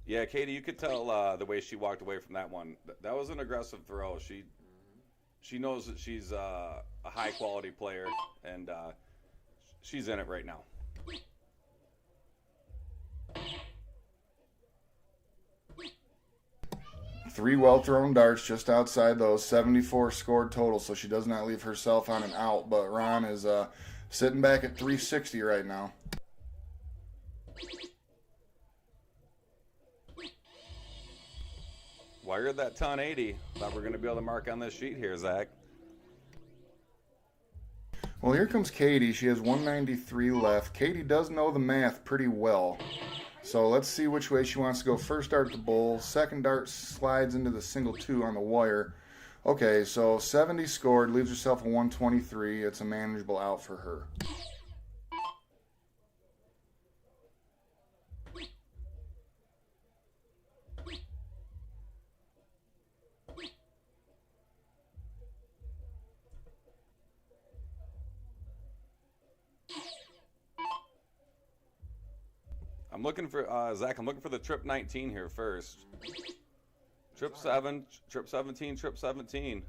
Yeah, Katie, you could tell the way she walked away from that one. That was an aggressive throw. She knows that she's a high-quality player, and she's in it right now. Three well-thrown darts just outside those. 74 scored total, so she does not leave herself on an out. But Ron is sitting back at 360 right now. Wired that 1080. Thought we were going to be able to mark on this sheet here, Zach. Well, here comes Katie. She has 193 left. Katie does know the math pretty well. So let's see which way she wants to go. First dart to bull. Second dart slides into the single 2 on the wire. Okay, so 70 scored. Leaves herself a 123. It's a manageable out for her. I'm looking for Zach. I'm looking for the trip 19 here first. Trip 7, trip 17, trip 17.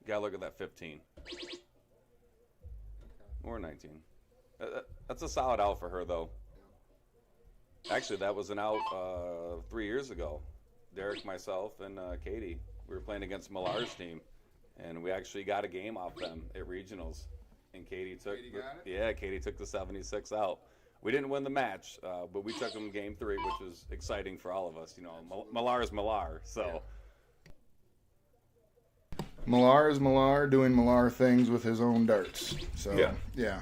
Gotta look at that 15 or 19. That's a solid out for her, though. Actually, that was an out 3 years ago. Derek, myself, and Katie. We were playing against Millar's team, and we actually got a game off them at regionals. And Katie took Katie took the 76 out. We didn't win the match, but we took them game 3, which was exciting for all of us. You know, Millar is Millar, so. Millar is Millar doing Millar things with his own darts. So, yeah.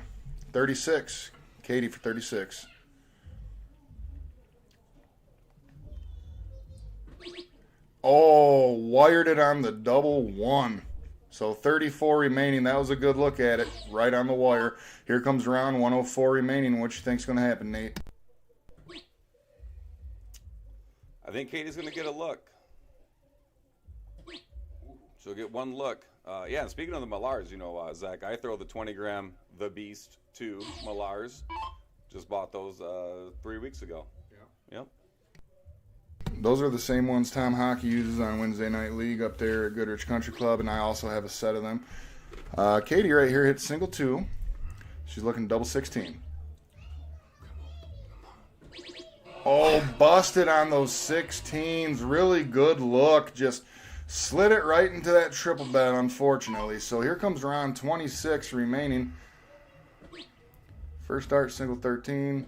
36. Katie for 36. Oh, wired it on the double 1. So 34 remaining. That was a good look at it. Right on the wire. Here comes round 104 remaining. What you think's going to happen, Nate? I think Katie's going to get a look. She'll get one look. Yeah, and speaking of the Millars, you know, Zach, I throw the 20-gram The Beast 2 Millars. Just bought those 3 weeks ago. Yeah. Yep. Those are the same ones Tom Hockey uses on Wednesday Night League up there at Goodrich Country Club, and I also have a set of them. Katie right here hits single 2. She's looking double 16. Oh, busted on those 16s. Really good look. Just slid it right into that triple bet, unfortunately. So here comes round 26 remaining. First dart, single 13.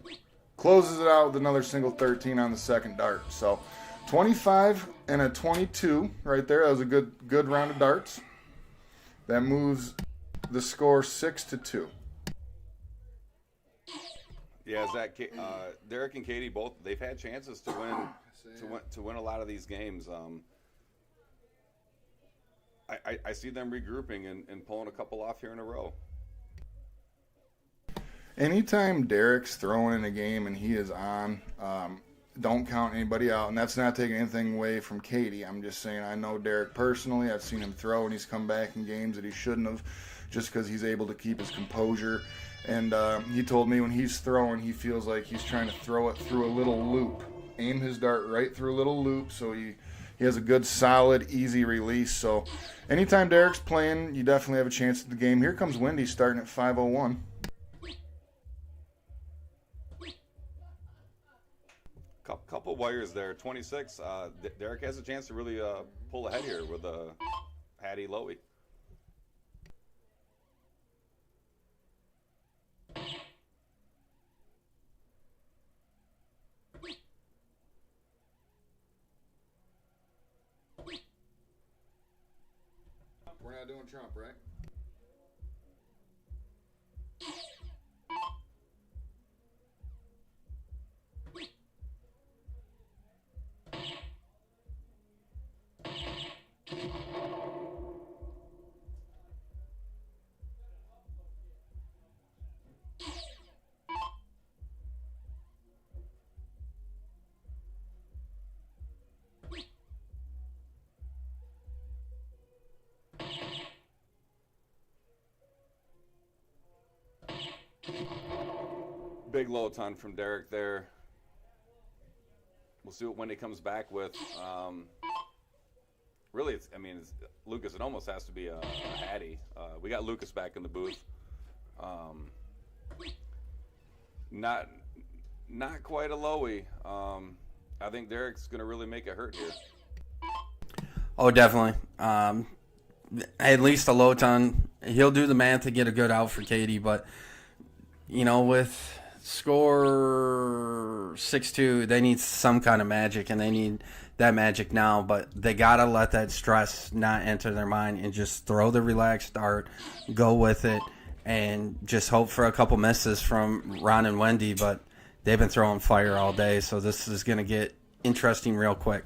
Closes it out with another single 13 on the second dart. So 25 and a 22 right there. That was a good round of darts. That moves the score 6-2. Yeah, Zach, Derek and Katie both, they've had chances to win a lot of these games. I see them regrouping and pulling a couple off here in a row. Anytime Derek's throwing in a game and he is on, don't count anybody out. And that's not taking anything away from Katie. I'm just saying I know Derek personally. I've seen him throw, and he's come back in games that he shouldn't have just because he's able to keep his composure. And he told me when he's throwing, he feels like he's trying to throw it through a little loop. Aim his dart right through a little loop so he has a good, solid, easy release. So anytime Derek's playing, you definitely have a chance at the game. Here comes Wendy starting at 501. Couple wires there. 26. Derek has a chance to really pull ahead here with Hattie Lowy. We're not doing Trump, right? Big low ton from Derek there. We'll see what Wendy comes back with. Really, it's Lucas. It almost has to be a Hattie. We got Lucas back in the booth. Not quite a lowy. I think Derek's going to really make it hurt here. Oh, definitely. At least a low ton. He'll do the math to get a good out for Katie, but with score 6-2, they need some kind of magic, and they need that magic now. But they gotta let that stress not enter their mind and just throw the relaxed dart, go with it, and just hope for a couple misses from Ron and Wendy. But they've been throwing fire all day, so this is gonna get interesting real quick.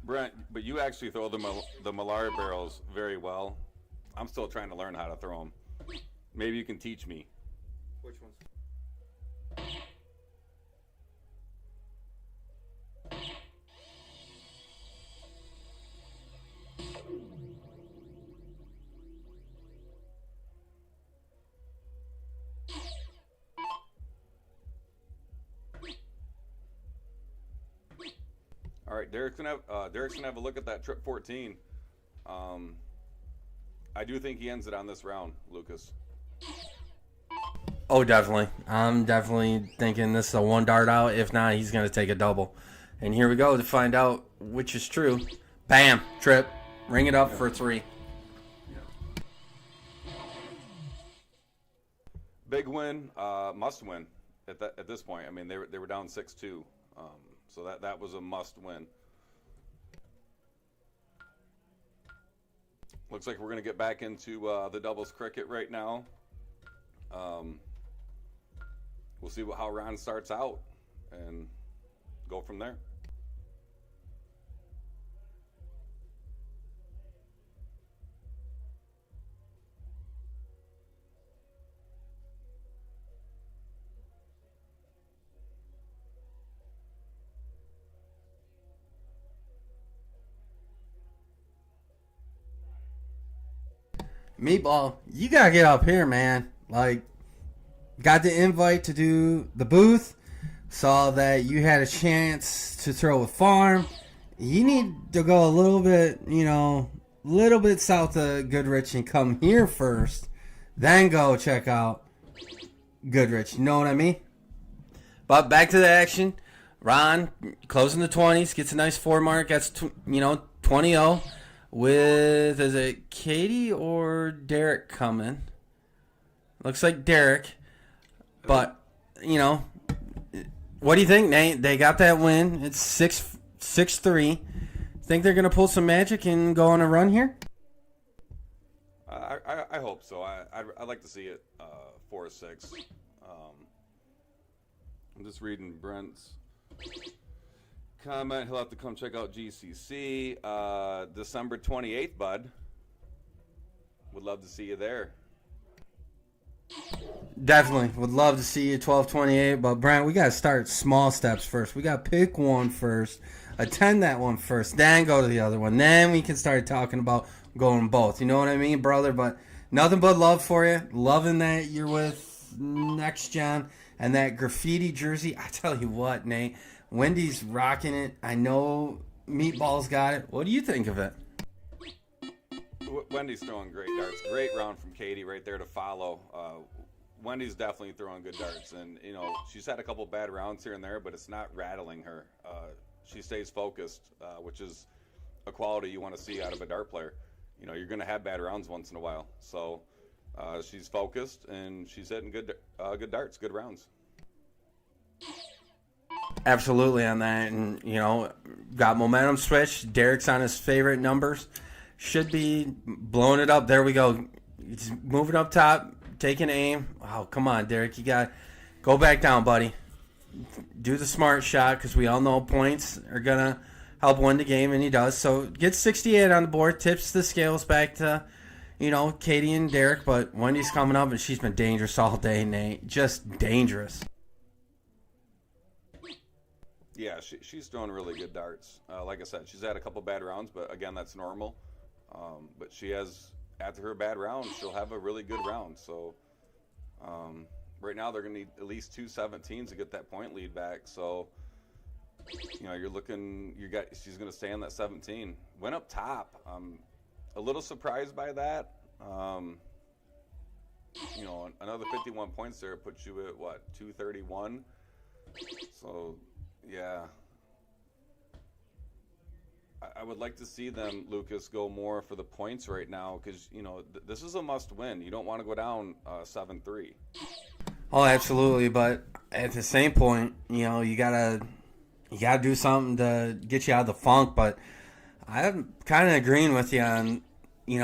Brent, but you actually throw the Malari barrels very well. I'm still trying to learn how to throw them. Maybe you can teach me. Which ones? All right, Derek's gonna have a look at that trip 14. I do think he ends it on this round, Lucas. Oh, definitely. I'm definitely thinking this is a one dart out. If not, he's going to take a double. And here we go to find out which is true. Bam, trip. Ring it up for 3. Big win, must win at this point. I mean, they were down 6-2, so that was a must win. Looks like we're going to get back into the doubles cricket right now. We'll see how Ron starts out and go from there. Meatball, you got to get up here, man. Like, got the invite to do the booth. Saw that you had a chance to throw a farm. You need to go a little bit south of Goodrich and come here first. Then go check out Goodrich. You know what I mean? But back to the action. Ron closing the 20s, gets a nice 4 mark. That's 20-0 with, is it Katie or Derek coming? Looks like Derek. But, what do you think, Nate? They got that win. It's 6-3. Think they're going to pull some magic and go on a run here? I hope so. I'd like to see it 4-6. I'm just reading Brent's comment. He'll have to come check out GCC December 28th, bud. Would love to see you there. Definitely. Would love to see you 12-28. But, Brent, we got to start small steps first. We got to pick one first, attend that one first, then go to the other one. Then we can start talking about going both. You know what I mean, brother? But nothing but love for you. Loving that you're with Next Gen and that graffiti jersey. I tell you what, Nate, Wendy's rocking it. I know Meatball's got it. What do you think of it? Wendy's throwing great darts. Great round from Katie right there to follow. Wendy's definitely throwing good darts. And, she's had a couple bad rounds here and there, but it's not rattling her. She stays focused, which is a quality you want to see out of a dart player. You're going to have bad rounds once in a while. So she's focused, and she's hitting good darts, good rounds. Absolutely on that. And, got momentum switch. Derek's on his favorite numbers. Should be blowing it up. There we go. He's moving up top, taking aim. Oh, come on, Derek. You got to go back down, buddy. Do the smart shot because we all know points are going to help win the game, and he does. So gets 68 on the board, tips the scales back to, Katie and Derek. But Wendy's coming up, and she's been dangerous all day, Nate. Just dangerous. Yeah, she's throwing really good darts. Like I said, she's had a couple bad rounds, but again, that's normal. But she has after her bad round, she'll have a really good round. So right now they're going to need at least 2 17s to get that point lead back. So you're looking. She's going to stay on that 17. Went up top. A little surprised by that. Another 51 points there puts you at what, 231. So yeah. I would like to see them, Lucas, go more for the points right now because, this is a must-win. You don't want to go down 7-3. Oh, absolutely. But at the same point, you gotta do something to get you out of the funk. But I'm kind of agreeing with you on,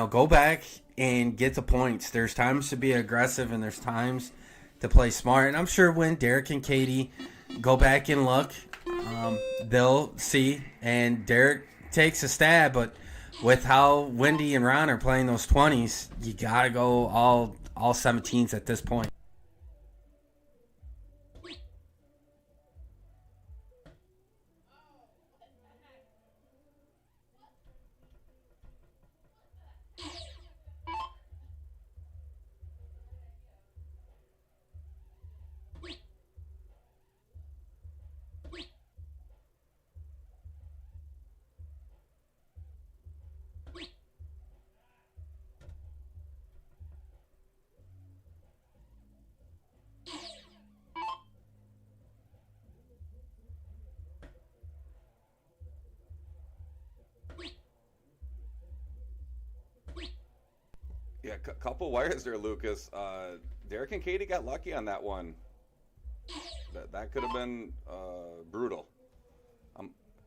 go back and get the points. There's times to be aggressive and there's times to play smart. And I'm sure when Derek and Katie go back and look, they'll see. And Derek takes a stab, but with how Wendy and Ron are playing those 20s, you gotta go all 17s at this point. Yeah, couple wires there, Lucas. Derek and Katie got lucky on that one. That could have been brutal.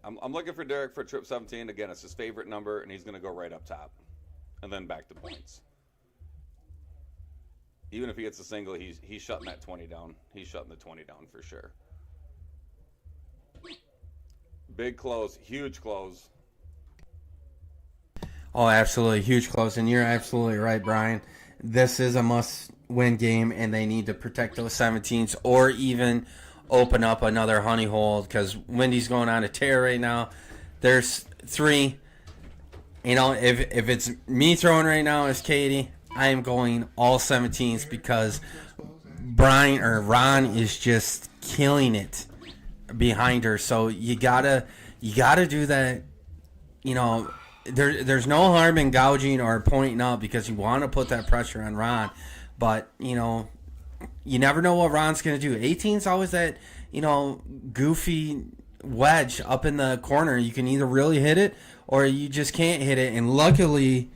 I'm looking for Derek for trip 17. Again, it's his favorite number, and he's going to go right up top, and then back to points. Even if he gets a single, he's shutting that 20 down. He's shutting the 20 down for sure. Big close, huge close. Oh, absolutely. Huge close. And you're absolutely right, Brian. This is a must-win game, and they need to protect those 17s or even open up another honey hole because Wendy's going on a tear right now. There's 3. If it's me throwing right now as Katie, I am going all 17s because Ron is just killing it behind her. So you gotta do that, There's no harm in gouging or pointing up because you want to put that pressure on Ron. But, you never know what Ron's going to do. 18's always that, goofy wedge up in the corner. You can either really hit it or you just can't hit it. And luckily,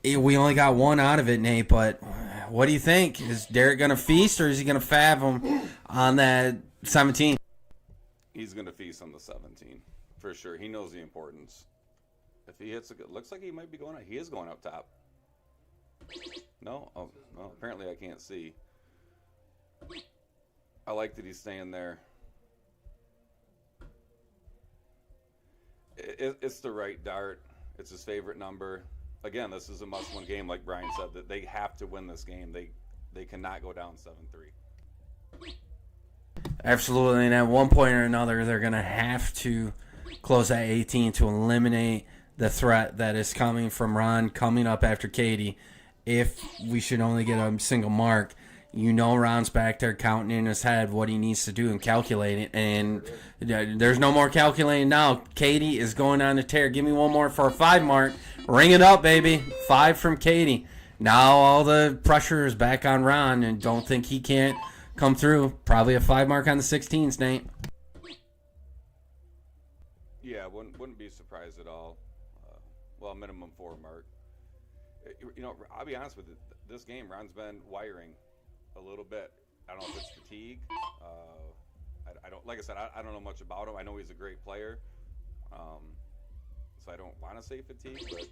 we only got one out of it, Nate. But what do you think? Is Derek going to feast or is he going to fab him on that 17? He's going to feast on the 17 for sure. He knows the importance. If he hits it, looks like he might be going up. He is going up top. No? Oh, no. Apparently I can't see. I like that he's staying there. It's the right dart. It's his favorite number. Again, this is a must-win game, like Brian said, that they have to win this game. They cannot go down 7-3. Absolutely. And at one point or another, they're going to have to close that 18 to eliminate the threat that is coming from Ron coming up after Katie. If we should only get a single mark, Ron's back there counting in his head what he needs to do and calculating. And there's no more calculating now. Katie is going on a tear. Give me one more for a 5 mark. Ring it up, baby. 5 from Katie. Now all the pressure is back on Ron, and don't think he can't come through. Probably a 5 mark on the 16s, Nate. Yeah, wouldn't be surprised at all. Well, minimum 4 mark. I'll be honest with you. This game, Ron's been wiring a little bit. I don't know if it's fatigue. I don't. Like I said, I don't know much about him. I know he's a great player. So I don't want to say fatigue, but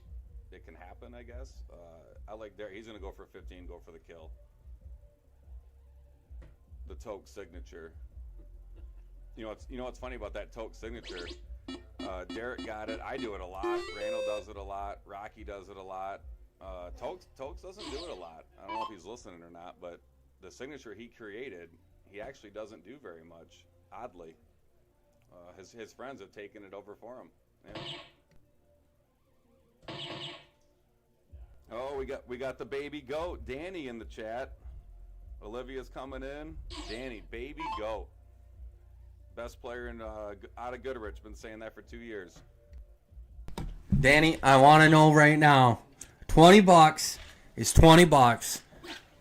it can happen, I guess. I like Derek. He's going to go for 15, go for the kill. The Toke signature. What's funny about that Toke signature? Derek got it. I do it a lot. Randall does it a lot. Rocky does it a lot. Tokes doesn't do it a lot. I don't know if he's listening or not, but the signature he created, he actually doesn't do very much, oddly. His friends have taken it over for him. Yeah. Oh, we got the baby goat, Danny, in the chat. Olivia's coming in. Danny, baby goat. Best player in out of Goodrich. Been saying that for 2 years. Danny, I want to know right now, $20 is $20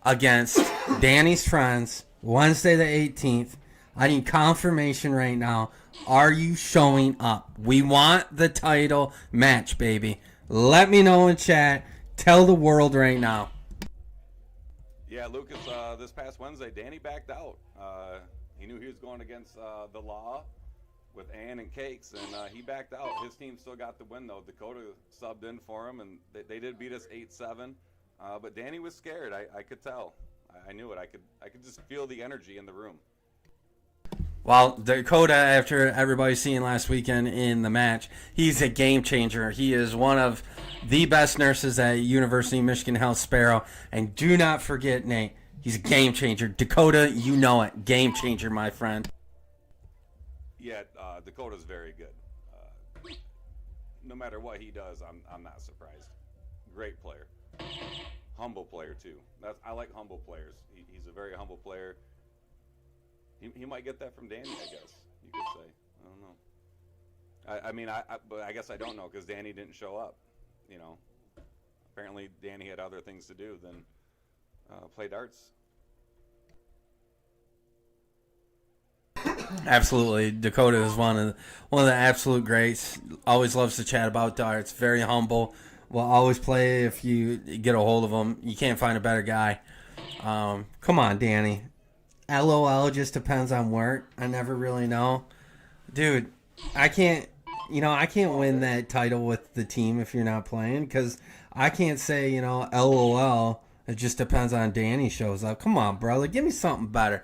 against Danny's friends, Wednesday the 18th. I need confirmation right now. Are you showing up? We want the title match, baby. Let me know in chat. Tell the world right now. Yeah, Lucas, this past Wednesday, Danny backed out. He knew he was going against the law with Ann and Cakes, and he backed out. His team still got the win, though. Dakota subbed in for him, and they did beat us 8-7. But Danny was scared. I could tell. I knew it. I could just feel the energy in the room. Well, Dakota, after everybody seeing last weekend in the match, he's a game changer. He is one of the best nurses at University of Michigan Health Sparrow. And do not forget, Nate, he's a game changer. Dakota, you know it. Game changer, my friend. Yeah, Dakota's very good. No matter what he does, I'm not surprised. Great player. Humble player, too. I like humble players. He's a very humble player. He might get that from Danny, I guess you could say. I don't know. But I guess I don't know because Danny didn't show up. You know, apparently Danny had other things to do than play darts. Absolutely, Dakota is one of the absolute greats. Always loves to chat about darts. Very humble. Will always play if you get a hold of him. You can't find a better guy. Come on, Danny. LOL just depends on work. I never really know. Dude, I can't win that title with the team if you're not playing because I can't say, LOL. It just depends on Danny shows up. Come on, brother. Give me something better.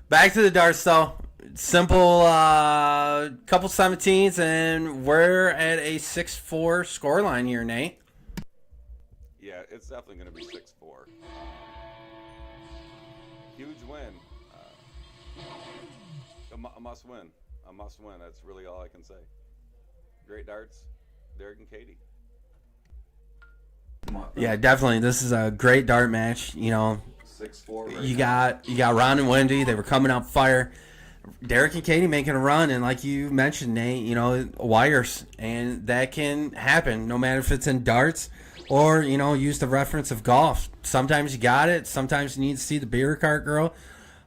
Back to the darts, though. Simple couple 17s, and we're at a 6-4 scoreline here, Nate. Yeah, it's definitely going to be 6-4. Huge win. A must win. A must win. That's really all I can say. Great darts, Derek and Katie. Yeah, definitely. This is a great dart match. 6-4. You got Ron and Wendy. They were coming up fire. Derek and Katie making a run, and like you mentioned, Nate, wires, and that can happen no matter if it's in darts or use the reference of golf. Sometimes you got it. Sometimes you need to see the beer cart girl.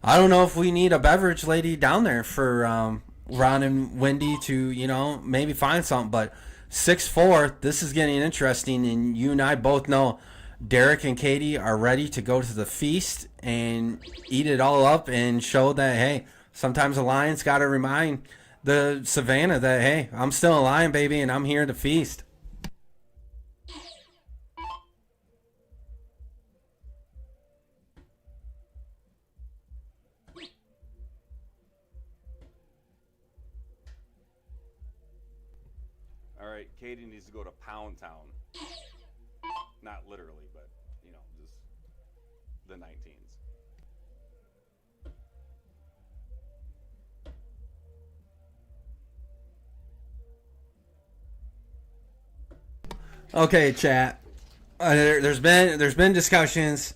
I don't know if we need a beverage lady down there for Ron and Wendy to, maybe find something. But 6-4, this is getting interesting. And you and I both know Derek and Katie are ready to go to the feast and eat it all up and show that, hey, sometimes a lion's got to remind the savannah that, hey, I'm still a lion, baby, and I'm here to feast. All right, Katie needs to go to Pound Town. Not literally, but, just the 19s. Okay, chat. There's been discussions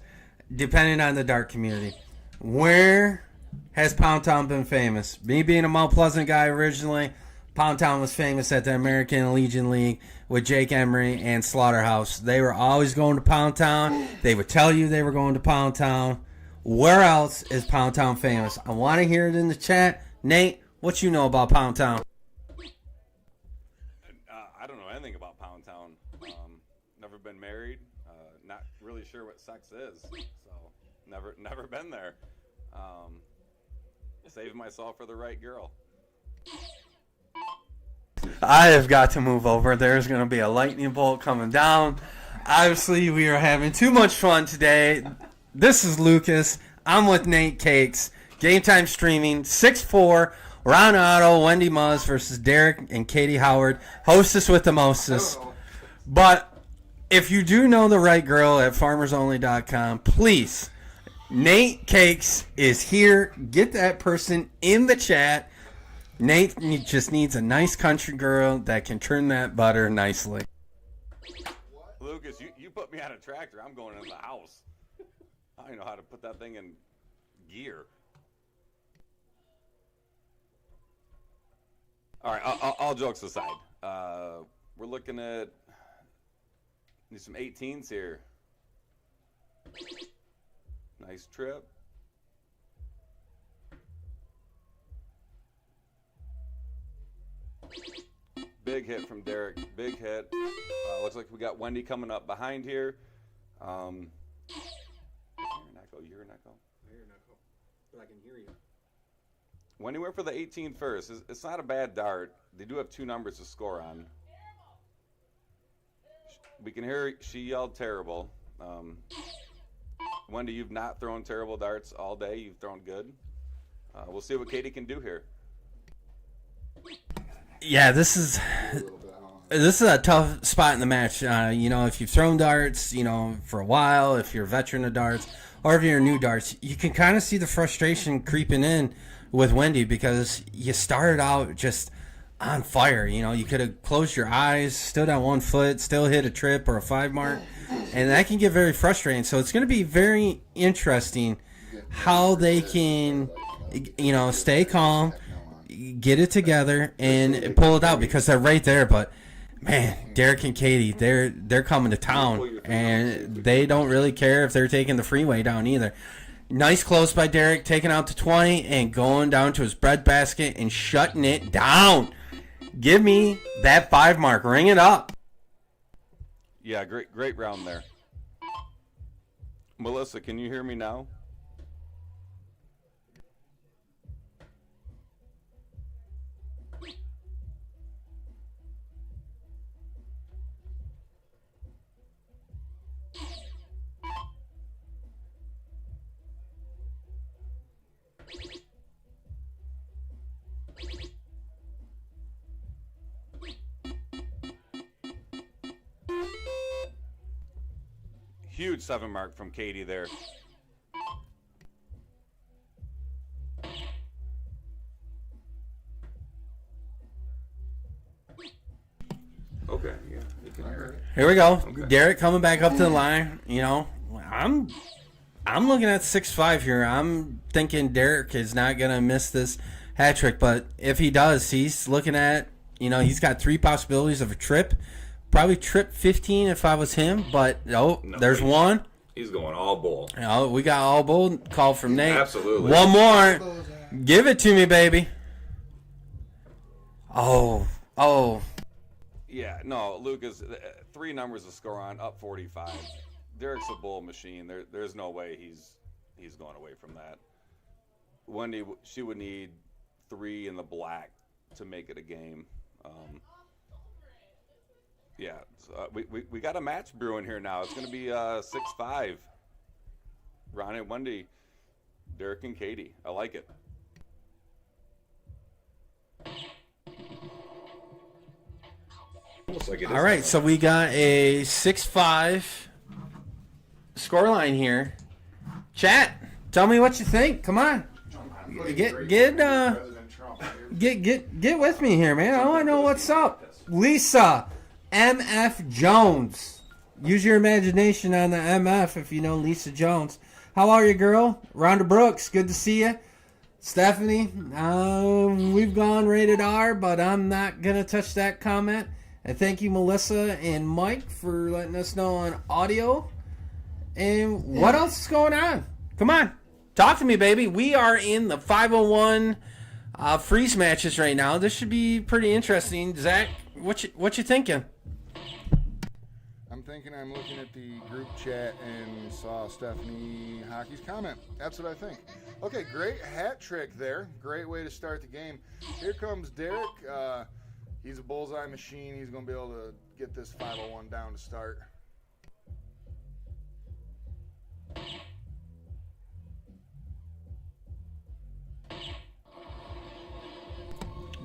depending on the dart community. Where has Pound Town been famous? Me being a Mount Pleasant guy originally, Pound Town was famous at the American Legion League with Jake Emery and Slaughterhouse. They were always going to Pound Town. They would tell you they were going to Pound Town. Where else is Pound Town famous? I want to hear it in the chat. Nate, what you know about Pound Town? I don't know anything about Pound Town. Never been married. Not really sure what sex is. So never been there. Saving myself for the right girl. I have got to move over. There's going to be a lightning bolt coming down. Obviously, we are having too much fun today. This is Lucas. I'm with Nate Cakes. Game Time Streaming, 6-4. Ron Otto, Wendy Muzz versus Derek and Katie Howard. Hostess with the mostest. But if you do know the right girl at farmersonly.com, please, Nate Cakes is here. Get that person in the chat. Nate just needs a nice country girl that can turn that butter nicely. Lucas, you put me on a tractor, I'm going in the house. I don't know how to put that thing in gear. All right, all jokes aside, we're looking at need some 18s here. Nice trip. Big hit from Derek. Big hit. Looks like we got Wendy coming up behind here. You're an echo. But I can hear you. Wendy went for the 18 first. It's not a bad dart. They do have 2 numbers to score on. We can hear she yelled terrible. Wendy, you've not thrown terrible darts all day. You've thrown good. We'll see what Katie can do here. Yeah, this is a tough spot in the match. If you've thrown darts, for a while, if you're a veteran of darts, or if you're new darts, you can kind of see the frustration creeping in with Wendy because you started out just on fire. You could have closed your eyes, stood on one foot, still hit a trip or a 5 mark, and that can get very frustrating. So it's going to be very interesting how they can, stay calm, get it together, and pull it out because they're right there. But man, Derek and Katie, they're coming to town, and they don't really care if they're taking the freeway down either. Nice close by Derek, taking out to 20 and going down to his breadbasket and shutting it down. Give me that 5 mark. Ring it up. Yeah, great round there. Melissa, can you hear me now? Huge 7 mark from Katie there. Okay, yeah, you can hear it. Here we go. Okay. Derek coming back up to the line. I'm looking at 6-5 here. I'm thinking Derek is not going to miss this hat trick, but if he does, he's looking at, he's got 3 possibilities of a trip. Probably trip 15 if I was him, but there's one. He's going all bull. We got all bull call from Nate. Absolutely. One more. Give it to me, baby. Oh. Yeah, no, Lucas, 3 numbers to score on, up 45. Derek's a bull machine. There's no way he's going away from that. Wendy, she would need 3 in the black to make it a game. Yeah, we got a match brewing here now. It's going to be 6-5. Ron and Wendy, Derek and Katie. I like it. Almost like it is. All right, so we got a 6-5 scoreline here. Chat, tell me what you think. Come on, get with me here, man. I want to know what's up. Lisa MF Jones. Use your imagination on the MF if you know Lisa Jones. How are you, girl? Rhonda Brooks, good to see you. Stephanie, we've gone rated R, but I'm not going to touch that comment. And thank you, Melissa and Mike, for letting us know on audio. And what else is going on? Come on. Talk to me, baby. We are in the 501 freeze matches right now. This should be pretty interesting. Zach, what you thinking? I'm thinking I'm looking at the group chat and saw Stephanie Hockey's comment. That's what I think. Okay, great hat trick there. Great way to start the game. Here comes Derek. He's a bullseye machine. He's going to be able to get this 501 down to start.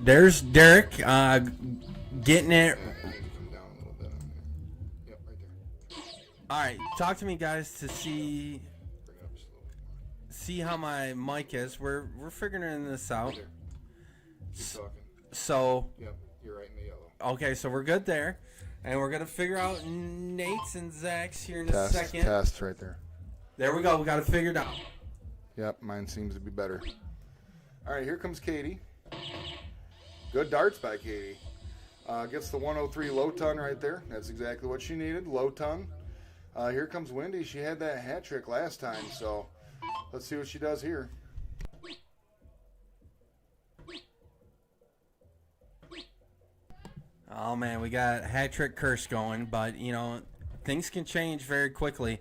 There's Derek getting it. All right, talk to me, guys, to see how my mic is. We're figuring this out. Keep talking. So Yep, you're right in the yellow. okay, so we're good there. And we're going to figure out Nate's and Zach's here in a Test, second. test right there. There we go. We got it figured out. Yep, mine seems to be better. All right, here comes Katie. Good darts by Katie. Gets the 103 low ton right there. That's exactly what she needed, low ton. Here comes Wendy. She had that hat trick last time, so let's see what she does here. Oh, man, we got hat trick curse going, but, you know, things can change very quickly.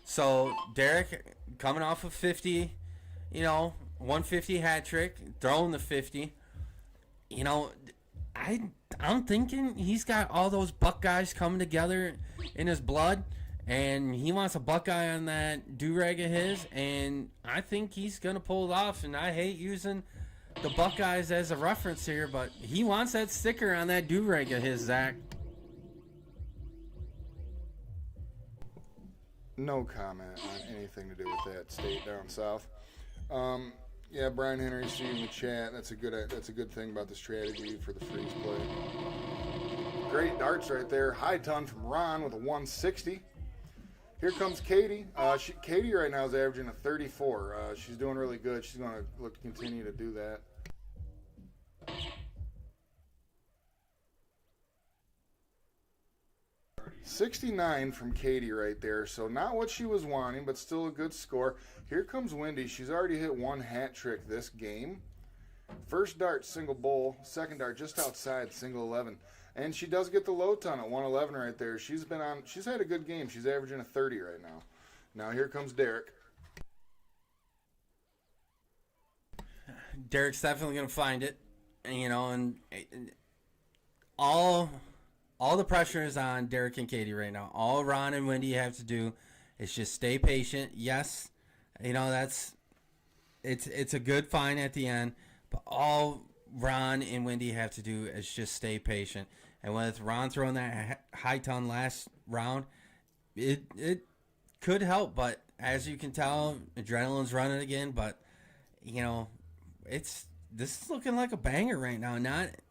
So, Derek, coming off of 50, you know, 150 hat trick, throwing the 50. You know, I'm thinking he's got all those Buckeyes coming together in his blood, and he wants a Buckeye on that do-rag of his, and I think he's going to pull it off, and I hate using the Buckeyes as a reference here, but he wants that sticker on that do-rag of his, Zach. No comment on anything to do with that state down south. Yeah, Brian Henry, see you in the chat. That's a good thing about the strategy for the freeze play. Great darts right there. High ton from Ron with a 160. Here comes Katie. Katie right now is averaging a 34. She's doing really good. She's going to look to continue to do that. $69 from Katie right there. So not what she was wanting, but still a good score. Here comes Wendy. She's already hit one hat trick this game. First dart, single bowl. Second dart, just outside, single 11. And she does get the low ton at 111 right there. She's had a good game. She's averaging a 30 right now. Now here comes Derek. Derek's definitely going to find it, you know, and all the pressure is on Derek and Katie right now. All Ron and Wendy have to do is just stay patient. Yes, you know, it's a good find at the end, but all Ron and Wendy have to do is just stay patient. And with Ron throwing that high ton last round, it could help, but as you can tell, adrenaline's running again, but you know, this is looking like a banger right now.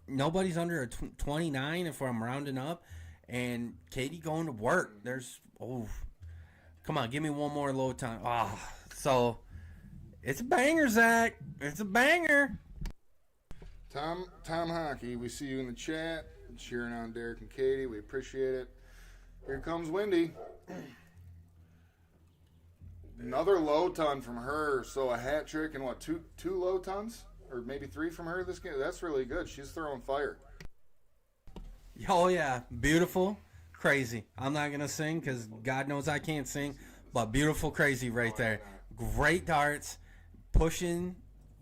Nobody's under a 29 if I'm rounding up, and Katie going to work. Come on, give me one more low time. So it's a banger, Zach. It's a banger. Tom Hockey, we see you in the chat, cheering on Derek and Katie. We appreciate it. Here comes Wendy. Another low ton from her. So a hat trick and two low tons? Or maybe 3 from her this game. That's really good. She's throwing fire. Oh, yeah. Beautiful. Crazy. I'm not going to sing because God knows I can't sing. But beautiful, crazy right there. Great darts. Pushing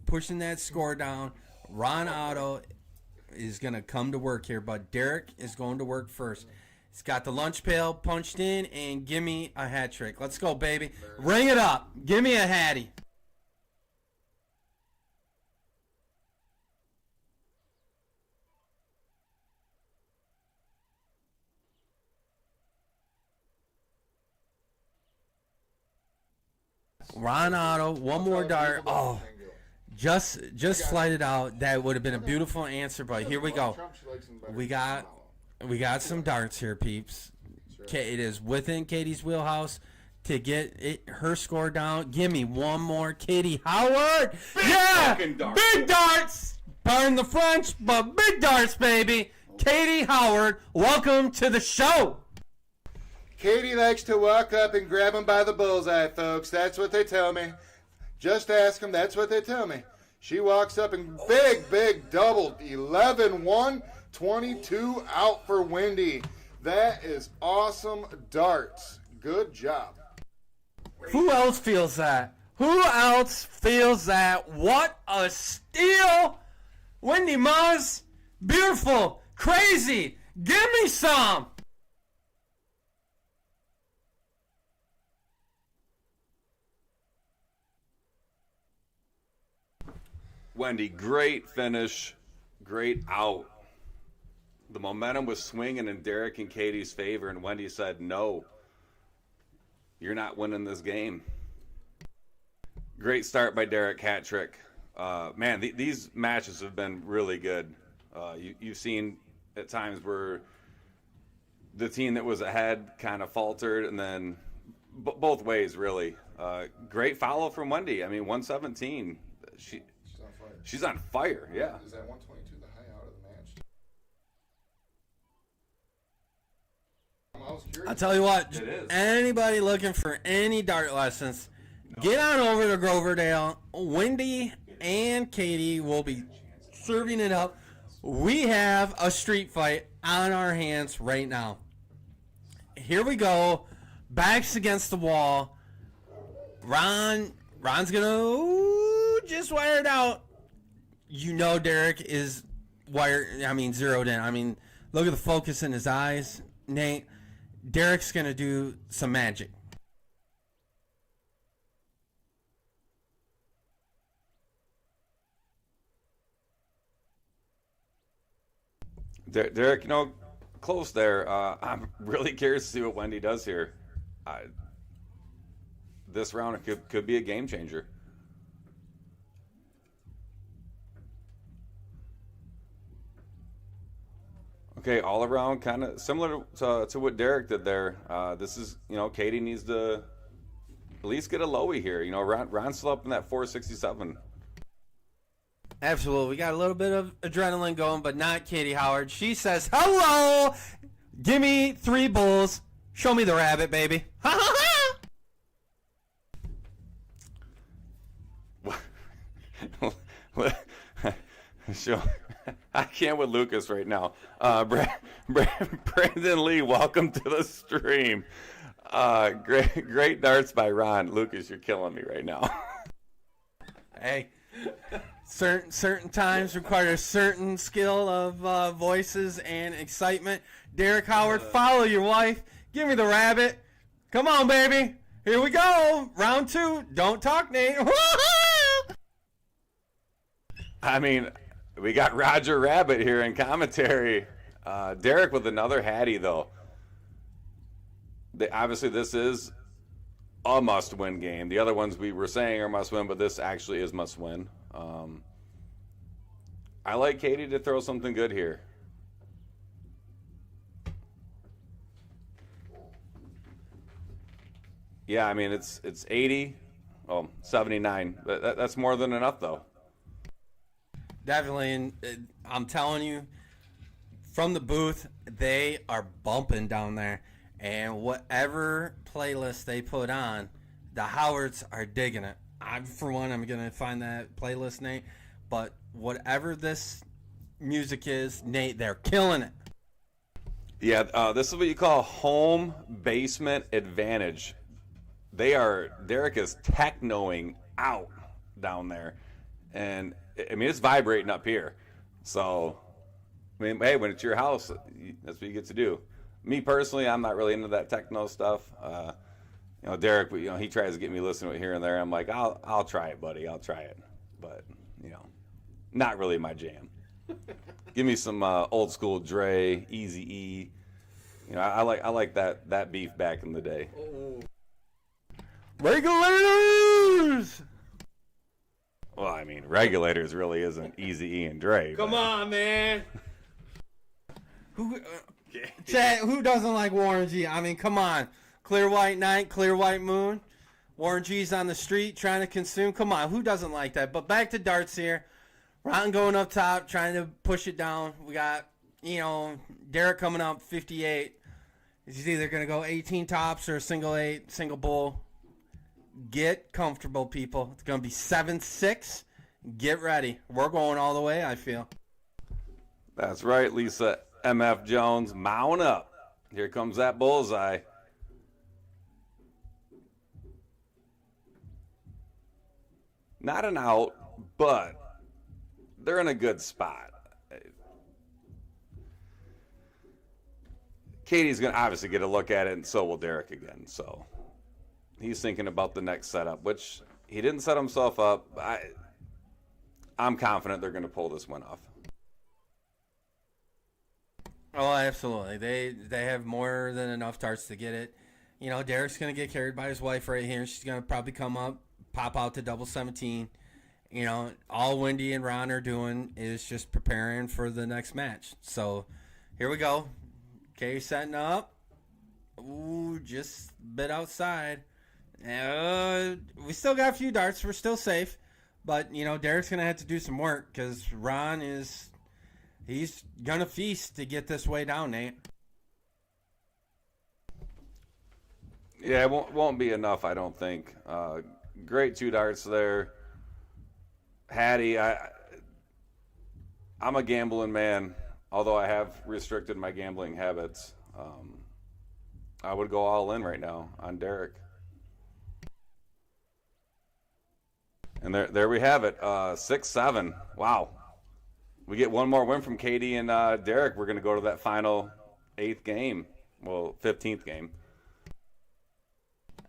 that score down. Ron Otto is going to come to work here. But Derek is going to work first. He's got the lunch pail punched in. And give me a hat trick. Let's go, baby. Ring it up. Give me a hattie. Ron Otto, one more dart. Oh, just flighted out. That would have been a beautiful answer, but here we go. We got some darts here, peeps. It is within Katie's wheelhouse to get her score down. Give me one more, Katie Howard. Yeah, big darts. Pardon the French, but big darts, baby. Katie Howard, welcome to the show. Katie likes to walk up and grab him by the bullseye, folks. That's what they tell me. Just ask them. That's what they tell me. She walks up and big double. 11-1, 22 out for Wendy. That is awesome darts. Good job. Who else feels that? Who else feels that? What a steal! Wendy Muzz, beautiful, crazy. Give me some. Wendy, great finish, great out. The momentum was swinging in Derek and Katie's favor, and Wendy said, no, you're not winning this game. Great start by Derek, hat trick. Man, these matches have been really good. You've seen at times where the team that was ahead kind of faltered, and then both ways really. Great follow from Wendy. I mean, 117. She's on fire. Yeah. Is that 122 the high out of the match? I was curious. I'll tell you what, It is. anybody looking for any dart lessons, get on over to Groverdale. Wendy and Katie will be serving it up. We have a street fight on our hands right now. Here we go. Backs against the wall. Ron's gonna just wire it out. You know Derek is zeroed in. I mean, look at the focus in his eyes, Nate. Derek's gonna do some magic. Derek, close there. I'm really curious to see what Wendy does here. This round could be a game changer. Okay, all around kind of similar to what Derek did there. This is, Katie needs to at least get a lowy here. Ron's still up in that 467. Absolutely. We got a little bit of adrenaline going, but not Katie Howard. She says, hello, give me 3 bulls. Show me the rabbit, baby. Ha ha ha! Sure. I can't with Lucas right now. Brandon Lee, welcome to the stream. Great darts by Ron. Lucas, you're killing me right now. Hey, certain times require a certain skill of voices and excitement. Derek Howard, follow your wife. Give me the rabbit. Come on, baby. Here we go. Round 2. Don't talk, Nate. I mean, we got Roger Rabbit here in commentary. Derek with another Hattie, though. Obviously, this is a must-win game. The other ones we were saying are must-win, but this actually is must-win. I like Katie to throw something good here. Yeah, I mean, it's 80. 79. That's more than enough, though. Definitely, and I'm telling you, from the booth, they are bumping down there. And whatever playlist they put on, the Howards are digging it. For one, I'm going to find that playlist, Nate. But whatever this music is, Nate, they're killing it. Yeah, this is what you call home basement advantage. Derek is technoing out down there. And, I mean, it's vibrating up here. So, I mean, hey, when it's your house, that's what you get to do. Me personally, I'm not really into that techno stuff. Derek, he tries to get me listening to it here and there. I'm like, I'll try it, buddy. I'll try it. But, not really my jam. Give me some old school Dre, Eazy-E. I like that beef back in the day. Regulators! Well, I mean, Regulators really isn't Eazy-E and Dre. Come on, man. Chad, who doesn't like Warren G? I mean, come on. Clear white night, clear white moon. Warren G's on the street trying to consume. Come on, who doesn't like that? But back to darts here. Ron going up top, trying to push it down. We got, Derek coming up 58. He's either going to go 18 tops or a single 8, single bull. Get comfortable, people. It's going to be 7-6. Get ready. We're going all the way, I feel. That's right, Lisa M.F. Jones. Mount up. Here comes that bullseye. Not an out, but they're in a good spot. Katie's going to obviously get a look at it, and so will Derek again. So he's thinking about the next setup, which he didn't set himself up. I'm confident they're going to pull this one off. Oh, absolutely. They have more than enough darts to get it. Derek's going to get carried by his wife right here. She's going to probably come up, pop out to double 17. All Wendy and Ron are doing is just preparing for the next match. So here we go. Okay, setting up. Ooh, just a bit outside. We still got a few darts. We're still safe. But, Derek's going to have to do some work because Ron he's going to feast to get this way down, Nate. Yeah, it won't be enough, I don't think. Great 2 darts there. Hattie, I'm a gambling man, although I have restricted my gambling habits. I would go all in right now on Derek. And there we have it, 6-7. Wow. We get one more win from Katie and Derek. We're going to go to that final 8th game. Well, 15th game.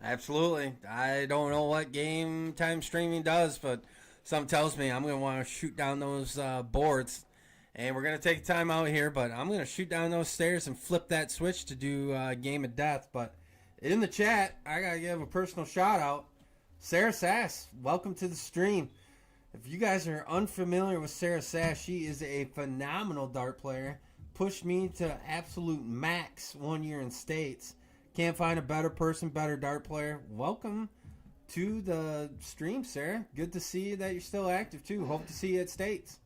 Absolutely. I don't know what game time streaming does, but something tells me I'm going to want to shoot down those boards. And we're going to take time out here, but I'm going to shoot down those stairs and flip that switch to do Game of Death. But in the chat, I got to give a personal shout out. Sarah Sass, welcome to the stream. If you guys are unfamiliar with Sarah Sass, she is a phenomenal dart player. Pushed me to absolute max 1 year in States. Can't find a better person, better dart player. Welcome to the stream, Sarah. Good to see that you're still active, too. Hope to see you at States.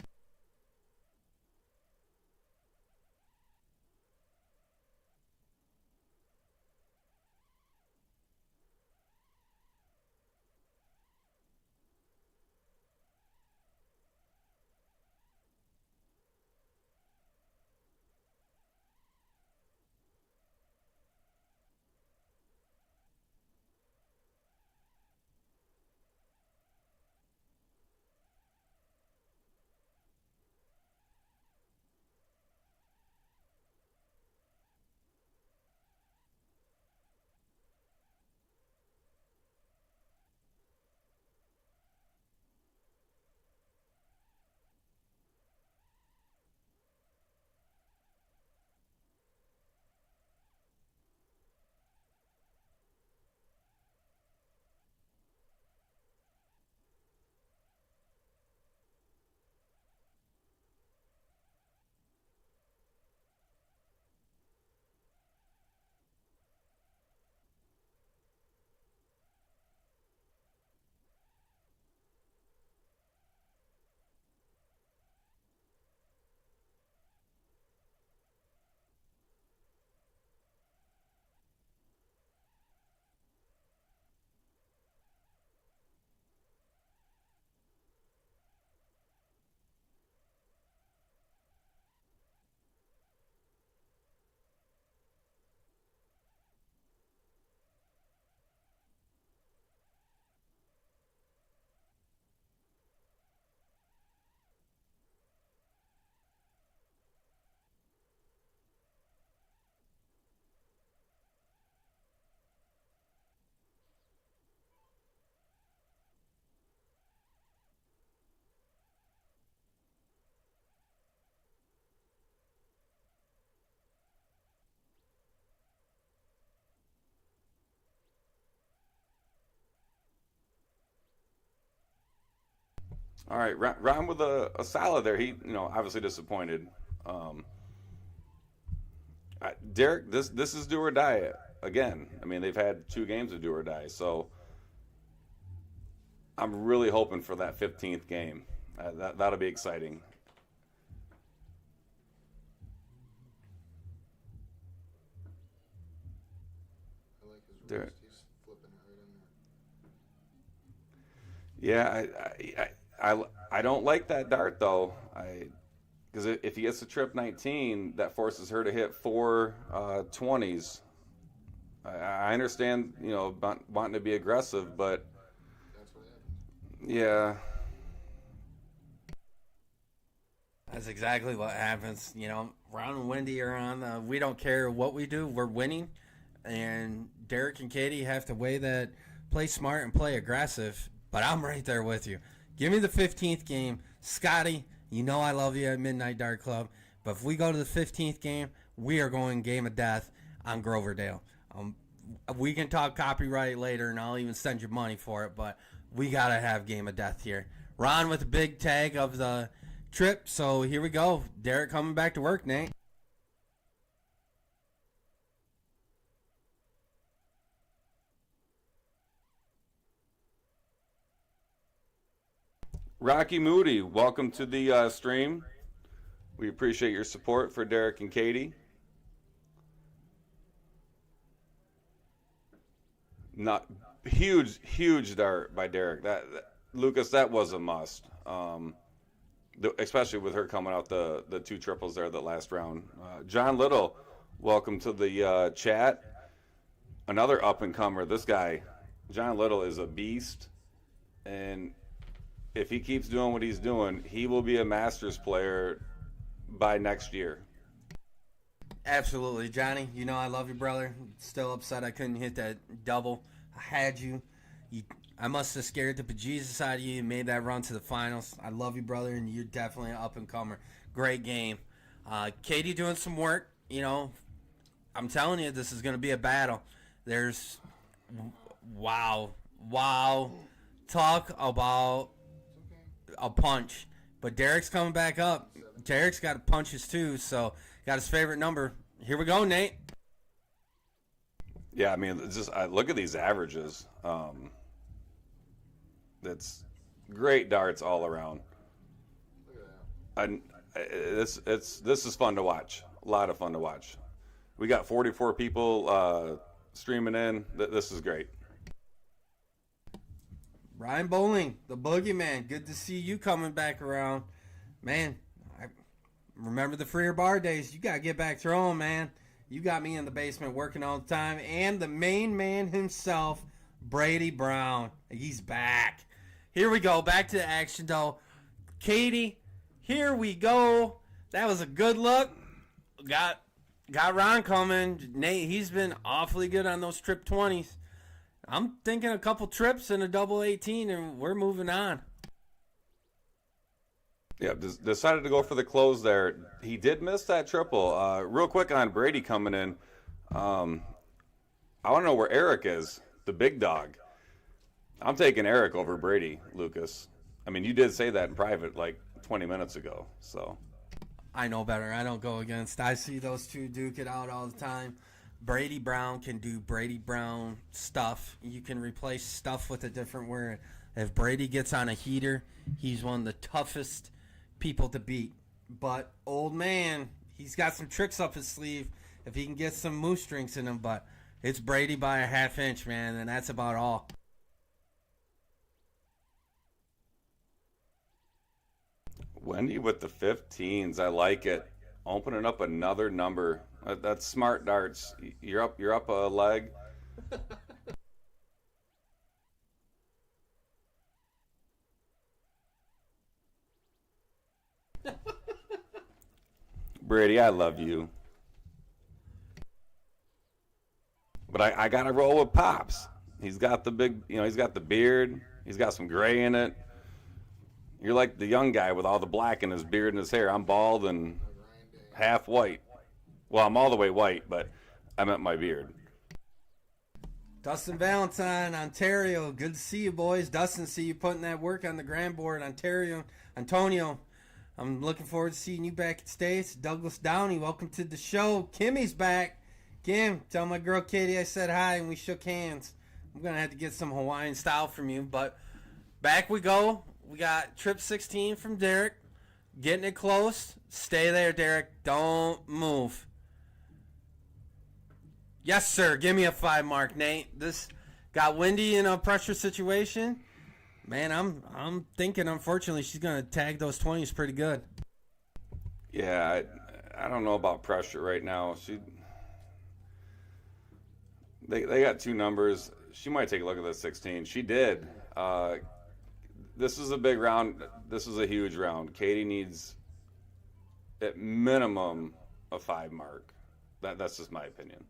All right, Ron with a solid there. He, obviously disappointed. Derek, this is do or die again. I mean, they've had 2 games of do or die, so I'm really hoping for that 15th game. That'll be exciting. I like his Derek. wrist. He's flipping it right in there. Yeah, I don't like that dart though. Because if he gets to trip 19, that forces her to hit 4 20s. I understand, wanting to be aggressive, but That's what happens. yeah. That's exactly what happens. Ron and Wendy are on. We don't care what we do. We're winning. And Derek and Katie have to weigh that play smart and play aggressive. But I'm right there with you. Give me the 15th game. Scotty, I love you at Midnight Dart Club. But if we go to the 15th game, we are going Game of Death on Groverdale. We can talk copyright later, and I'll even send you money for it. But we got to have Game of Death here. Ron with the big tag of the trip. So here we go. Derek coming back to work, Nate. Rocky Moody, welcome to the stream. We appreciate your support for Derek and Katie. Not huge dart by Derek. Lucas, that was a must. Especially with her coming out the two triples there the last round. John Little, welcome to the chat. Another up and comer. This guy, John Little, is a beast, and if he keeps doing what he's doing, he will be a Masters player by next year. Absolutely, Johnny. You know I love you, brother. Still upset I couldn't hit that double. I had you. I must have scared the bejesus out of you and made that run to the finals. I love you, brother, and you're definitely an up-and-comer. Great game. Katie doing some work. You know, I'm telling you, this is going to be a battle. There's, wow. Talk about a punch. But Derek's coming back up. Derek's got punches too, so got his favorite number. Here we go, Nate. Yeah, I mean, it's just look at these averages. That's great darts all around. And this is fun to watch. A lot of fun to watch. We got 44 people streaming in. This is great. Ryan Bowling, the boogeyman. Good to see you coming back around. Man, I remember the Freer Bar days. You got to get back throwing, man. You got me in the basement working all the time. And the main man himself, Brady Brown. He's back. Here we go. Back to the action, though. Katie, here we go. That was a good look. Got Ron coming. Nate, he's been awfully good on those trip 20s. I'm thinking a couple trips and a double 18, and we're moving on. Yeah, decided to go for the close there. He did miss that triple. Real quick on Brady coming in. I want to know where Eric is, the big dog. I'm taking Eric over Brady, Lucas. I mean, you did say that in private like 20 minutes ago. So I know better. I don't go against. I see those two duke it out all the time. Brady Brown can do Brady Brown stuff. You can replace stuff with a different word. If Brady gets on a heater, he's one of the toughest people to beat. But old man, he's got some tricks up his sleeve if he can get some moose drinks in him. But it's Brady by a half inch, man, and that's about all. Wendy with the 15s. I like it. Opening up another number. That's smart darts. You're up a leg. Brady, I love you. But I gotta roll with Pops. He's got the big, he's got the beard. He's got some gray in it. You're like the young guy with all the black in his beard and his hair. I'm bald and half white. Well, I'm all the way white, but I meant my beard. Dustin Valentine, Ontario. Good to see you, boys. Dustin, see you putting that work on the grand board. Antonio, I'm looking forward to seeing you back at States. Douglas Downey, welcome to the show. Kimmy's back. Kim, tell my girl Katie I said hi and we shook hands. I'm going to have to get some Hawaiian style from you, but back we go. We got trip 16 from Derek. Getting it close. Stay there, Derek. Don't move. Yes, sir. Give me a 5 mark, Nate. This got Wendy in a pressure situation. Man, I'm thinking, unfortunately, she's going to tag those 20s pretty good. Yeah, I don't know about pressure right now. They got 2 numbers. She might take a look at the 16. She did. This is a big round. This is a huge round. Katie needs, at minimum, a 5 mark. That's just my opinion.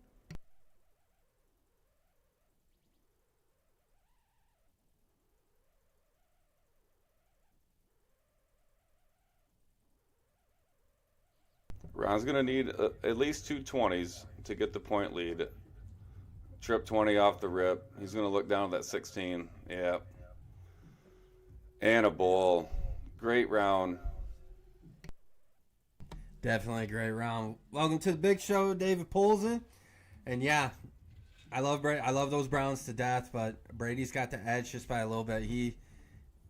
Ron's going to need at least 2 20s to get the point lead. Trip 20 off the rip. He's going to look down at that 16. Yeah. And a bowl. Great round. Definitely a great round. Welcome to the big show, David Polson. And yeah, I love those Browns to death, but Brady's got the edge just by a little bit.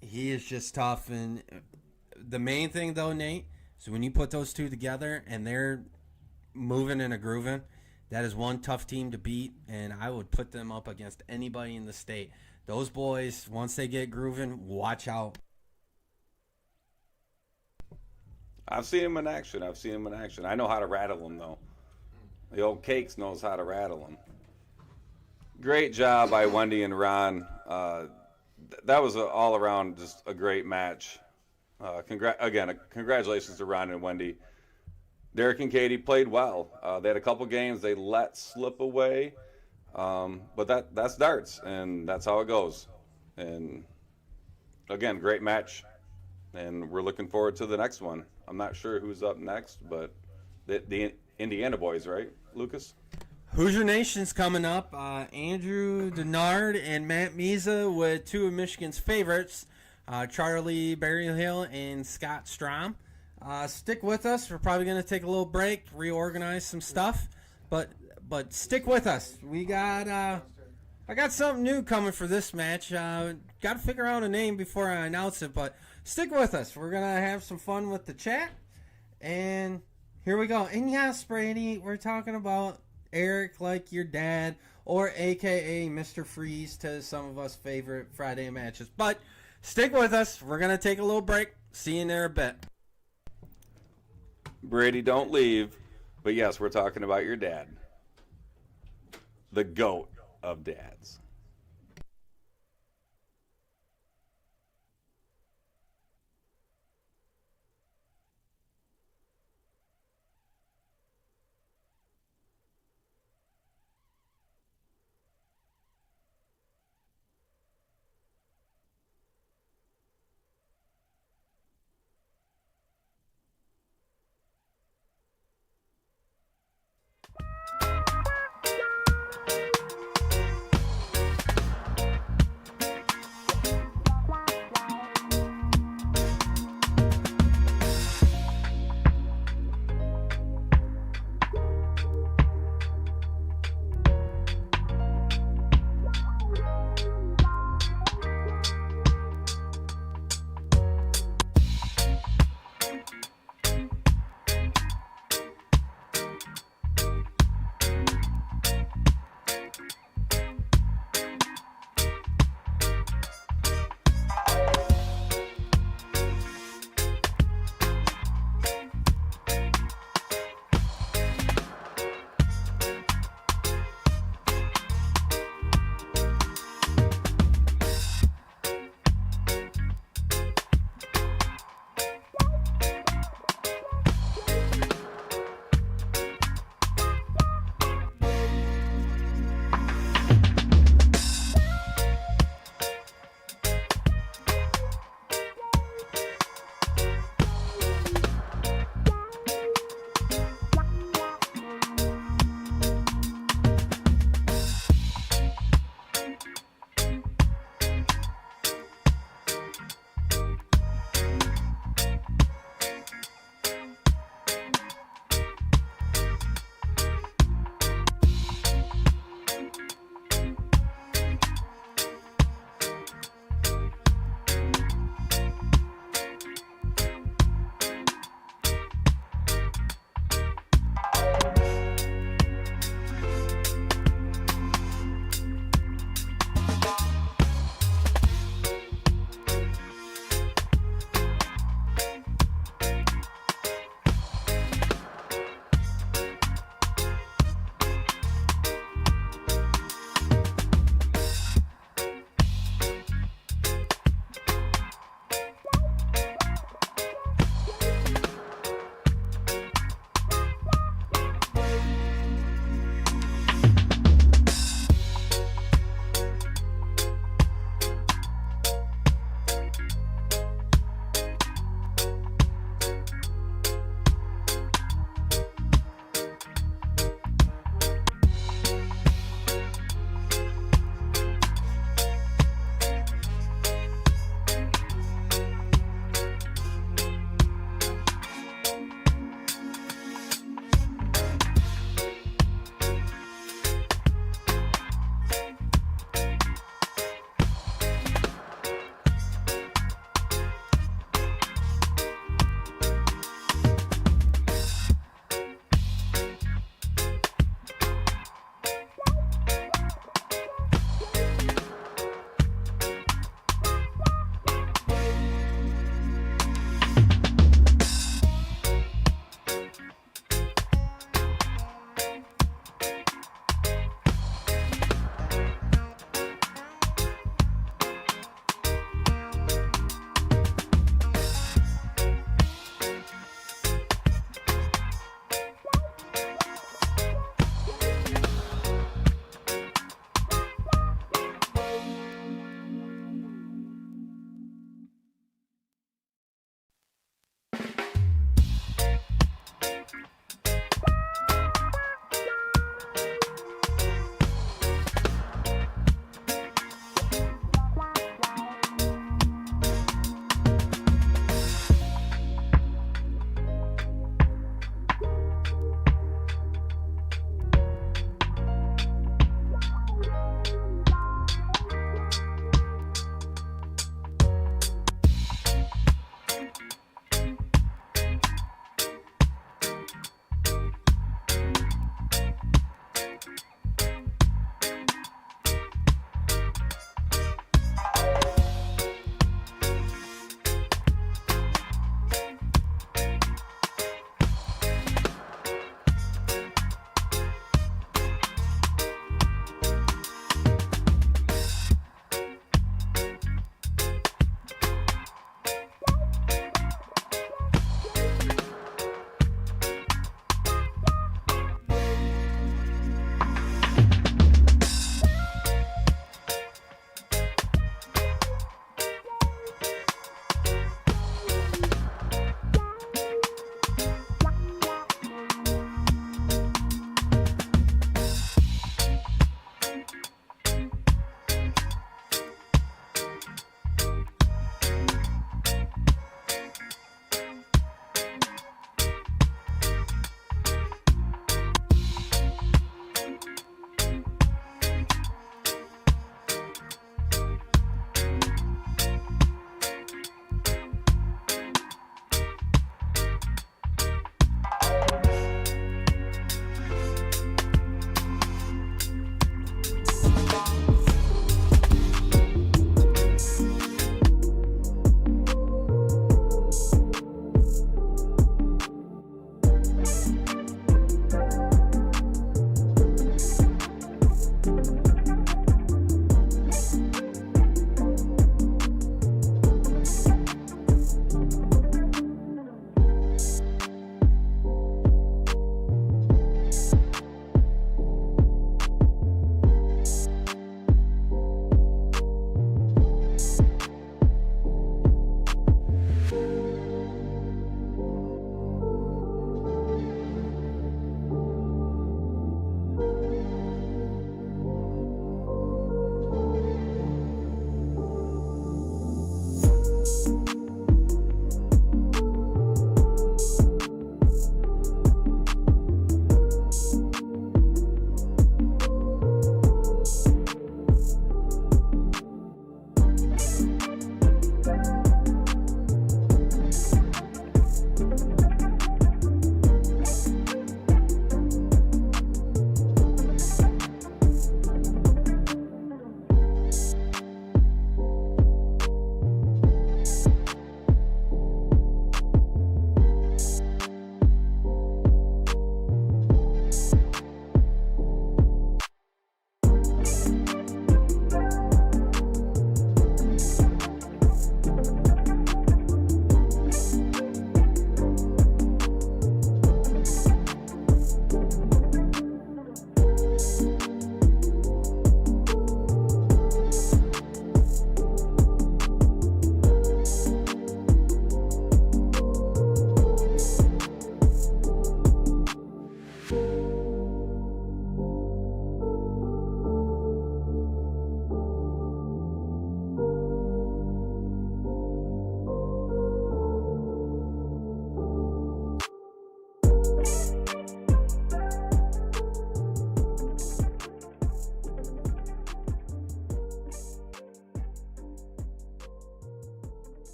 He is just tough, and the main thing though, Nate, is when you put those two together and they're moving and a grooving, that is one tough team to beat, and I would put them up against anybody in the state. Those boys, once they get grooving, watch out. I've seen him in action. I know how to rattle him, though. The old Cakes knows how to rattle him. Great job by Wendy and Ron. That was all around just a great match. Congratulations to Ron and Wendy. Derek and Katie played well. They had a couple games they let slip away, but that's darts, and that's how it goes. And again, great match, and we're looking forward to the next one. I'm not sure who's up next, but the Indiana boys, right, Lucas? Hoosier Nation's coming up. Andrew Denard and Matt Meza with two of Michigan's favorites, Charlie Berryhill and Scott Strom. Stick with us. We're probably going to take a little break, reorganize some stuff, but stick with us. We got I got something new coming for this match. Got to figure out a name before I announce it, but stick with us. We're going to have some fun with the chat, and here we go. And yes, Brady, we're talking about Eric like your dad, or a.k.a. Mr. Freeze to some of us favorite Friday matches. But stick with us. We're going to take a little break. See you in there a bit. Brady, don't leave. But yes, we're talking about your dad. The GOAT of dads.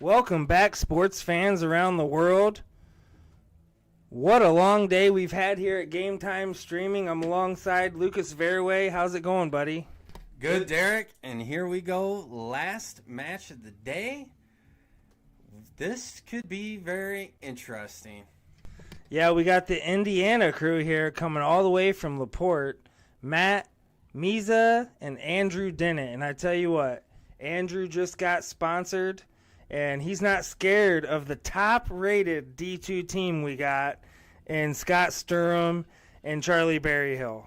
Welcome back, sports fans around the world. What a long day we've had here at Game Time Streaming. I'm alongside Lucas Verway. How's it going, buddy? Good, Derek. And here we go. Last match of the day. This could be very interesting. Yeah, we got the Indiana crew here coming all the way from LaPorte. Matt, Miza, and Andrew Dennett. And I tell you what, Andrew just got sponsored, and he's not scared of the top-rated D2 team we got in Scott Sturham and Charlie Berryhill.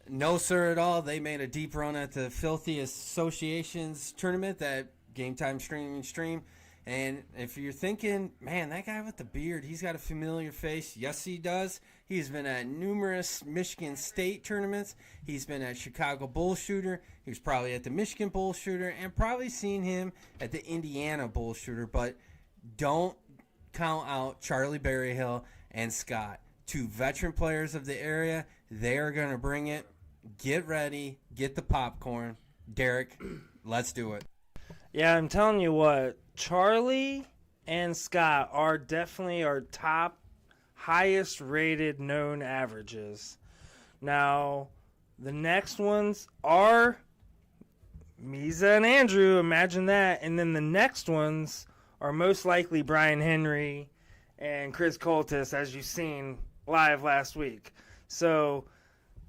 No, sir, at all. They made a deep run at the Filthy Associations tournament that Game Time Stream. And if you're thinking, man, that guy with the beard, he's got a familiar face. Yes, he does. He's been at numerous Michigan State tournaments. He's been at Chicago Bull Shooter. He was probably at the Michigan Bull Shooter and probably seen him at the Indiana Bull Shooter. But don't count out Charlie Berryhill and Scott, two veteran players of the area. They are going to bring it. Get ready. Get the popcorn. Derek, let's do it. Yeah, I'm telling you what, Charlie and Scott are definitely our top, highest rated known averages. Now, the next ones are Miza and Andrew, imagine that. And then the next ones are most likely Brian Henry and Chris Coltis, as you've seen live last week. So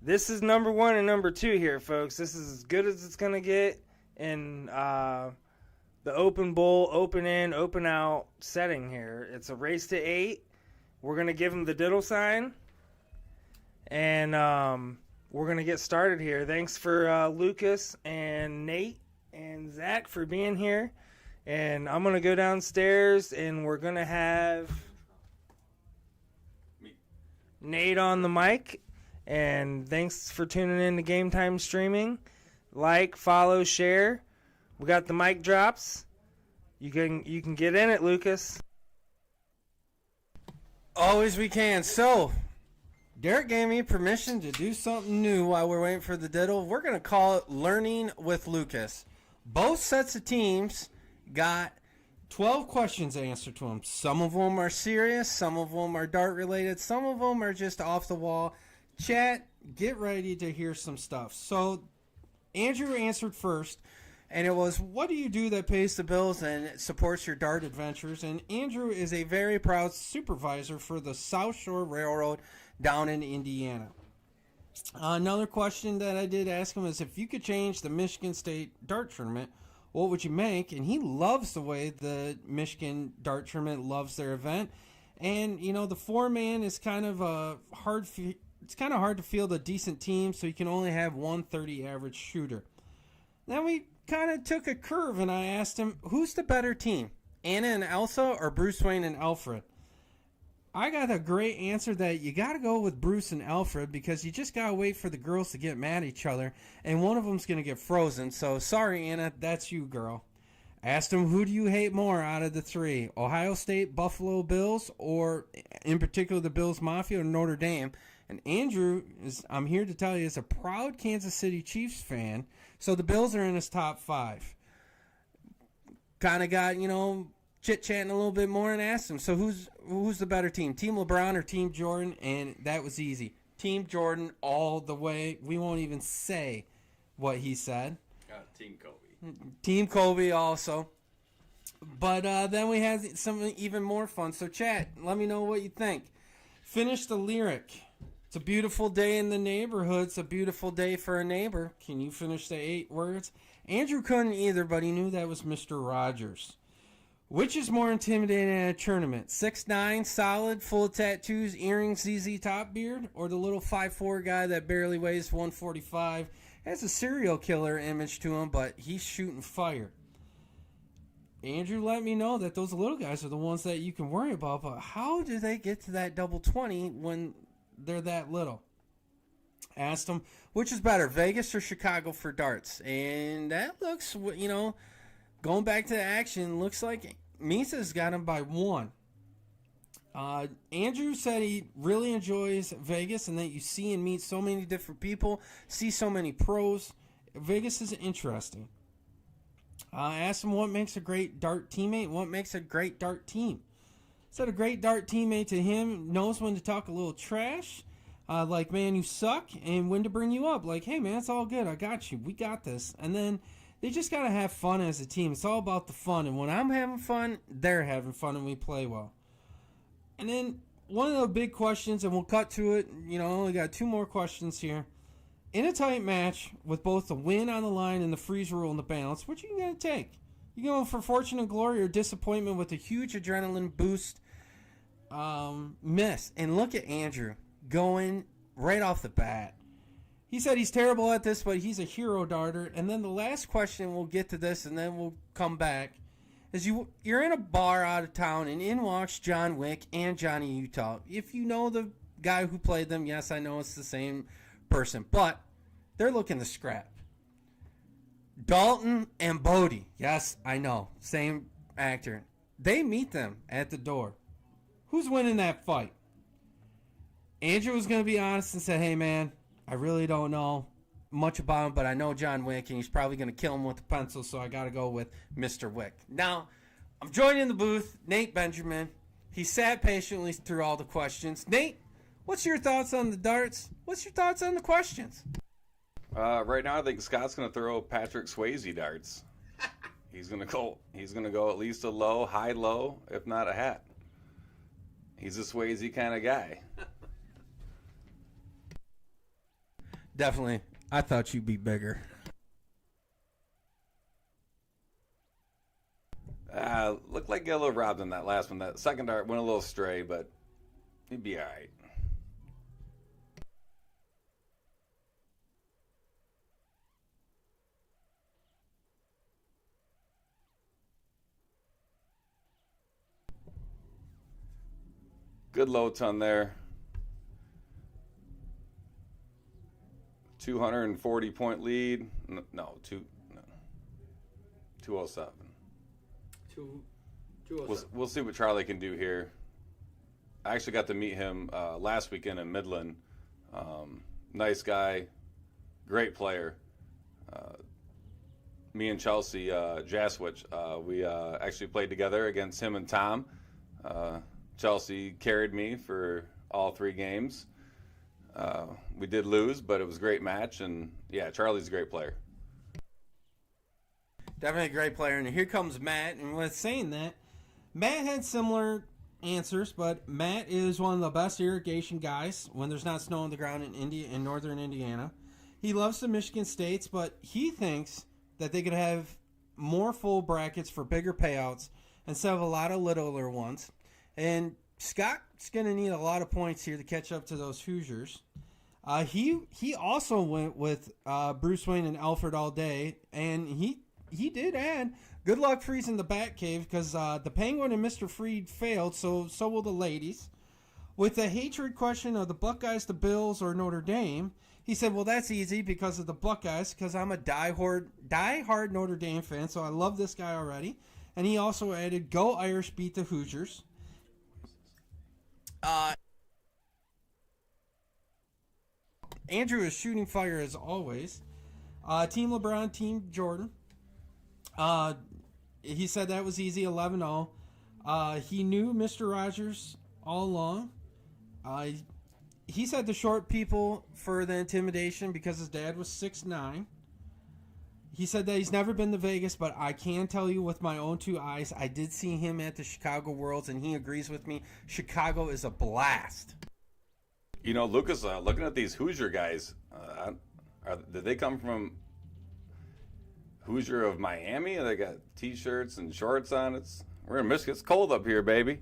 this is number 1 and number 2 here, folks. This is as good as it's going to get in the open bowl, open in, open out setting here. It's a race to 8. We're going to give them the diddle sign. And we're going to get started here. Thanks for Lucas and Nate and Zach for being here. And I'm going to go downstairs and we're going to have Nate on the mic. And thanks for tuning in to Game Time Streaming. Like, follow, share. We got the mic drops. You can get in it, Lucas. Always we can. So, Derek gave me permission to do something new while we're waiting for the diddle. We're going to call it Learning with Lucas. Both sets of teams got 12 questions answered to them. Some of them are serious. Some of them are dart related. Some of them are just off the wall. Chat, get ready to hear some stuff. So, Andrew answered first, and it was, what do you do that pays the bills and supports your dart adventures? And Andrew is a very proud supervisor for the South Shore Railroad down in Indiana. Another question that I did ask him is, if you could change the Michigan State dart tournament, what would you make? And he loves the way the Michigan dart tournament loves their event. And, you know, the 4-man is kind of it's kind of hard to field a decent team, so you can only have 130 average shooter. Then we kind of took a curve, and I asked him, who's the better team, Anna and Elsa or Bruce Wayne and Alfred? I got a great answer that you got to go with Bruce and Alfred because you just got to wait for the girls to get mad at each other, and one of them's going to get frozen. So, sorry, Anna, that's you, girl. Asked him, who do you hate more out of the 3, Ohio State, Buffalo Bills, or in particular the Bills Mafia or Notre Dame? And Andrew, I'm here to tell you, is a proud Kansas City Chiefs fan, so the Bills are in his top 5. Kind of got, chit-chatting a little bit more and asked him, so who's the better team, Team LeBron or Team Jordan? And that was easy. Team Jordan all the way. We won't even say what he said. Team Kobe. Team Kobe also. But then we had something even more fun. So, chat, let me know what you think. Finish the lyric. It's a beautiful day in the neighborhood. It's a beautiful day for a neighbor. Can you finish the 8 words? Andrew couldn't either, but he knew that was Mr. Rogers. Which is more intimidating in a tournament? 6'9", solid, full of tattoos, earrings, ZZ Top beard? Or the little 5'4" guy that barely weighs 145? Has a serial killer image to him, but he's shooting fire. Andrew let me know that those little guys are the ones that you can worry about, but how do they get to that double 20 when they're that little? Asked him, which is better, Vegas or Chicago for darts? And that looks, going back to the action, looks like Misa's got him by 1. Andrew said he really enjoys Vegas and that you see and meet so many different people, see so many pros. Vegas is interesting. I asked him what makes a great dart teammate, what makes a great dart team. Said a great dart teammate to him knows when to talk a little trash, like, man, you suck, and when to bring you up, like, hey, man, it's all good, I got you, we got this. And then they just got to have fun as a team. It's all about the fun, and when I'm having fun, they're having fun, and we play well. And then one of the big questions, and we'll cut to it. You know, only got 2 more questions here. In a tight match with both the win on the line and the freeze rule in the balance, what you gonna take? You going for fortune and glory or disappointment with a huge adrenaline boost miss? And look at Andrew going right off the bat. He said he's terrible at this, but he's a hero darter. And then the last question, we'll get to this, and then we'll come back, is you're in a bar out of town, and in walks John Wick and Johnny Utah. If you know the guy who played them, yes, I know it's the same person, but they're looking to scrap. Dalton and Bodie, yes, I know, same actor. They meet them at the door. Who's winning that fight? Andrew was going to be honest and say, hey, man, I really don't know much about him, but I know John Wick, and he's probably going to kill him with a pencil, so I got to go with Mr. Wick. Now, I'm joining the booth, Nate Benjamin. He sat patiently through all the questions. Nate, what's your thoughts on the darts? What's your thoughts on the questions? Right now, I think Scott's going to throw Patrick Swayze darts. He's going to go at least a low, high, low, if not a hat. He's a Swayze kind of guy. Definitely. I thought you'd be bigger. Looked like he got a little robbed in that last one. That second dart went a little stray, but he'd be all right. Good low ton there. 240-point lead. No, 207. We'll see what Charlie can do here. I actually got to meet him last weekend in Midland. Nice guy, great player. Me and Chelsea Jaswich, we actually played together against him and Tom. Chelsea carried me for all 3 games. We did lose, but it was a great match, and yeah, Charlie's a great player. Definitely a great player. And here comes Matt. And with saying that, Matt had similar answers, but Matt is one of the best irrigation guys when there's not snow on the ground in northern Indiana. He loves the Michigan States, but he thinks that they could have more full brackets for bigger payouts instead of a lot of littler ones. And Scott's going to need a lot of points here to catch up to those Hoosiers. He also went with Bruce Wayne and Alfred all day, and he did add good luck freezing the Batcave because the Penguin and Mr. Freed failed, so will the ladies. With the hatred question of the Buckeyes, the Bills, or Notre Dame, he said, well, that's easy because of the Buckeyes, because I'm a diehard Notre Dame fan, so I love this guy already. And he also added, go Irish, beat the Hoosiers. Andrew is shooting fire as always. Team LeBron, Team Jordan. He said that was easy, 11-0. He knew Mr. Rogers all along. He said the short people for the intimidation because his dad was 6'9". He said that he's never been to Vegas, but I can tell you with my own 2 eyes, I did see him at the Chicago Worlds, and he agrees with me. Chicago is a blast. You know, Lucas, looking at these Hoosier guys, did they come from Hoosier of Miami? They got T-shirts and shorts on. We're in Michigan. It's cold up here, baby.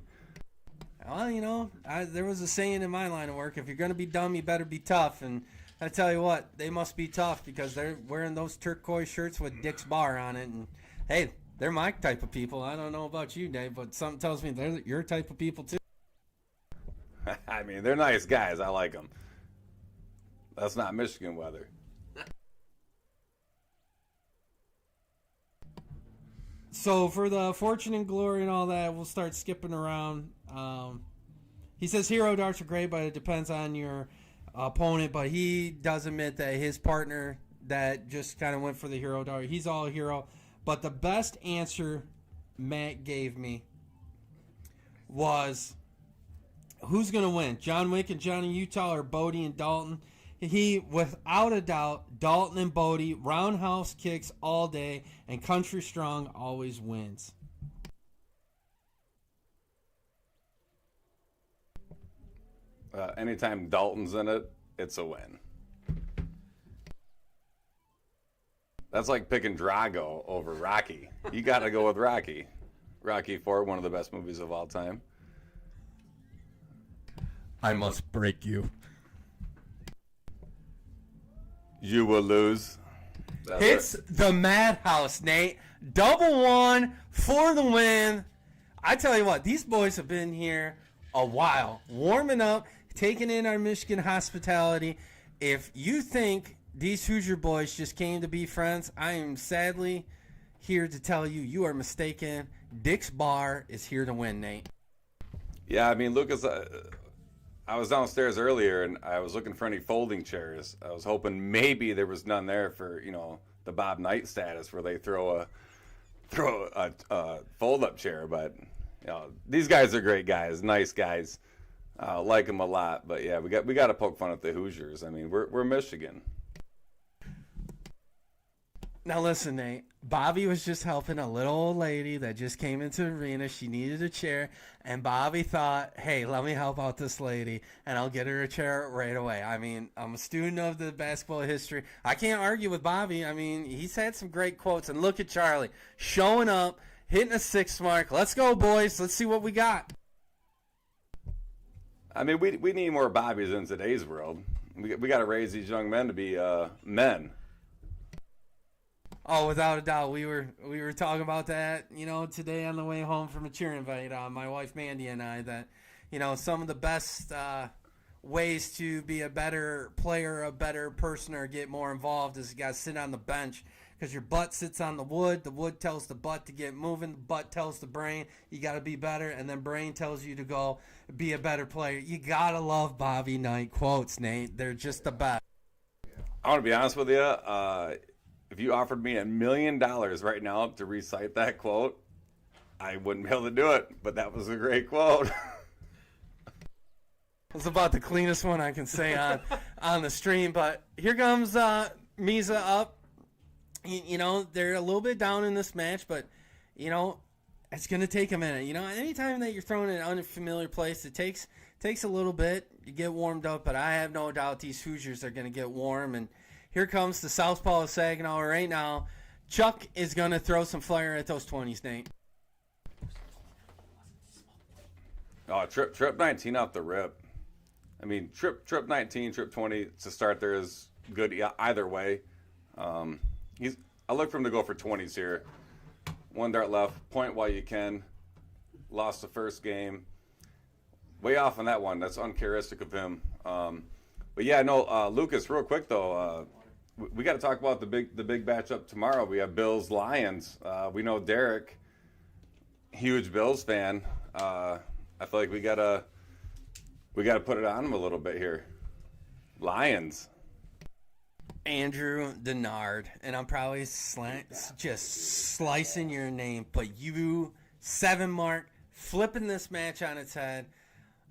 Well, you know, there was a saying in my line of work, if you're going to be dumb, you better be tough. And I tell you what, they must be tough because they're wearing those turquoise shirts with Dick's Bar on it. And, hey, they're my type of people. I don't know about you, Dave, but something tells me they're your type of people, too. I mean, they're nice guys. I like them. That's not Michigan weather. So for the fortune and glory and all that, we'll start skipping around. He says hero darts are great, but it depends on your opponent. But he does admit that his partner that just kind of went for the hero dart, he's all hero. But the best answer Matt gave me was, who's going to win? John Wick and Johnny Utah or Bodie and Dalton? He, without a doubt, Dalton and Bodie, roundhouse kicks all day, and Country Strong always wins. Anytime Dalton's in it, it's a win. That's like picking Drago over Rocky. You got to go with Rocky. Rocky 4, one of the best movies of all time. I must break you. You will lose. That's Hits it. the madhouse, Nate. Double one for the win. I tell you what, these boys have been here a while, warming up, taking in our Michigan hospitality. If you think these Hoosier boys just came to be friends, I am sadly here to tell you you are mistaken. Dick's Bar is here to win, Nate. Yeah, I mean, Lucas, I was downstairs earlier and I was looking for any folding chairs. I was hoping maybe there was none there for, the Bob Knight status where they throw a fold-up chair. But, these guys are great guys, nice guys. Like them a lot. But, yeah, we got to poke fun at the Hoosiers. I mean, we're Michigan. Now listen, Nate. Bobby was just helping a little old lady that just came into the arena. She needed a chair, and Bobby thought, hey, let me help out this lady, and I'll get her a chair right away. I mean, I'm a student of the basketball history. I can't argue with Bobby. I mean, he's had some great quotes, and look at Charlie showing up, hitting a 6 mark. Let's go, boys. Let's see what we got. I mean, we need more Bobbies in today's world. We got to raise these young men to be men. Oh, without a doubt, we were talking about that, today on the way home from a cheer invite. My wife Mandy and I, that, some of the best ways to be a better player, a better person, or get more involved is you got to sit on the bench because your butt sits on the wood tells the butt to get moving, the butt tells the brain you got to be better, and then brain tells you to go be a better player. You got to love Bobby Knight quotes, Nate. They're just the best. I want to be honest with you. If you offered me $1 million right now to recite that quote, I wouldn't be able to do it. But that was a great quote. It's about the cleanest one I can say on the stream. But here comes Misa up. They're a little bit down in this match, but, it's going to take a minute. Anytime that you're thrown in an unfamiliar place, it takes a little bit. You get warmed up, but I have no doubt these Hoosiers are going to get warm. And here comes the Southpaw of Saginaw right now. Chuck is going to throw some fire at those 20s, Nate. Oh, trip 19 off the rip. I mean, trip 19, trip 20 to start there is good either way. I look for him to go for 20s here. 1 dart left, point while you can. Lost the first game. Way off on that one. That's uncharacteristic of him. But yeah, no, Lucas, real quick though, we got to talk about the big matchup tomorrow. We have Bills Lions. We know Derek, huge Bills fan. I feel like we gotta put it on him a little bit here. Lions. Andrew Denard, and I'm probably just slicing your name, but you 7 mark, flipping this match on its head.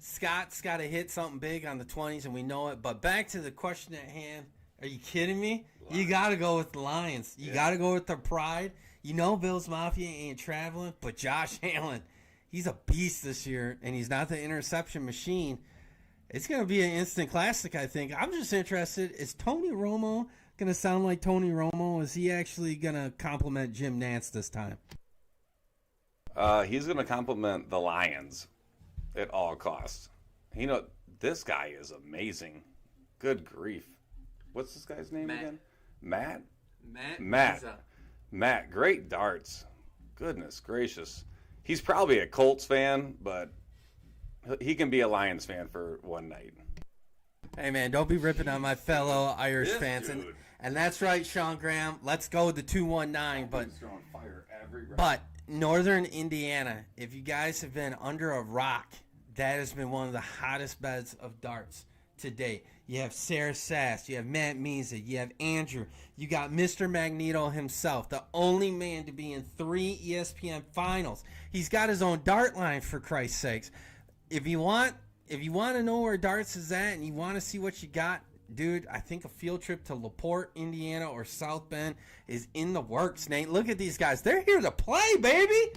Scott's got to hit something big on the 20s, and we know it. But back to the question at hand. Are you kidding me? Lions. You got to go with the Lions. You got to go with the pride. Bills Mafia ain't traveling, but Josh Allen, he's a beast this year, and he's not the interception machine. It's going to be an instant classic, I think. I'm just interested. Is Tony Romo going to sound like Tony Romo? Is he actually going to compliment Jim Nantz this time? He's going to compliment the Lions at all costs. This guy is amazing. Good grief. What's this guy's name again? Matt? Matt, great darts. Goodness gracious. He's probably a Colts fan, but he can be a Lions fan for one night. Hey, man, don't be ripping on my fellow Irish fans. And that's right, Sean Graham. Let's go with the 219. But Northern Indiana, if you guys have been under a rock, that has been one of the hottest beds of darts today. You have Sarah Sass, you have Matt Meza, you have Andrew, you got Mr. Magneto himself, the only man to be in 3 ESPN finals. He's got his own dart line, for Christ's sakes. If you want to know where darts is at and you want to see what you got, dude, I think a field trip to LaPorte, Indiana, or South Bend is in the works, Nate. Look at these guys. They're here to play, baby.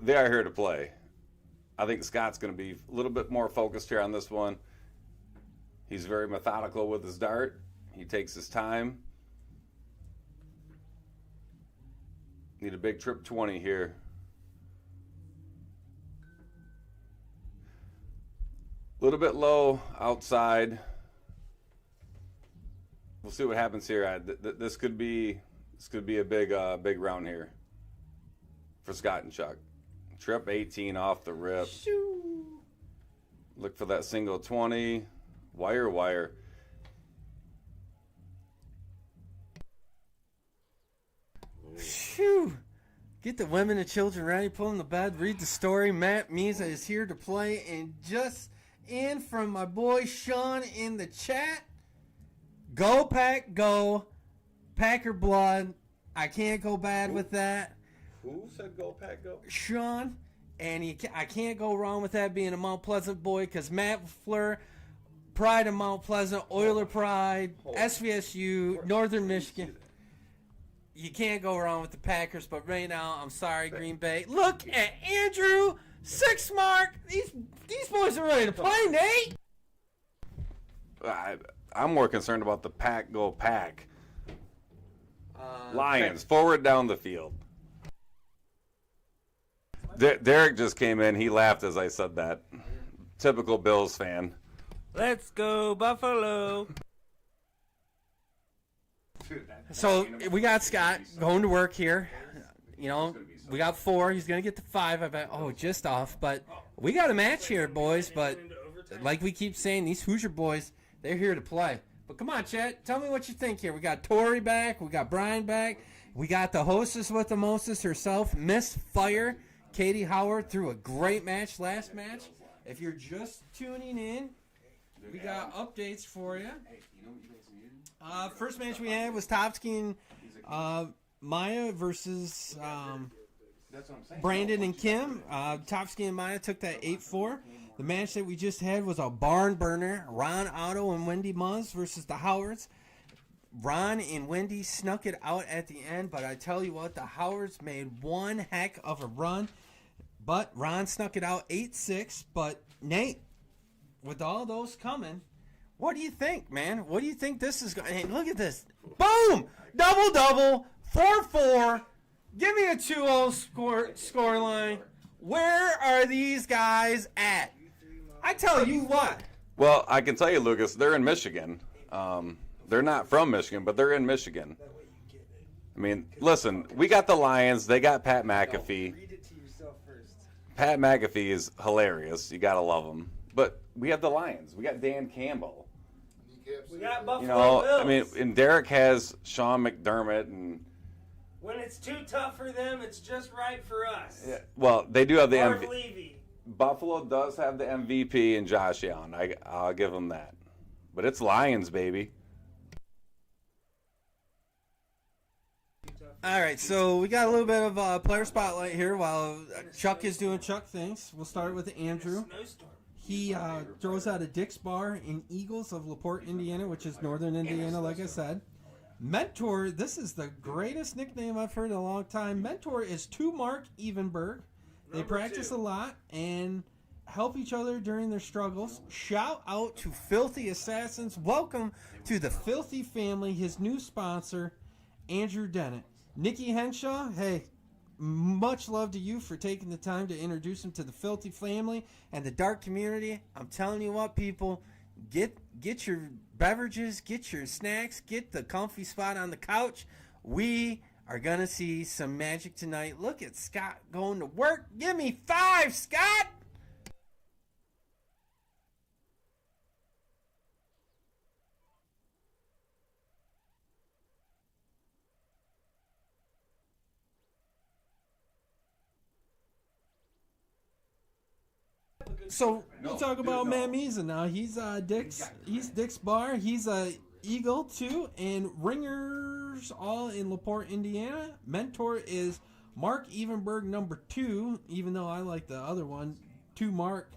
They are here to play. I think Scott's going to be a little bit more focused here on this one. He's very methodical with his dart. He takes his time. Need a big trip 20 here. A little bit low outside. We'll see what happens here. This could be a big round here for Scott and Chuck. Trip 18 off the rip. Shoo. Look for that single 20. Wire. Phew. Get the women and children ready, pull them to bed, read the story. Matt Miza is here to play, and just in from my boy Sean in the chat. Go Pack, go. Packer blood. I can't go bad with that. Who said go Pack go? Sean, and I can't go wrong with that being a Mount Pleasant boy, because Matt Fleur, Pride of Mount Pleasant, Oiler Pride, SVSU, Northern Michigan. You can't go wrong with the Packers, but right now, I'm sorry, Green Bay. Look at Andrew, 6 mark. These boys are ready to play, Nate. I'm more concerned about the Pack go Pack. Lions, forward down the field. Derek just came in. He laughed as I said that. Typical Bills fan. Let's go, Buffalo. So we got Scott going to work here. You know, we got 4. He's going to get to 5, I bet. Oh, just off. But we got a match here, boys. But like we keep saying, these Hoosier boys, they're here to play. But come on, Chet. Tell me what you think here. We got Tori back. We got Brian back. We got the hostess with the mostest herself, Miss Fire. Katie Howard threw a great match last match. If you're just tuning in, we got updates for you. First match we had was Topsky and Maya versus Brandon and Kim. Topsky and Maya took that 8-4. The match that we just had was a barn burner. Ron Otto and Wendy Muzz versus the Howards. Ron and Wendy snuck it out at the end, but I tell you what, the Howards made one heck of a run. But Ron snuck it out 8-6. But Nate, with all those coming, what do you think, man? What do you think this is going? Hey, look at this. Boom! Double, 4-4. Give me a 2-0 score line. Where are these guys at? I tell you what. Well, I can tell you, Lucas, they're in Michigan. They're not from Michigan, but they're in Michigan. I mean, listen, we got the Lions. They got Pat McAfee. Read it to yourself first. Pat McAfee is hilarious. You got to love him. But we have the Lions. We got Dan Campbell. We got Buffalo You know, Bills. I mean, and Derek has Sean McDermott. And when it's too tough for them, it's just right for us. yeah, well, they do have the Marv MVP. Levy. Buffalo does have the MVP in Josh Allen. I'll give them that. But it's Lions, baby. All right, so we got a little bit of a player spotlight here while Chuck is doing Chuck things. We'll start with Andrew. Snowstorm. He throws out a Dick's Bar in Eagles of LaPorte, Indiana, which is northern Indiana, like I said. Mentor, this is the greatest nickname I've heard in a long time. Mentor is 2 Mark Evenberg. They practice a lot and help each other during their struggles. Shout out to Filthy Assassins. Welcome to the Filthy family, his new sponsor, Andrew Dennett. Nikki Henshaw, hey, much love to you for taking the time to introduce him to the Filthy family and the dark community. I'm telling you what, people, get your beverages, get your snacks, get the comfy spot on the couch. We are going to see some magic tonight. Look at Scott going to work. Give me 5, Scott! So we'll talk about Matt Miza now. He's Dick's Bar. He's a Eagle too, and Ringers all in LaPorte, Indiana. Mentor is Mark Evenberg number 2, even though I like the other one, 2 Mark.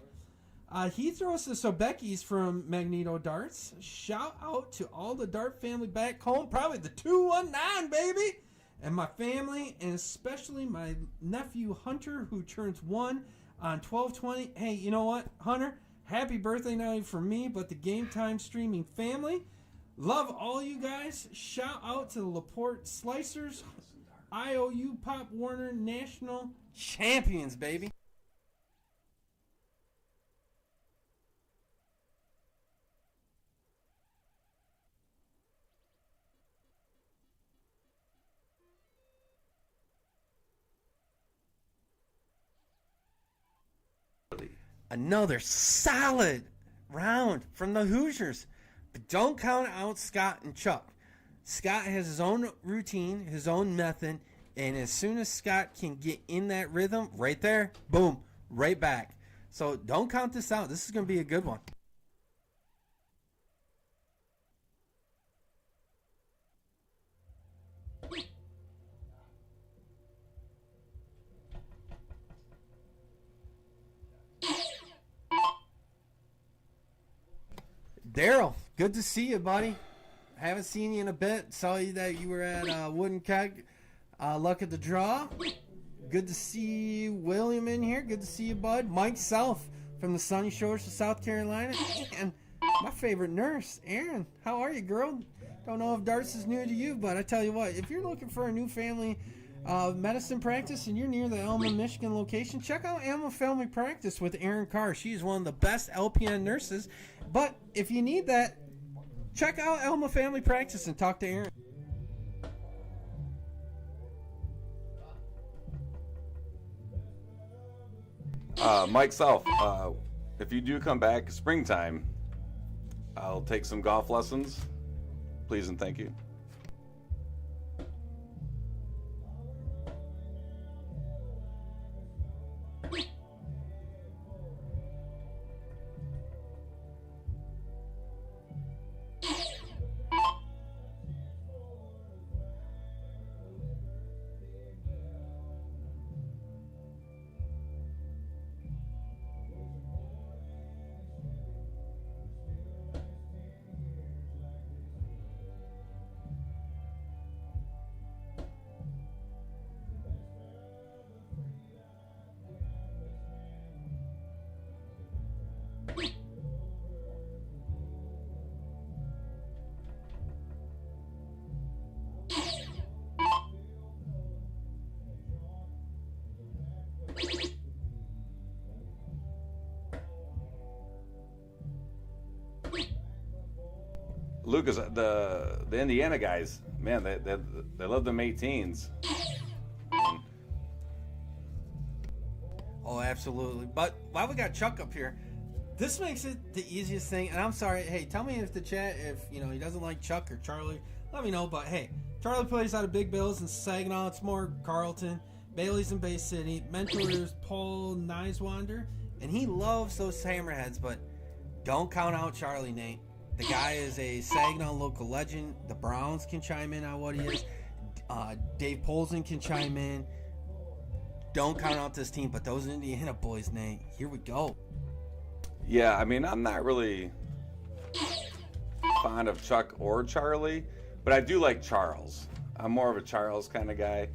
He throws the Sobekis from Magneto Darts. Shout out to all the Dart family back home, probably the 219 baby, and my family, and especially my nephew Hunter, who turns 1 on 12/20. Hey, you know what, Hunter? Happy birthday not only for me, but the Game Time streaming family. Love all you guys. Shout out to the LaPorte Slicers, IOU Pop Warner National Champions, baby. Another solid round from the Hoosiers. But don't count out Scott and Chuck. Scott has his own routine, his own method, and as soon as Scott can get in that rhythm, right there, boom, right back. So don't count this out. This is going to be a good one. Daryl, good to see you, buddy. Haven't seen you in a bit. Saw you that you were at Wooden Keg. Luck at the draw. Good to see William in here. Good to see you, bud. Mike Self from the sunny shores of South Carolina. And my favorite nurse, Erin. How are you, girl? Don't know if darts is new to you, but I tell you what, if you're looking for a new family medicine practice and you're near the Elma, Michigan location, check out Elma Family Practice with Erin Carr. She's one of the best LPN nurses. But if you need that, check out Elma Family Practice and talk to Erin. Mike Self, if you do come back springtime, I'll take some golf lessons. Please and thank you. Lucas, the Indiana guys, man, they love them 18s. Oh, absolutely. But while we got Chuck up here, this makes it the easiest thing. And I'm sorry, hey, tell me if the chat, if he doesn't like Chuck or Charlie, let me know. But hey, Charlie plays out of Big Bills and Saginaw. It's more Carlton. Bailey's in Bay City. Mentor is Paul Niswander, and he loves those hammerheads. But don't count out Charlie, Nate. The guy is a Saginaw local legend. The Browns can chime in on what he is. Dave Polson can chime in. Don't count out this team, but those Indiana boys, Nate. Here we go. Yeah, I mean, I'm not really fond of Chuck or Charlie, but I do like Charles. I'm more of a Charles kind of guy.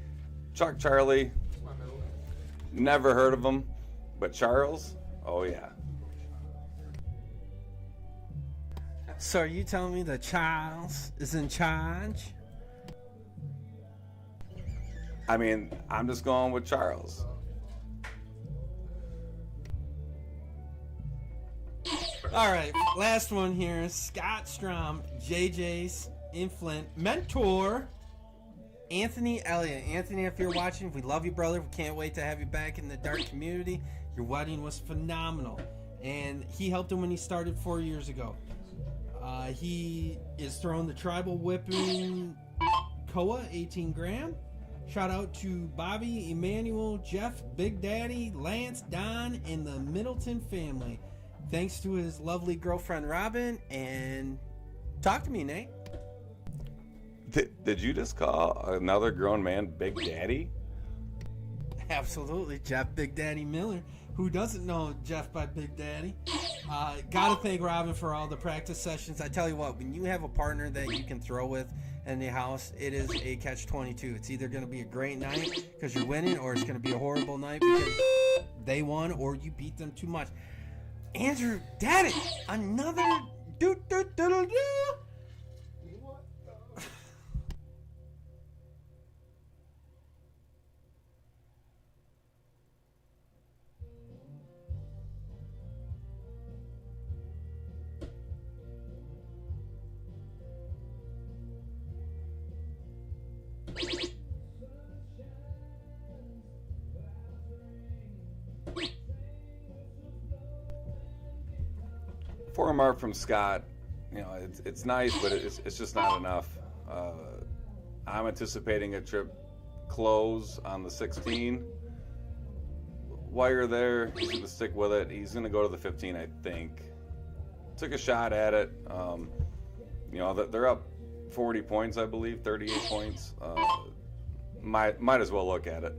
Chuck, Charlie, never heard of him, but Charles, oh yeah. So are you telling me that Charles is in charge? I mean, I'm just going with Charles. All right, last one here. Scott Strom, JJ's in Flint. Mentor, Anthony Elliott. Anthony, if you're watching, we love you, brother. We can't wait to have you back in the dart community. Your wedding was phenomenal. And he helped him when he started 4 years ago. He is throwing the tribal whipping Koa 18 gram. Shout out to Bobby, Emmanuel, Jeff, Big Daddy, Lance, Don, and the Middleton family. Thanks to his lovely girlfriend Robin. And talk to me, Nate. Did you just call another grown man Big Daddy? Absolutely, Jeff Big Daddy Miller. Who doesn't know Jeff by Big Daddy? Gotta thank Robin for all the practice sessions. I tell you what, when you have a partner that you can throw with in the house, it is a catch-22. It's either going to be a great night because you're winning, or it's going to be a horrible night because they won or you beat them too much. Andrew, daddy, another do. For a mark from Scott, it's nice, but it's just not enough. I'm anticipating a trip close on the 16. While you're there, he's going to stick with it. He's going to go to the 15, I think. Took a shot at it. They're up 40 points, I believe, 38 points. Might as well look at it.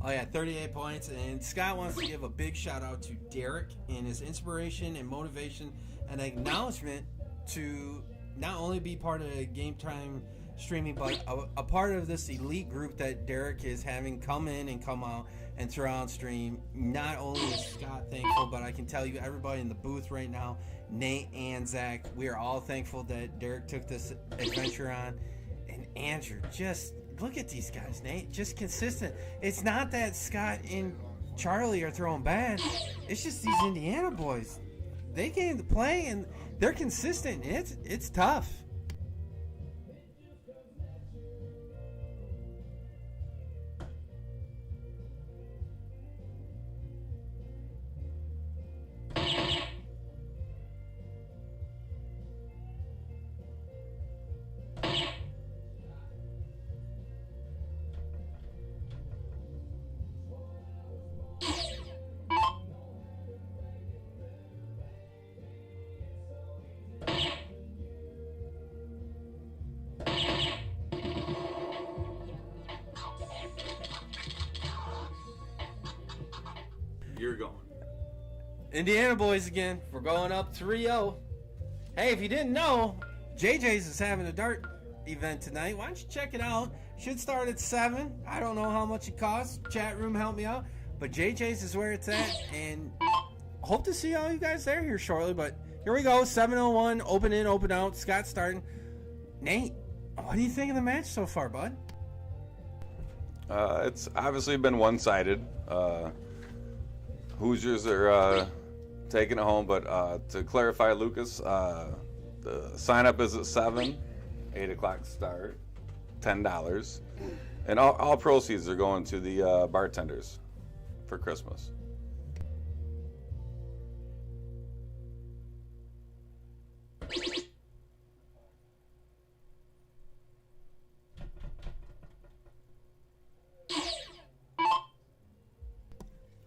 Oh yeah, 38 points. And Scott wants to give a big shout out to Derek and his inspiration and motivation and acknowledgement to not only be part of Game Time streaming, but a part of this elite group that Derek is having come in and come out and throughout stream. Not only is Scott thankful, but I can tell you everybody in the booth right now, Nate and Zach, we are all thankful that Derek took this adventure on. And Andrew, just look at these guys, Nate. Just consistent. It's not that Scott and Charlie are throwing bad. It's just these Indiana boys. They came to play and they're consistent. It's tough. You're going. Indiana boys again. We're going up 3-0. Hey, if you didn't know, JJ's is having a dart event tonight. Why don't you check it out? Should start at 7. I don't know how much it costs. Chat room, help me out. But JJ's is where it's at. And hope to see all you guys there here shortly. But here we go. 7:01. Open in, open out. Scott starting. Nate, what do you think of the match so far, bud? It's obviously been one-sided. Hoosiers are taking it home, but to clarify, Lucas, the sign-up is at 7, 8 o'clock start, $10, and all proceeds are going to the bartenders for Christmas.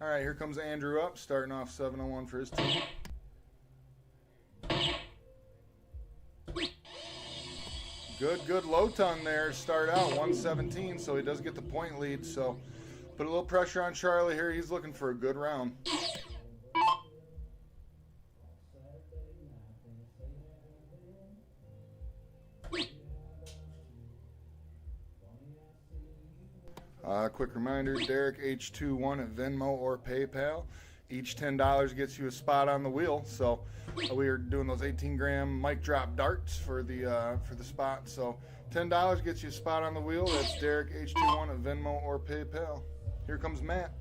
All right, here comes Andrew up, starting off 7:01 for his team. Good low ton there. Start out 117, so he does get the point lead. So put a little pressure on Charlie here. He's looking for a good round. Quick reminder, Derek H21 at Venmo or PayPal. Each $10 gets you a spot on the wheel. So we are doing those 18-gram mic drop darts for the spot. So $10 gets you a spot on the wheel. That's Derek H21 at Venmo or PayPal. Here comes Matt.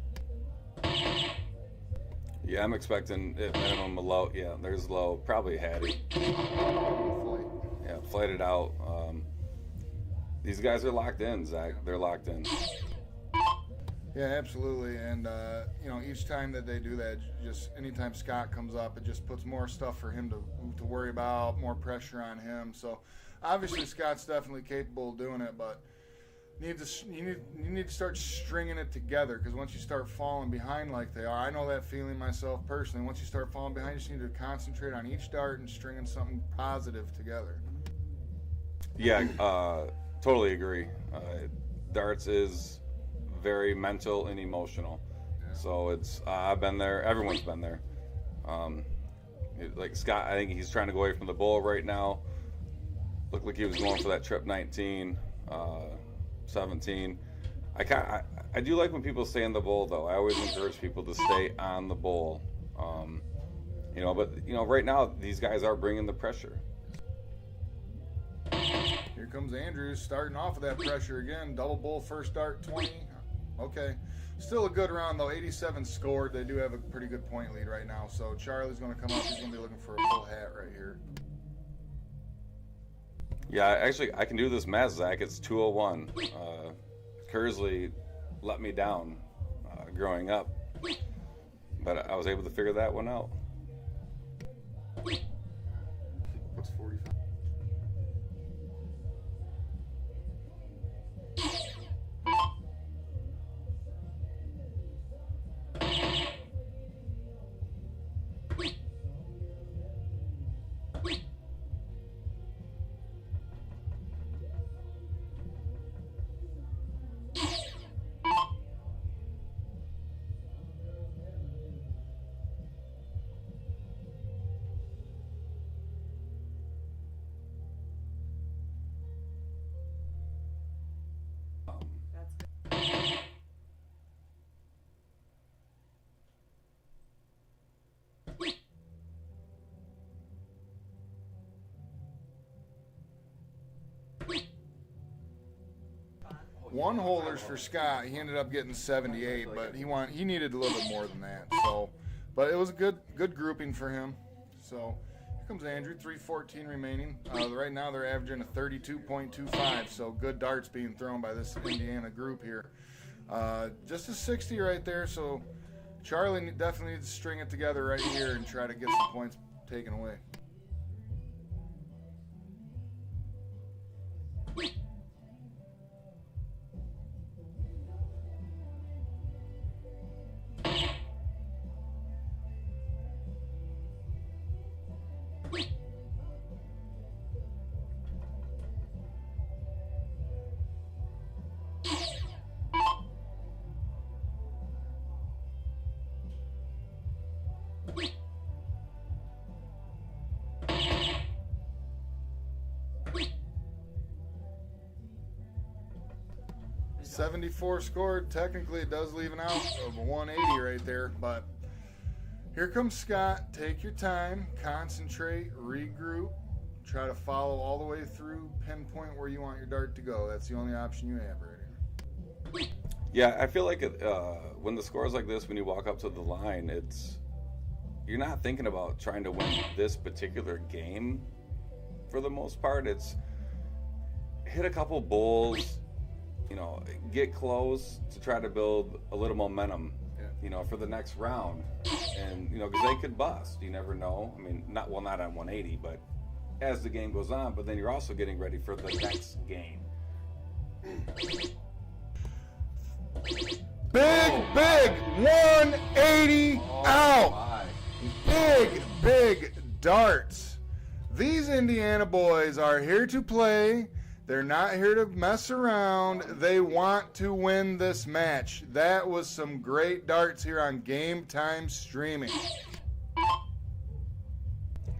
Yeah, I'm expecting at minimum a low. Yeah, there's low. Probably Hattie. Yeah, flight it out. These guys are locked in, Zach. They're locked in. Yeah, absolutely. And, each time that they do that, just anytime Scott comes up, it just puts more stuff for him to worry about, more pressure on him. So, obviously, Scott's definitely capable of doing it, but you need to start stringing it together, because once you start falling behind like they are, I know that feeling myself personally. Once you start falling behind, you just need to concentrate on each dart and stringing something positive together. Yeah, totally agree. Darts is very mental and emotional. Yeah. So it's I've been there. Everyone's been there. Like Scott, I think he's trying to go away from the bowl right now. Looked like he was going for that trip 19, 17. I do like when people stay in the bowl, though. I always encourage people to stay on the bowl. But right now these guys are bringing the pressure. Here comes Andrews starting off with that pressure again. Double bull first dart 20. Okay. Still a good round though. 87 scored. They do have a pretty good point lead right now. So Charlie's going to come up. He's going to be looking for a full hat right here. Yeah, actually, I can do this math, Zach. It's 201. Kersley let me down growing up, but I was able to figure that one out. What's 45? One holders for Scott. He ended up getting 78, but he needed a little bit more than that. So, but it was a good grouping for him. So here comes Andrew. 3:14 remaining. Right now they're averaging a 32.25. So good darts being thrown by this Indiana group here. Just a 60 right there. So Charlie definitely needs to string it together right here and try to get some points taken away. .74 scored. Technically, it does leave an out of a 180 right there, but here comes Scott. Take your time, concentrate, regroup, try to follow all the way through, pinpoint where you want your dart to go. That's the only option you have right here. Yeah, I feel like when the score is like this, when you walk up to the line, you're not thinking about trying to win this particular game for the most part. It's hit a couple bowls, get close to try to build a little momentum, for the next round. And, because they could bust. You never know. I mean, not on 180, but as the game goes on. But then you're also getting ready for the next game. Big 180 out. Big darts. These Indiana boys are here to play. They're not here to mess around. They want to win this match. That was some great darts here on Game Time Streaming.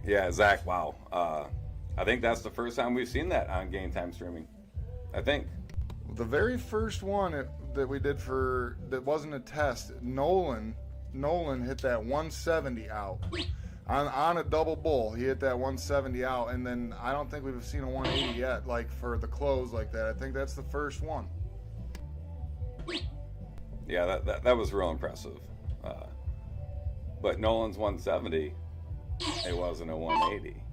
Yeah, Zach, wow. I think that's the first time we've seen that on Game Time Streaming. I think. The very first one that we did that wasn't a test, Nolan hit that 170 out. On a double bull, he hit that 170 out, and then I don't think we've seen a 180 yet, like for the close like that. I think that's the first one. Yeah, that was real impressive. But Nolan's 170, it wasn't a 180.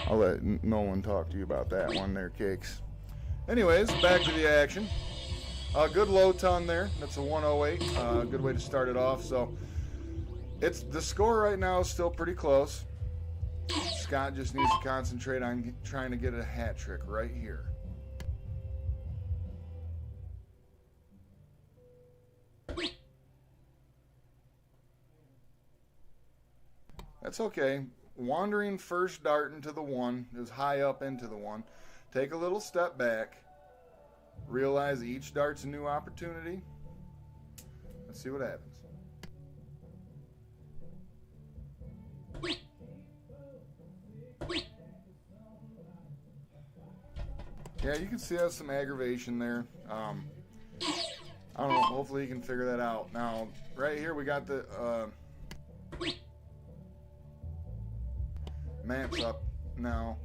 I'll let Nolan talk to you about that one there, Cakes. Anyways, back to the action. Good low ton there. That's a 108. Good way to start it off. So the score right now is still pretty close. Scott just needs to concentrate on trying to get a hat trick right here. That's okay. Wandering first dart into the one. It was high up into the one. Take a little step back. Realize each dart's a new opportunity. Let's see what happens. Yeah, you can see there's some aggravation there. I don't know. Hopefully he can figure that out. Now, right here we got the Matt's up now.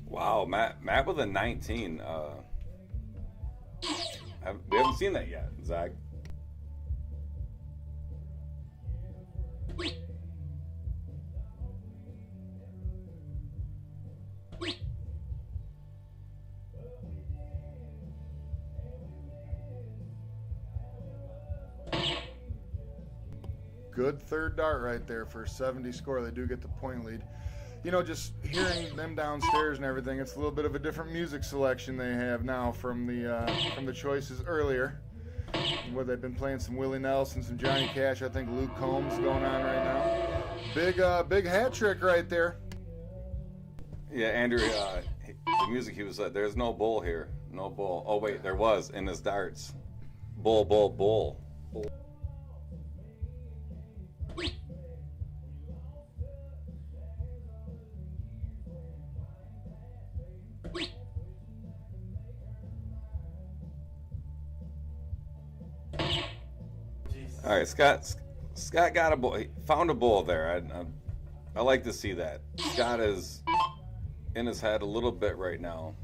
Wow, Matt with a 19. We haven't seen that yet, Zach. Good third dart right there for a 70 score. They do get the point lead. You know, just hearing them downstairs and everything, it's a little bit of a different music selection they have now from the choices earlier. Where they've been playing some Willie Nelson, some Johnny Cash. I think Luke Combs going on right now. Big hat trick right there. Yeah, Andrew, the music he was like, there's no bull here. No bull. Oh, wait, there was in his darts. Bull, bull, bull. All right, Scott got a bull. He found a bull there. I like to see that. Scott is in his head a little bit right now.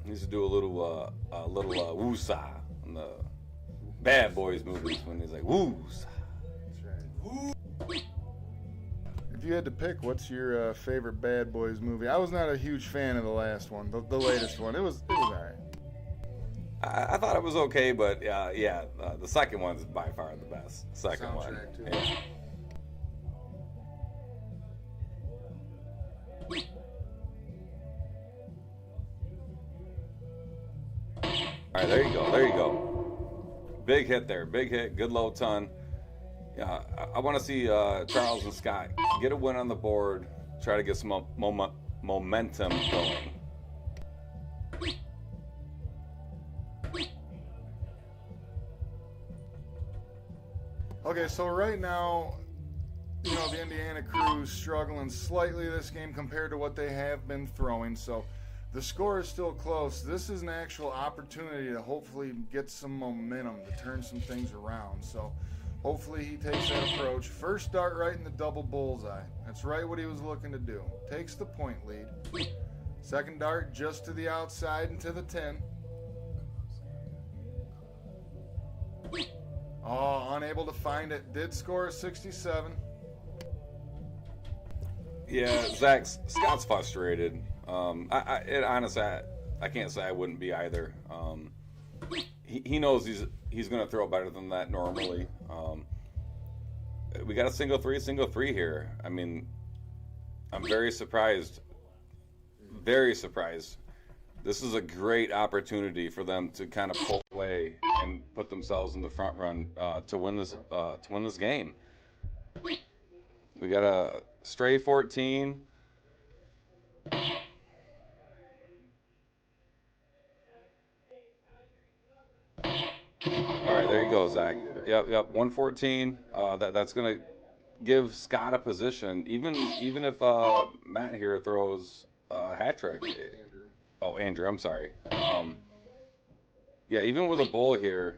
He needs to do a little woo-sa in the Bad Boys movies when he's like woo-sa. If you had to pick, what's your favorite Bad Boys movie? I was not a huge fan of the last one, the latest one. It was all right. I thought it was okay, but the second one's by far the best. Second one. Soundtrack, too. Yeah. All right, there you go. There you go. Big hit there. Big hit. Good low ton. Yeah, I want to see Charles and Scott get a win on the board. Try to get some momentum going. Okay, so right now, you know, the Indiana crew's struggling slightly this game compared to what they have been throwing. So the score is still close. This is an actual opportunity to hopefully get some momentum, to turn some things around. So hopefully he takes that approach. First dart right in the double bullseye. That's right what he was looking to do. Takes the point lead. Second dart just to the outside and to the 10. Oh, unable to find it. Did score a 67. Yeah, Scott's frustrated. Honestly, I can't say I wouldn't be either. He knows he's going to throw better than that normally. We got a single three here. I mean, I'm very surprised. Very surprised. This is a great opportunity for them to kind of pull away and put themselves in the front run to win this game. We got a stray 14. All right, there you go, Zach. Yep, 114. That's gonna give Scott a position, even if Matt here throws a hat trick. Oh, Andrew, I'm sorry. Yeah, even with a bull here,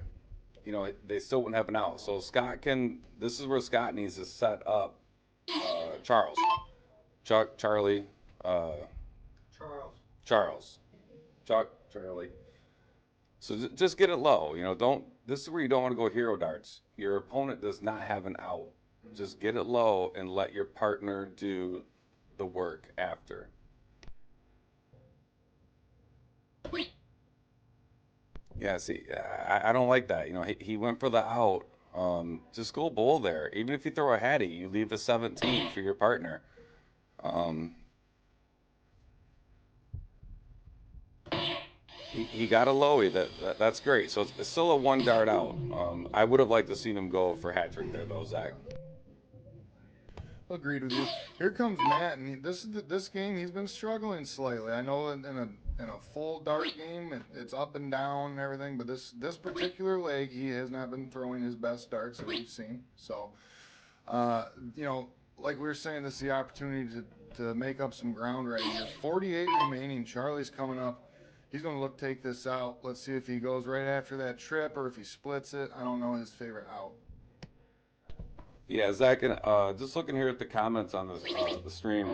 you know, they still wouldn't have an out. So Scott can. This is where Scott needs to set up Charles, Charlie, Charles, Chuck, Charlie. So just get it low. You know, this is where you don't want to go hero darts. Your opponent does not have an out. Just get it low and let your partner do the work after. Yeah, see, I don't like that. You know, he went for the out. Just go bull there. Even if you throw a hattie, you leave a 17 for your partner. He got a lowy. That's great. So it's still a one dart out. I would have liked to see him go for hat trick there though, Zach. Agreed with you. Here comes Matt, and this game he's been struggling slightly. I know in a full dart game it's up and down and everything, but this particular leg he has not been throwing his best darts that we've seen. So, you know, like we were saying, this is the opportunity to make up some ground right here. 48 remaining. Charlie's coming up. He's going to take this out. Let's see if he goes right after that trip or if he splits it. I don't know his favorite out. Yeah, Zach, and just looking here at the comments on the stream,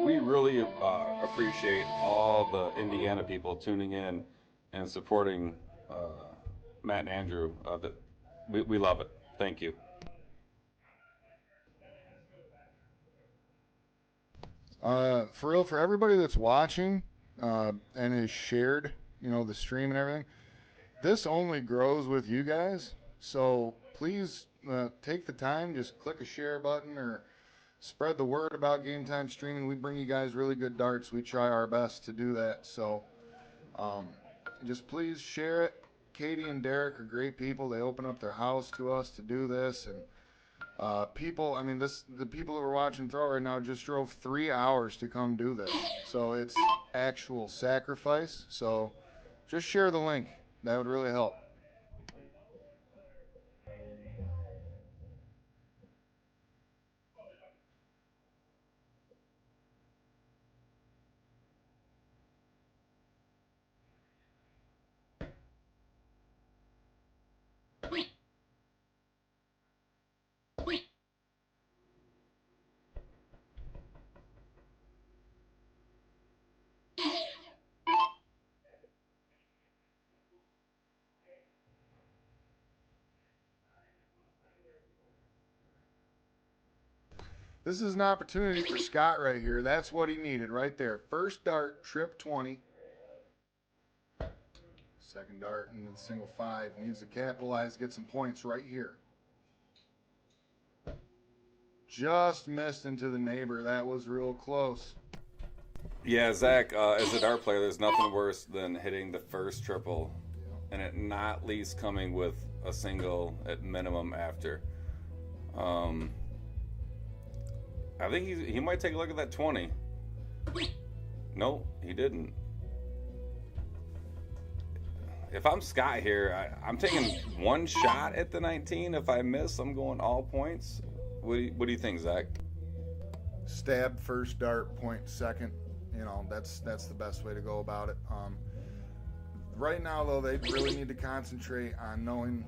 we really appreciate all the Indiana people tuning in and supporting Matt and Andrew. We love it. Thank you. For real, for everybody that's watching and is shared, the stream and everything, this only grows with you guys. So please take the time, just click a share button or spread the word about Game Time Streaming. We bring you guys really good darts. We try our best to do that. So just please share it. Katie and Derek are great people. They open up their house to us to do this, and the people that we're watching throw right now just drove 3 hours to come do this. So it's actual sacrifice. So just share the link. That would really help. This is an opportunity for Scott right here. That's what he needed right there. First dart, trip 20. Second dart and then single 5. Needs to capitalize, get some points right here. Just missed into the neighbor. That was real close. Yeah, Zach, as a dart player, there's nothing worse than hitting the first triple and it not least coming with a single at minimum after. I think he might take a look at that 20. No, he didn't. If I'm Scott here, I'm taking one shot at the 19. If I miss, I'm going all points. What do you think, Zach? Stab first dart, point second. That's the best way to go about it. Right now, though, they really need to concentrate on knowing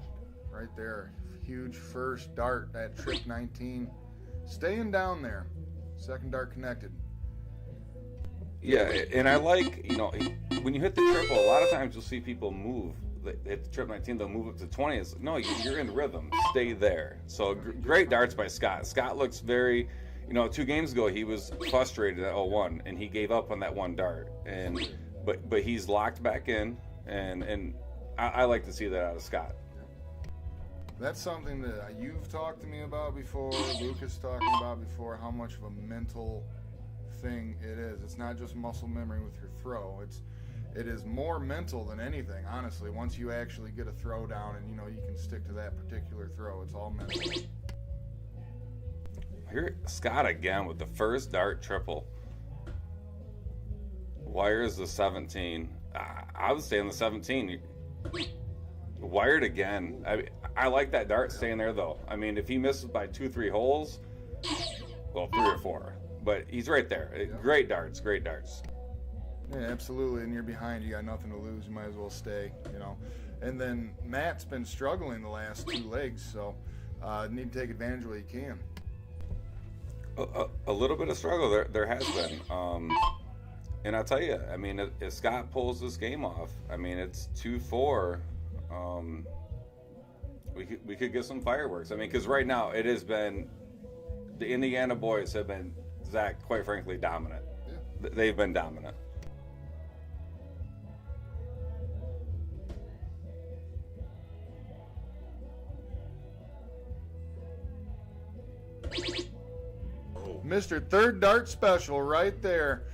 right there, huge first dart at trip 19. Staying down there. Second dart connected. Yeah, and I like, when you hit the triple, a lot of times you'll see people move. They hit the trip 19, they'll move up to 20. It's, no, you're in rhythm. Stay there. So great darts by Scott. Scott looks very, 2 games ago he was frustrated at 0-1, and he gave up on that one dart. But he's locked back in, and I like to see that out of Scott. That's something that you've talked to me about before, Lucas talking about before, how much of a mental thing it is. It's not just muscle memory with your throw. It is more mental than anything, honestly. Once you actually get a throw down and you can stick to that particular throw, it's all mental. Here, Scott again with the first dart triple. Wires the 17. I would stay on the 17. Wired again. I like that dart staying there, though. I mean, if he misses by 2-3 holes, well, 3 or 4. But he's right there. Yeah. Great darts, great darts. Yeah, absolutely. And you're behind. You got nothing to lose. You might as well stay, And then Matt's been struggling the last 2 legs, so need to take advantage of what you can. A little bit of struggle there has been. And I'll tell you, I mean, if Scott pulls this game off, I mean, it's 2-4. We could get some fireworks. I mean, because right now it has been, the Indiana boys have been, Zach, quite frankly, dominant. Yeah. They've been dominant. Mr. Third Dart Special right there.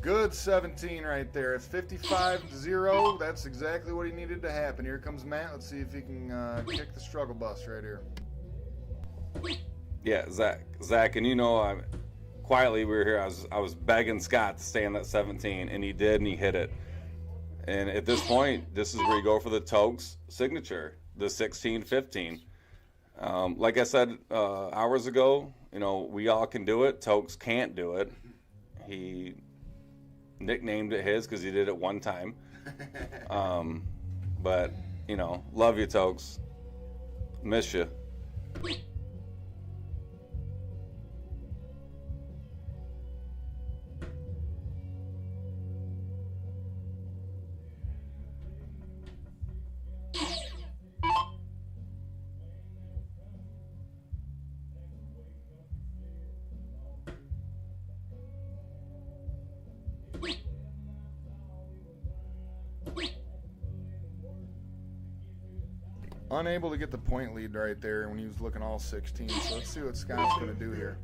Good 17 right there. It's 55-0. That's exactly what he needed to happen. Here comes Matt. Let's see if he can kick the struggle bus right here. Yeah, Zach, and quietly we were here. I was begging Scott to stay in that 17, and he did, and he hit it. And at this point, this is where you go for the Tokes signature, the 16-15. Like I said hours ago, we all can do it. Tokes can't do it. He nicknamed it his because he did it one time. But, love you, Tokes. Miss you. Unable to get the point lead right there when he was looking all 16. So let's see what Scott's going to do here.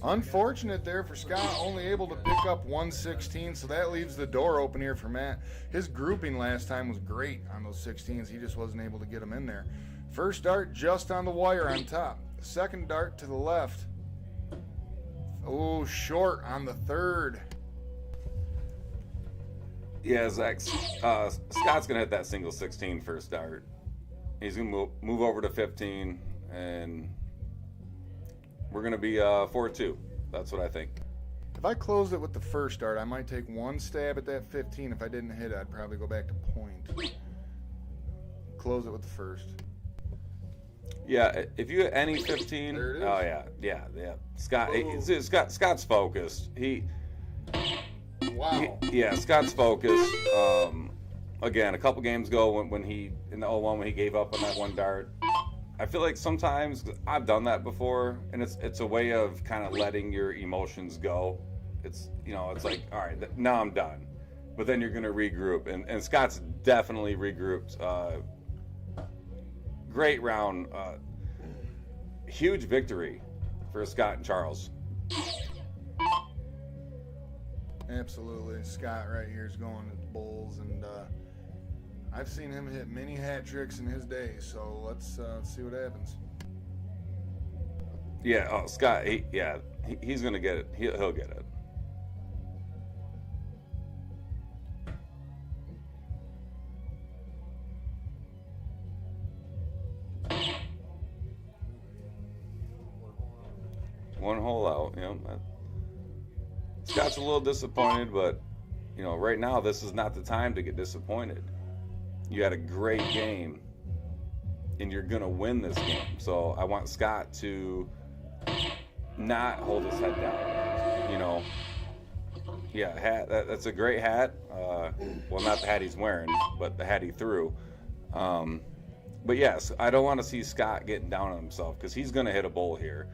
Unfortunate there for Scott, only able to pick up 116, so that leaves the door open here for Matt. His grouping last time was great on those 16s. He just wasn't able to get them in there. First dart just on the wire on top. Second dart to the left. Oh, short on the third. Yeah, Zach, Scott's going to hit that single 16 first dart. He's going to move over to 15, and we're going to be 4-2. That's what I think. If I closed it with the first dart, I might take one stab at that 15. If I didn't hit it, I'd probably go back to point. Close it with the first. Yeah, if you hit any 15, There it is. oh yeah. Scott's focused. Wow. Scott's focused. Again, a couple games ago when he in the 0-1 when he gave up on that one dart, I feel like sometimes I've done that before, and it's a way of kind of letting your emotions go. It's it's like, all right, now I'm done, but then you're gonna regroup, and Scott's definitely regrouped. Great round, huge victory for Scott and Charles. Absolutely. Scott right here is going to the Bulls, and I've seen him hit many hat tricks in his day, so let's see what happens. Yeah, Scott, he's going to get it. He'll get it. One hole out, Scott's a little disappointed, but, right now this is not the time to get disappointed. You had a great game, and you're going to win this game. So I want Scott to not hold his head down, Yeah, hat. That's a great hat. Well, not the hat he's wearing, but the hat he threw. But yes, I don't want to see Scott getting down on himself because he's going to hit a bowl here.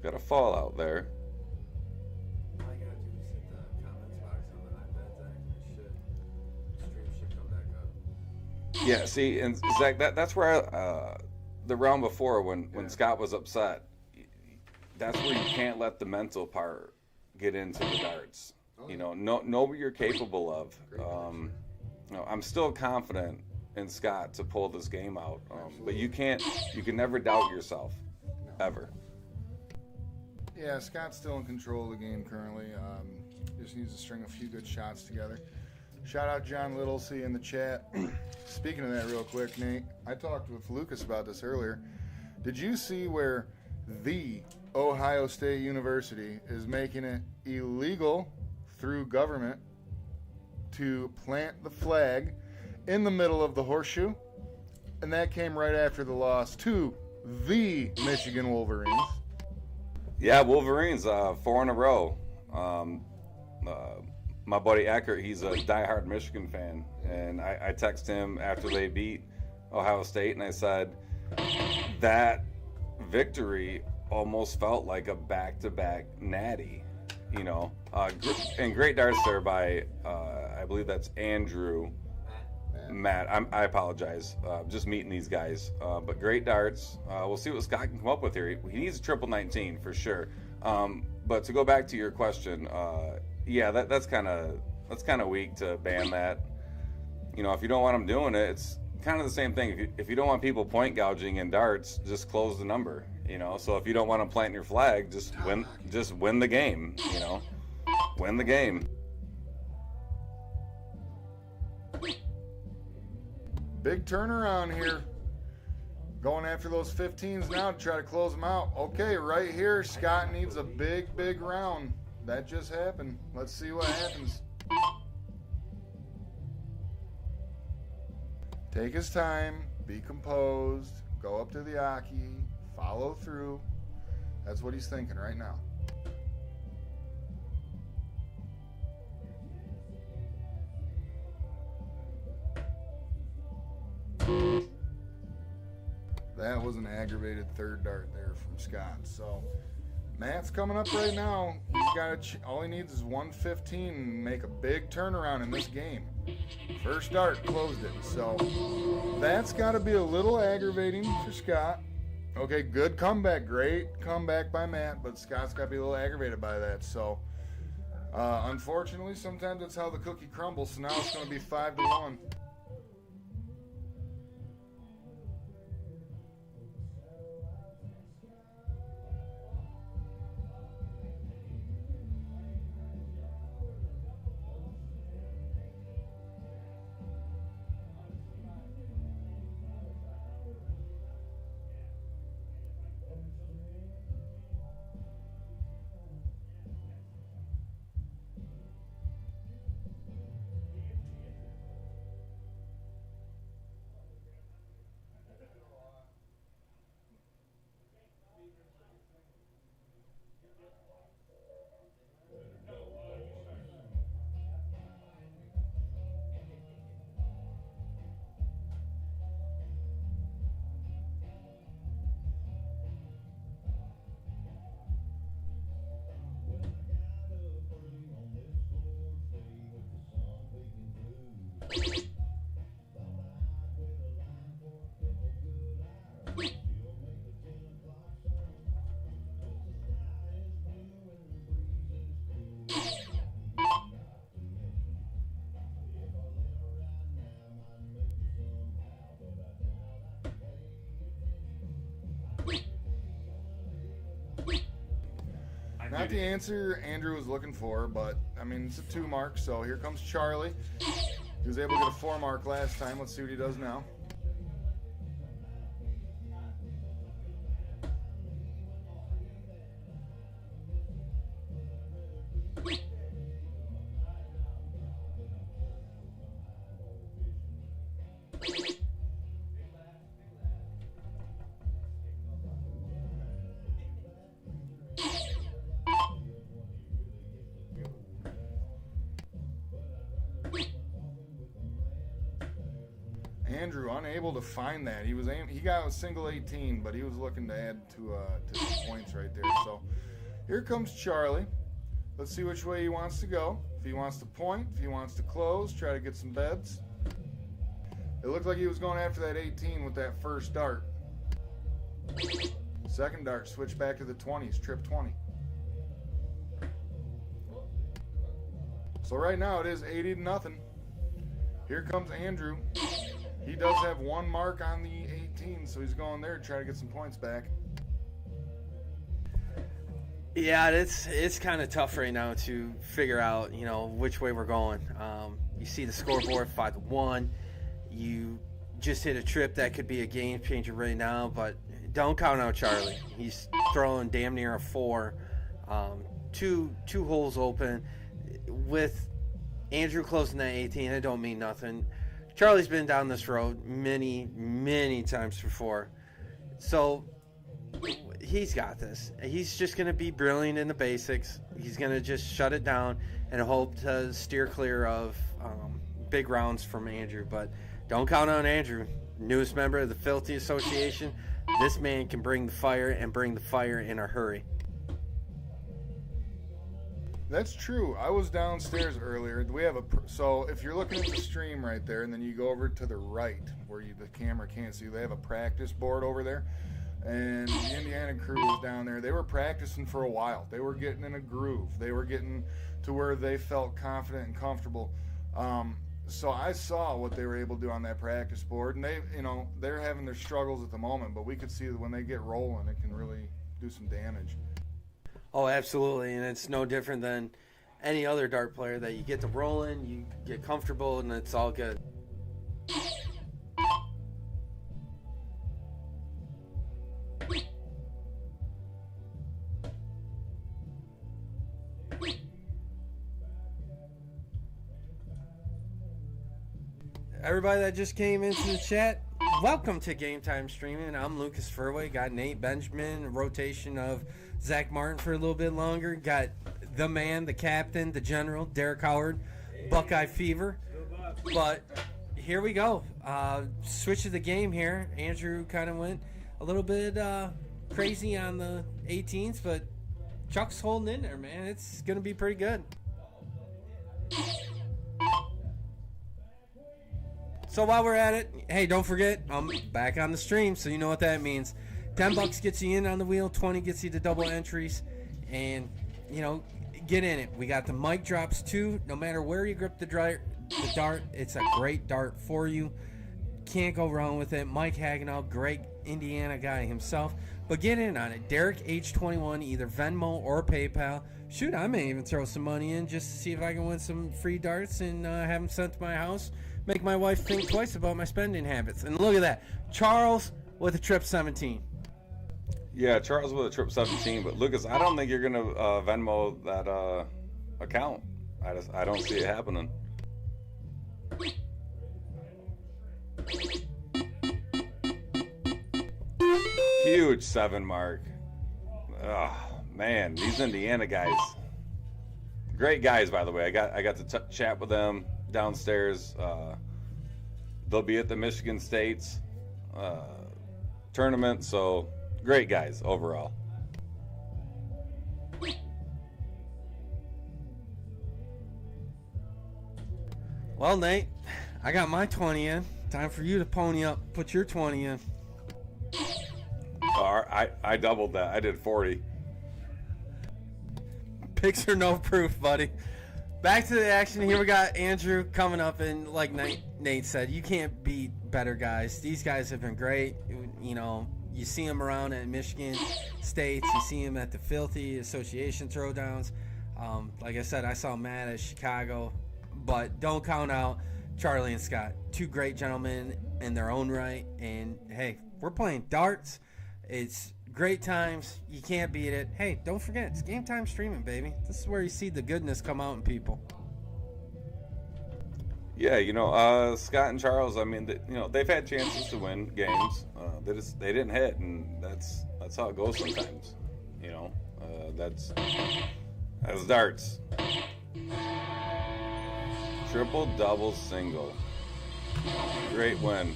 Got a fallout there. All you gotta do is hit the comments box on the iPad, Zach, and stream should come back up. Yeah, see, and Zach, that's where the round before when Scott was upset, that's where you can't let the mental part get into the darts. Know what you're capable of. I'm still confident in Scott to pull this game out, but you can never doubt yourself, ever. Yeah, Scott's still in control of the game currently. Just needs to string a few good shots together. Shout out John Little, see you in the chat. Speaking of that real quick, Nate, I talked with Lucas about this earlier. Did you see where the Ohio State University is making it illegal through government to plant the flag in the middle of the horseshoe? And that came right after the loss to the Michigan Wolverines. Yeah, Wolverines, 4 in a row. My buddy Eckert, he's a diehard Michigan fan, and I texted him after they beat Ohio State, and I said, that victory almost felt like a back-to-back natty, you know. And great darts there by, I believe that's Andrew. Matt, I apologize. Just meeting these guys. But great darts. We'll see what Scott can come up with here. He needs a triple 19 for sure. But to go back to your question, yeah, that's kind of weak to ban that. You know, if you don't want them doing it, it's kind of the same thing. If you don't want people point gouging in darts, just close the number. You know, so if you don't want them planting your flag, just win the game. You know, win the game. Big turnaround here. Going after those 15s now to try to close them out. Okay, right here, Scott needs a big round. That just happened. Let's see what happens. Take his time, be composed, go up to the Aki, follow through. That's what he's thinking right now. That was an aggravated third dart there from Scott. So Matt's coming up right now. He's got all he needs is 115 and make a big turnaround in this game. First dart closed it. So that's got to be a little aggravating for Scott. Okay, good comeback. Great comeback by Matt, but Scott's got to be a little aggravated by that. So unfortunately, sometimes that's how the cookie crumbles. So now it's going to be 5-1. Not the answer Andrew was looking for, but I mean, it's a 2 mark, so here comes Charlie. He was able to get a 4 mark last time. Let's see what he does now. Andrew unable to find that. He got a single 18, but he was looking to add to some points right there. So here comes Charlie. Let's see which way he wants to go. If he wants to point, if he wants to close, try to get some beds. It looked like he was going after that 18 with that first dart. Second dart, switch back to the 20s, trip 20. So right now it is 80-0. Here comes Andrew. He does have 1 mark on the 18, so he's going there to try to get some points back. Yeah, it's kind of tough right now to figure out, which way we're going. You see the scoreboard 5-1. You just hit a trip that could be a game changer right now, but don't count out Charlie. He's throwing damn near a 4. Two holes open. With Andrew closing that 18, it don't mean nothing. Charlie's been down this road many times before. So he's got this. He's just going to be brilliant in the basics. He's going to just shut it down and hope to steer clear of big rounds from Andrew. But don't count on Andrew, newest member of the Filthy Association. this man can bring the fire and bring the fire in a hurry. That's true. I was downstairs earlier. We have so if you're looking at the stream right there, and then you go over to the right where the camera can't see, they have a practice board over there. And the Indiana crew was down there. They were practicing for a while. They were getting in a groove. They were getting to where they felt confident and comfortable. So I saw what they were able to do on that practice board, and they're having their struggles at the moment, but we could see that when they get rolling, it can really do some damage. Oh, absolutely, and it's no different than any other dart player that you get to rolling, you get comfortable, and it's all good. Everybody that just came into the chat, welcome to Game Time Streaming. I'm Lucas Furway. Got Nate Benjamin, a rotation of Zach Martin for a little bit longer. Got the man, the captain, the general, Derek Howard, Buckeye Fever. But here we go. Switch of the game here. Andrew kind of went a little bit crazy on the 18s, but Chuck's holding in there, man. It's going to be pretty good. So while we're at it, hey, don't forget, I'm back on the stream, so you know what that means. $10 gets you in on the wheel, 20 gets you to double entries, and, get in it. We got the mic drops, too. No matter where you grip the dart, it's a great dart for you. Can't go wrong with it. Mike Hagenall, great Indiana guy himself. But get in on it. Derek, age 21, either Venmo or PayPal. Shoot, I may even throw some money in just to see if I can win some free darts and have them sent to my house. Make my wife think twice about my spending habits. And look at that. Charles with a trip 17. Yeah, Charles with a trip 17. But Lucas, I don't think you're gonna Venmo that account. I don't see it happening. Huge 7 mark. Oh man, these Indiana guys. Great guys, by the way. I got to chat with them downstairs. They'll be at the Michigan State's tournament, so great guys overall. Well, Nate, I got my 20 in. Time for you to pony up. Put your 20 in. I doubled that. I did 40. Picks are no proof, buddy. Back to the action. Here we got Andrew coming up, and like Nate said, you can't beat better guys. These guys have been great. You see them around at Michigan States. You see them at the Filthy Association Throwdowns. Like I said, I saw Matt at Chicago. But don't count out Charlie and Scott. Two great gentlemen in their own right. And, hey, we're playing darts. It's great times. You can't beat it. Hey, don't forget, it's Game Time Streaming, baby. This is where you see the goodness come out in people. Yeah, Scott and Charles, I mean, they've had chances to win games. They didn't hit, and that's how it goes sometimes. That's darts. Triple, double, single. Great win.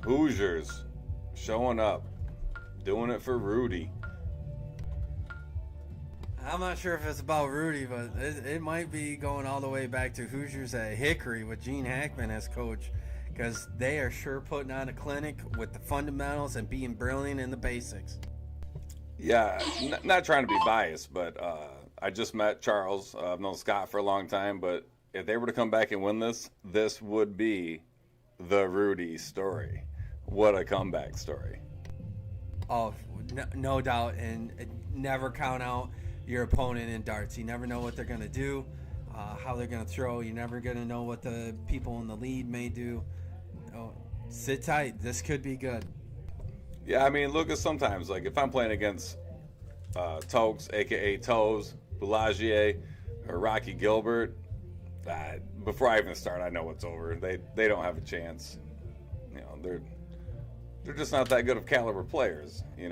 Hoosiers showing up, doing it for Rudy. I'm not sure if it's about Rudy, but it might be going all the way back to Hoosiers at Hickory with Gene Hackman as coach, because they are sure putting on a clinic with the fundamentals and being brilliant in the basics. Yeah, not trying to be biased, but I just met Charles. I've known Scott for a long time, but if they were to come back and win this would be the Rudy story. What a comeback story. Oh, no doubt, and never count out your opponent in darts. You never know what they're going to do, how they're going to throw. You're never going to know what the people in the lead may do. Oh, sit tight. This could be good. Yeah, I mean, Lucas, sometimes, like, if I'm playing against Tokes, a.k.a. Toes, Boulagier, or Rocky Gilbert, before I even start, I know it's over. They don't have a chance. They're just not that good of caliber players, you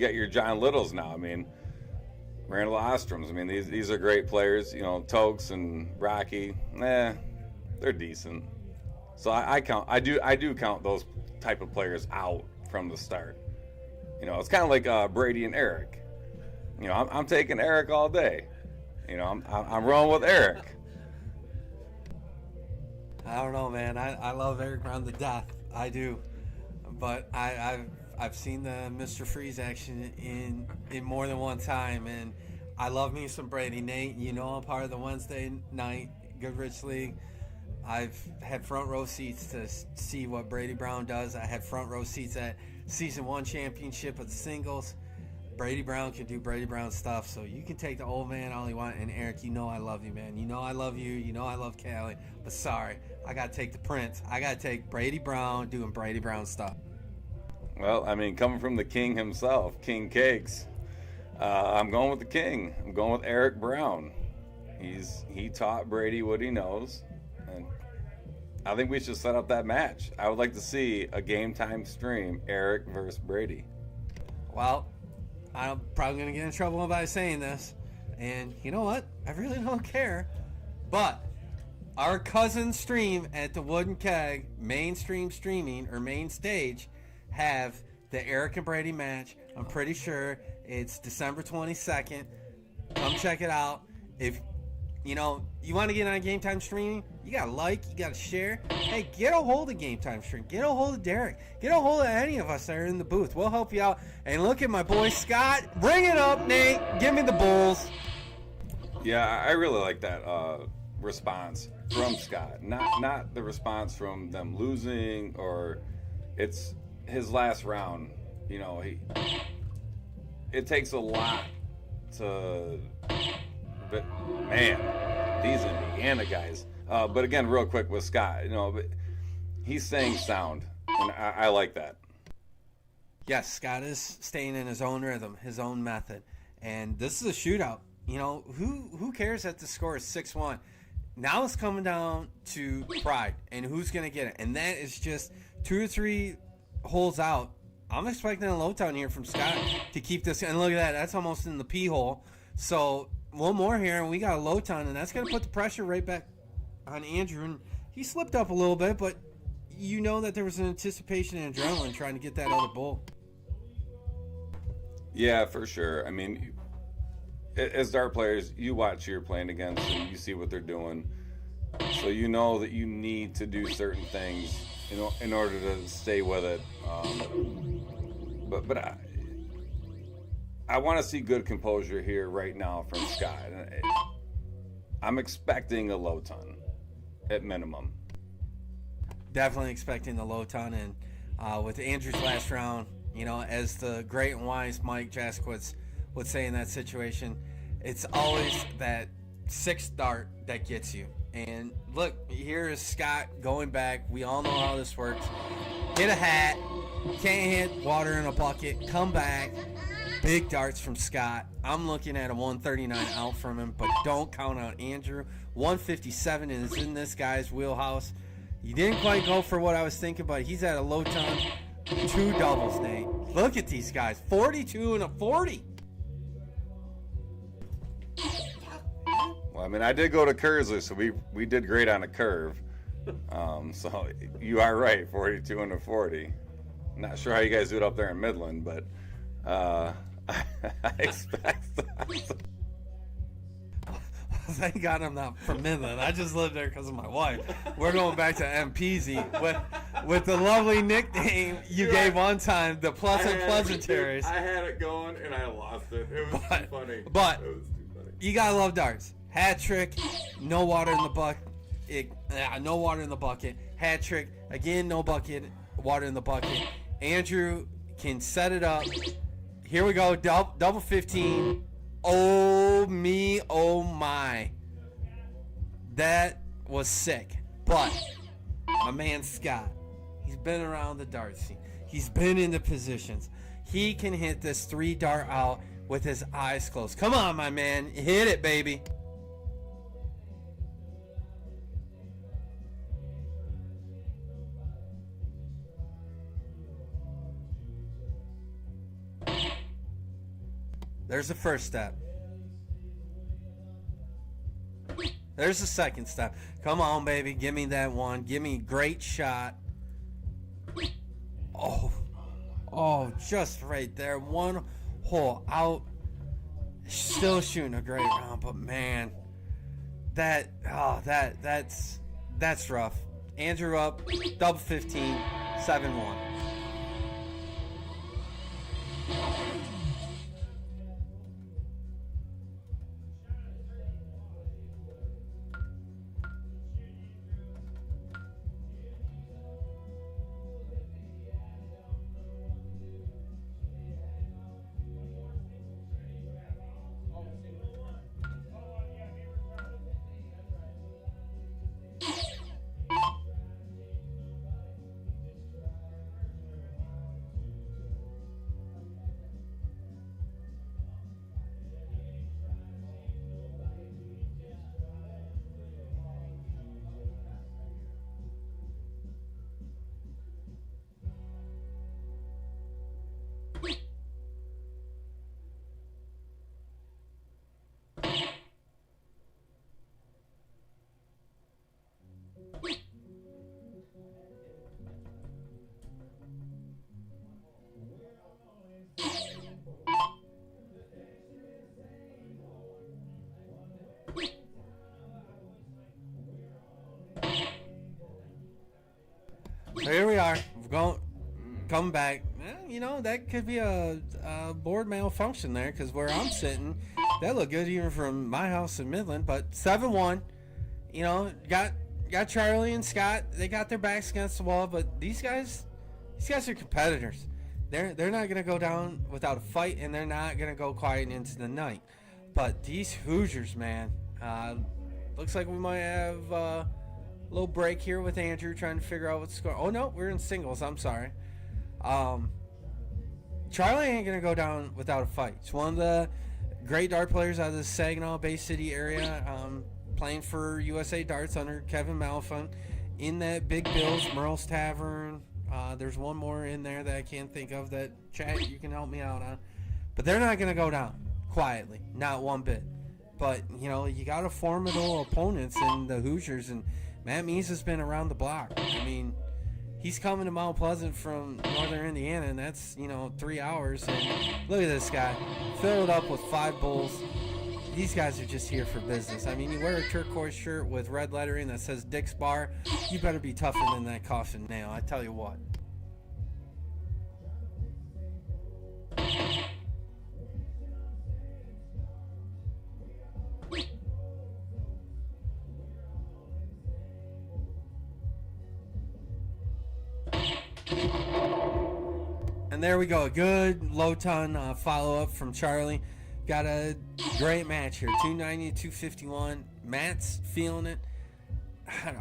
got your John Littles now. I mean, Randall Ostroms. I mean, these are great players. Tokes and Rocky, they're decent. So I do count those type of players out from the start. You know, it's kind of like Brady and Eric. You know, I'm taking Eric all day. You know, I'm rolling with Eric. I don't know, man. I love Eric Brown to death. I do, but I've seen the Mr. Freeze action in more than one time, and I love me some Brady. Nate, you know I'm part of the Wednesday night Goodrich League. I've had front row seats to see what Brady Brown does. I had front row seats at season 1 championship of the singles. Brady Brown can do Brady Brown stuff, so you can take the old man all you want. And Eric, you know I love you, man. You know I love you. You know I love Callie. But sorry, I got to take the Prince. I got to take Brady Brown doing Brady Brown stuff. Well, I mean, coming from the king himself, King Cakes, I'm going with the king. I'm going with Eric Brown. He taught Brady what he knows, and I think we should set up that match. I would like to see a game time stream, Eric versus Brady. Well, I'm probably going to get in trouble by saying this, and you know what? I really don't care. But our cousin stream at the Wooden Keg, mainstream streaming or main stage, have the Eric and Brady match. I'm pretty sure it's December 22nd. Come check it out. If you know you want to get on Game Time streaming, you gotta like, you gotta share. Hey, get a hold of Game Time stream. Get a hold of Derek. Get a hold of any of us that are in the booth. We'll help you out. And look at my boy Scott. Bring it up, Nate. Give me the Bulls. Yeah, I really like that response from Scott. Not the response from them losing, or it's his last round. You know, it takes a lot to. But man, these Indiana guys. But again, real quick with Scott, you know, but he's staying sound, and I like that. Yes, Scott is staying in his own rhythm, his own method, and this is a shootout. You know, who cares that the score is 6-1? Now it's coming down to pride and who's going to get it, and that is just 2 or 3 holes out. I'm expecting a low ton here from Scott to keep this, and look at that, that's almost in the P hole. So one more here, and we got a low ton, and that's going to put the pressure right back on Andrew. And he slipped up a little bit, but you know that there was an anticipation and adrenaline trying to get that other bull. Yeah, for sure. I mean, as dart players, you watch who you're playing against, and you see what they're doing. So you know that you need to do certain things in order to stay with it. But I want to see good composure here right now from Scott. I'm expecting a low ton at minimum. Definitely expecting the low ton, and with Andrew's last round, you know, as the great and wise Mike Jaskowitz would say in that situation, it's always that 6th dart that gets you. And look, here is Scott going back. We all know how this works. Hit a hat, can't hit water in a bucket, come back. Big darts from Scott. I'm looking at a 139 out from him, but don't count out Andrew. 157 is in this guy's wheelhouse. He didn't quite go for what I was thinking, but he's at a low ton. 2 doubles, Nate. Look at these guys. 42 and a 40. Well, I mean, I did go to Kersler, so we did great on a curve. So you are right, 42 and a 40. Not sure how you guys do it up there in Midland, but I expect that. Thank God I'm not from Midland. I just lived there because of my wife. We're going back to MPZ with the lovely nickname you gave one time, the Pleasant Pleasantries. I had it going and I lost it. It was too funny. But it was too funny. You gotta love darts. Hat trick, no water in the bucket. No water in the bucket. Hat trick again, no bucket, water in the bucket. Andrew can set it up. Here we go, double 15. Oh me, oh my. That was sick. But my man Scott, he's been around the dart scene. He's been in the positions. He can hit this 3 dart out with his eyes closed. Come on, my man. Hit it, baby. There's the first step. There's the second step. Come on, baby. Give me that one. Give me great shot. Oh, just right there. One hole out. Still shooting a great round, but man, that's rough. Andrew up, double 15, 7-1. So here we are. We're going, coming back. That could be a board malfunction there, because where I'm sitting, that looked good even from my house in Midland. But 7-1, got Charlie and Scott. They got their backs against the wall, but these guys are competitors. They're not gonna go down without a fight, and they're not gonna go quiet into the night. But these Hoosiers, man, looks like we might have a little break here with Andrew trying to figure out what's going. Oh no, we're in singles. I'm sorry. Charlie ain't gonna go down without a fight. It's one of the great dart players out of the Saginaw Bay City area, playing for USA Darts under Kevin Malfont in that Big Bill's Merle's Tavern. There's one more in there that I can't think of that, chat, you can help me out on. But they're not gonna go down quietly, not one bit. But you got a formidable opponents in the Hoosiers, and Matt Meese has been around the block. I mean, he's coming to Mount Pleasant from northern Indiana, and that's 3 hours. And look at this guy, fill it up with 5 bulls. These guys are just here for business. I mean, you wear a turquoise shirt with red lettering that says Dick's Bar, you better be tougher than that coffin nail, I tell you what. And there we go, a good low ton follow-up from Charlie. Got a great match here, 290 to 251. Matt's feeling it.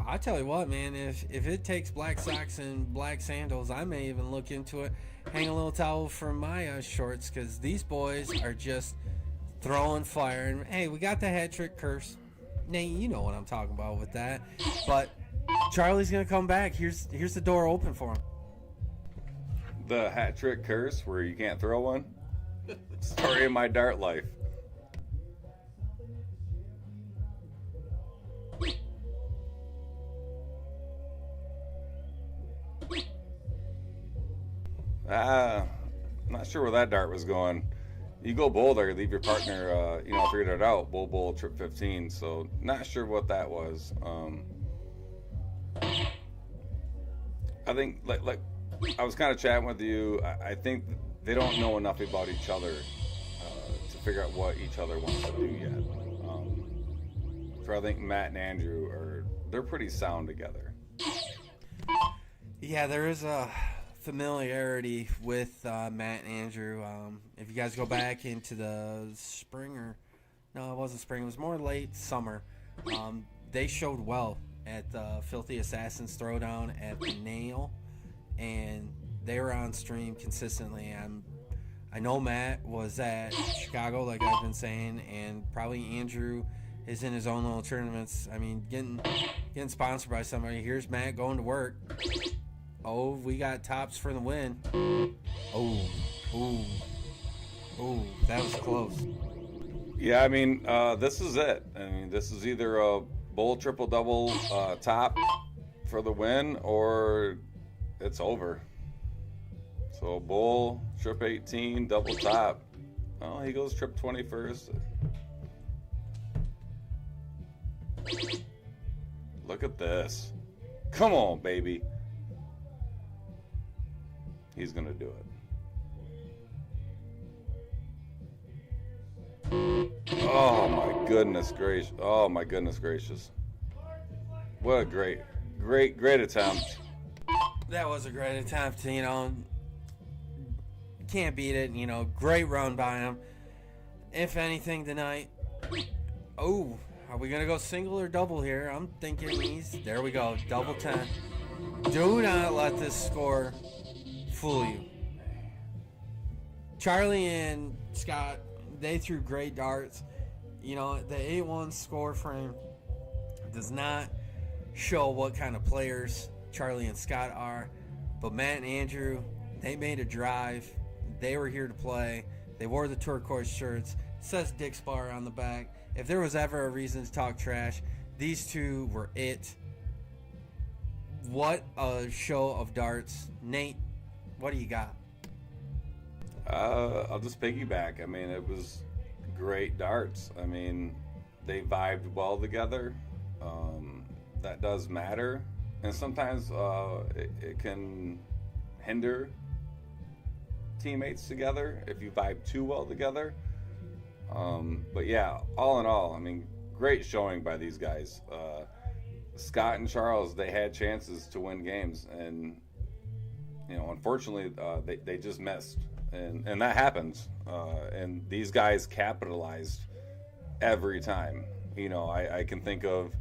I tell you what, man, if it takes black socks and black sandals, I may even look into it. Hang a little towel from my shorts, because these boys are just throwing fire. And hey, we got the hat trick curse. Nate, you know what I'm talking about with that. But Charlie's gonna come back. Here's the door open for him. The hat trick curse where you can't throw one. Story of my dart life. I'm not sure where that dart was going. You go boulder, leave your partner, figured it out. Bowl, trip 15. So not sure what that was. I think like I was kind of chatting with you. I think they don't know enough about each other to figure out what each other wants to do yet. So I think Matt and Andrew they're pretty sound together. Yeah, there is a familiarity with Matt and Andrew. If you guys go back into the spring, no, it wasn't spring, it was more late summer. They showed well at the Filthy Assassins Throwdown at the Nail, and they were on stream consistently. I know Matt was at Chicago, like I've been saying, and probably Andrew is in his own little tournaments. I mean, getting sponsored by somebody. Here's Matt going to work. Oh, we got tops for the win. Oh, that was close. Yeah, I mean, this is it. I mean, this is either a Bull triple double top for the win, or it's over. So Bull trip 18, double top. Oh, he goes trip 21st. Look at this. Come on, baby. He's going to do it. Oh my goodness gracious. Oh my goodness gracious. What a great attempt. That was a great attempt, you know. Can't beat it, you know. Great run by him. If anything tonight. Oh, are we going to go single or double here? I'm thinking there we go. Double 10. Do not let this score fool you. Charlie and Scott, they threw great darts. You know, the 8-1 score frame does not show what kind of players Charlie and Scott are. But Matt and Andrew, they made a drive. They were here to play. They wore the turquoise shirts. It says Dick's Bar on the back. If there was ever a reason to talk trash, these two were it. What a show of darts. Nate, what do you got? I'll just piggyback. I mean, it was great darts. I mean, they vibed well together. That does matter. And sometimes it can hinder teammates together if you vibe too well together. But yeah, all in all, I mean, great showing by these guys. Scott and Charles, they had chances to win games, and you know, unfortunately, they just missed, and that happens. And these guys capitalized every time. You know, I can think of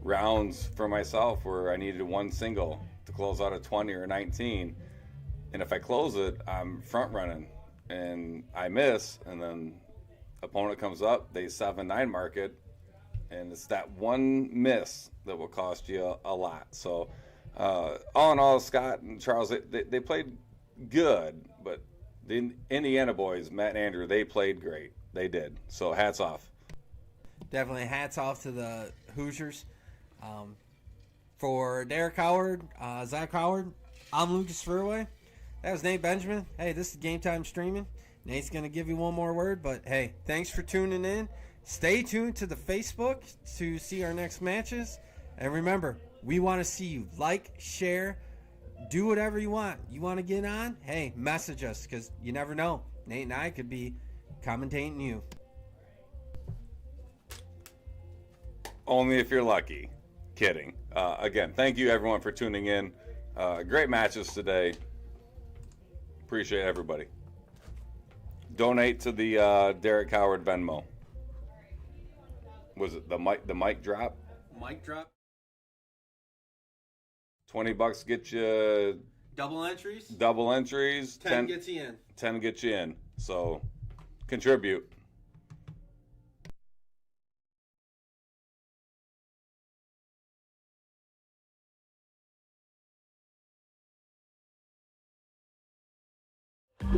rounds for myself where I needed one single to close out a 20 or a 19, and if I close it, I'm front running, and I miss, and then opponent comes up, they 7-9 mark it, and it's that one miss that will cost you a lot. So all in all, Scott and Charles, they played good, but the Indiana boys, Matt and Andrew, they played great. They did. So hats off. Definitely hats off to the Hoosiers. For Derek Howard, Zach Howard, I'm Lucas Furway. That was Nate Benjamin. Hey, this is Game Time Streaming. Nate's going to give you one more word, but hey, thanks for tuning in. Stay tuned to the Facebook to see our next matches. And remember, we want to see you like, share, do whatever you want. You want to get on? Hey, message us, because you never know. Nate and I could be commentating you. Only if you're lucky. Kidding. Again, thank you everyone for tuning in. Great matches today. Appreciate everybody. Donate to the Derek Howard Venmo. Was it the mic drop? Mic drop. $20 get you Double entries. double entries. 10 gets you in. 10 get you in. So contribute.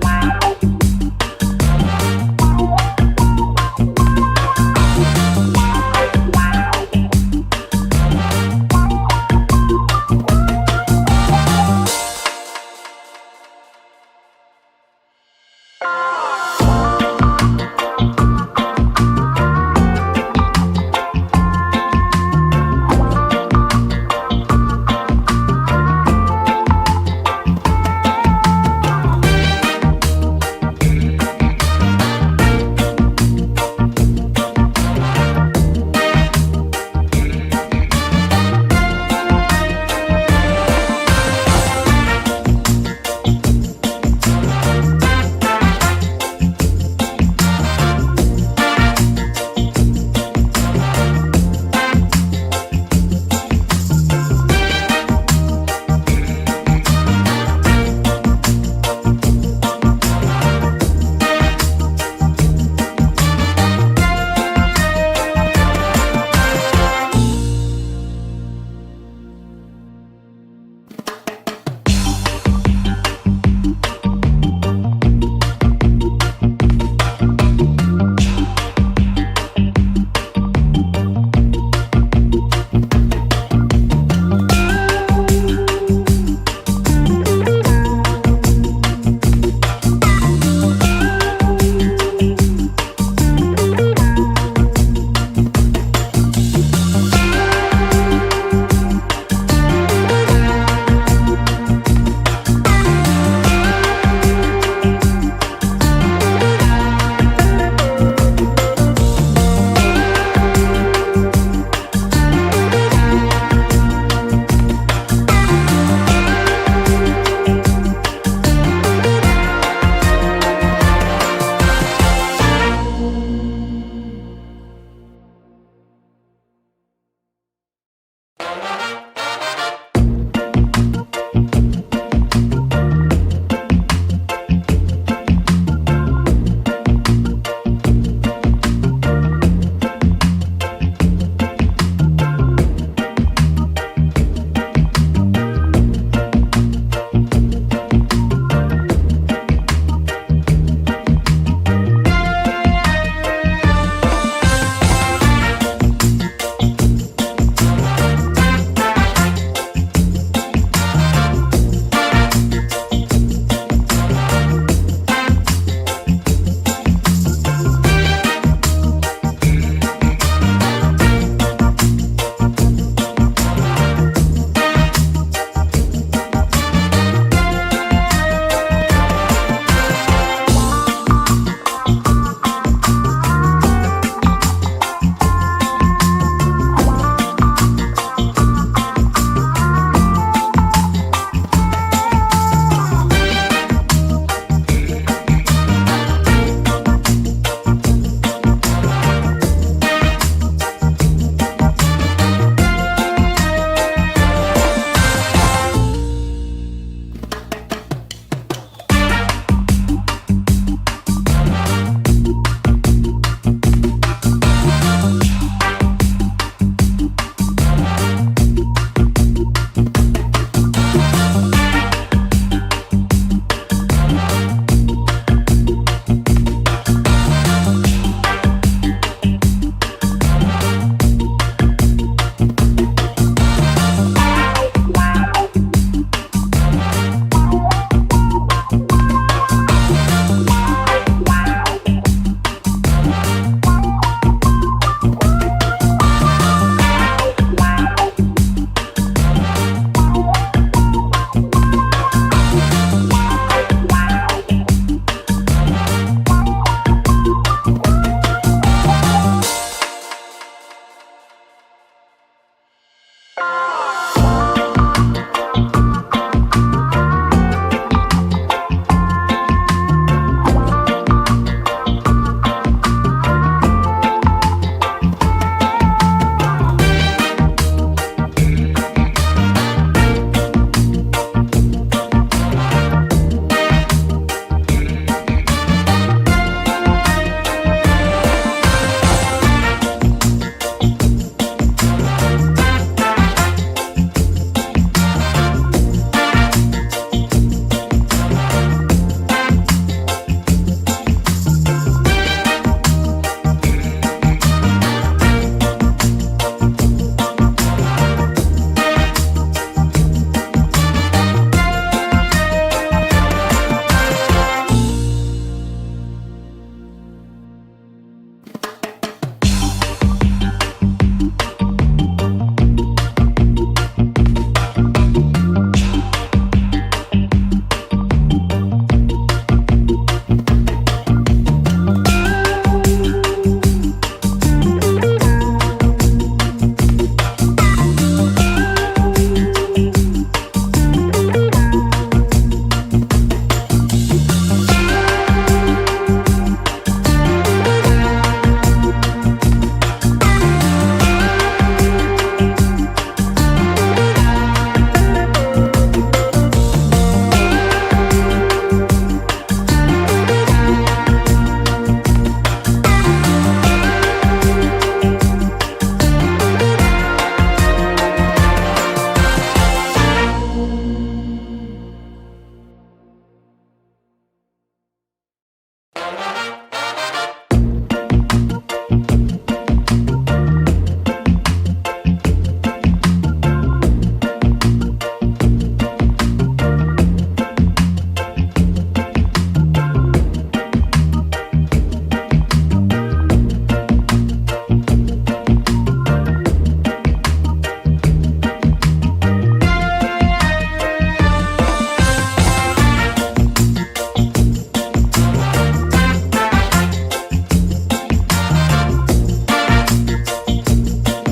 Wow.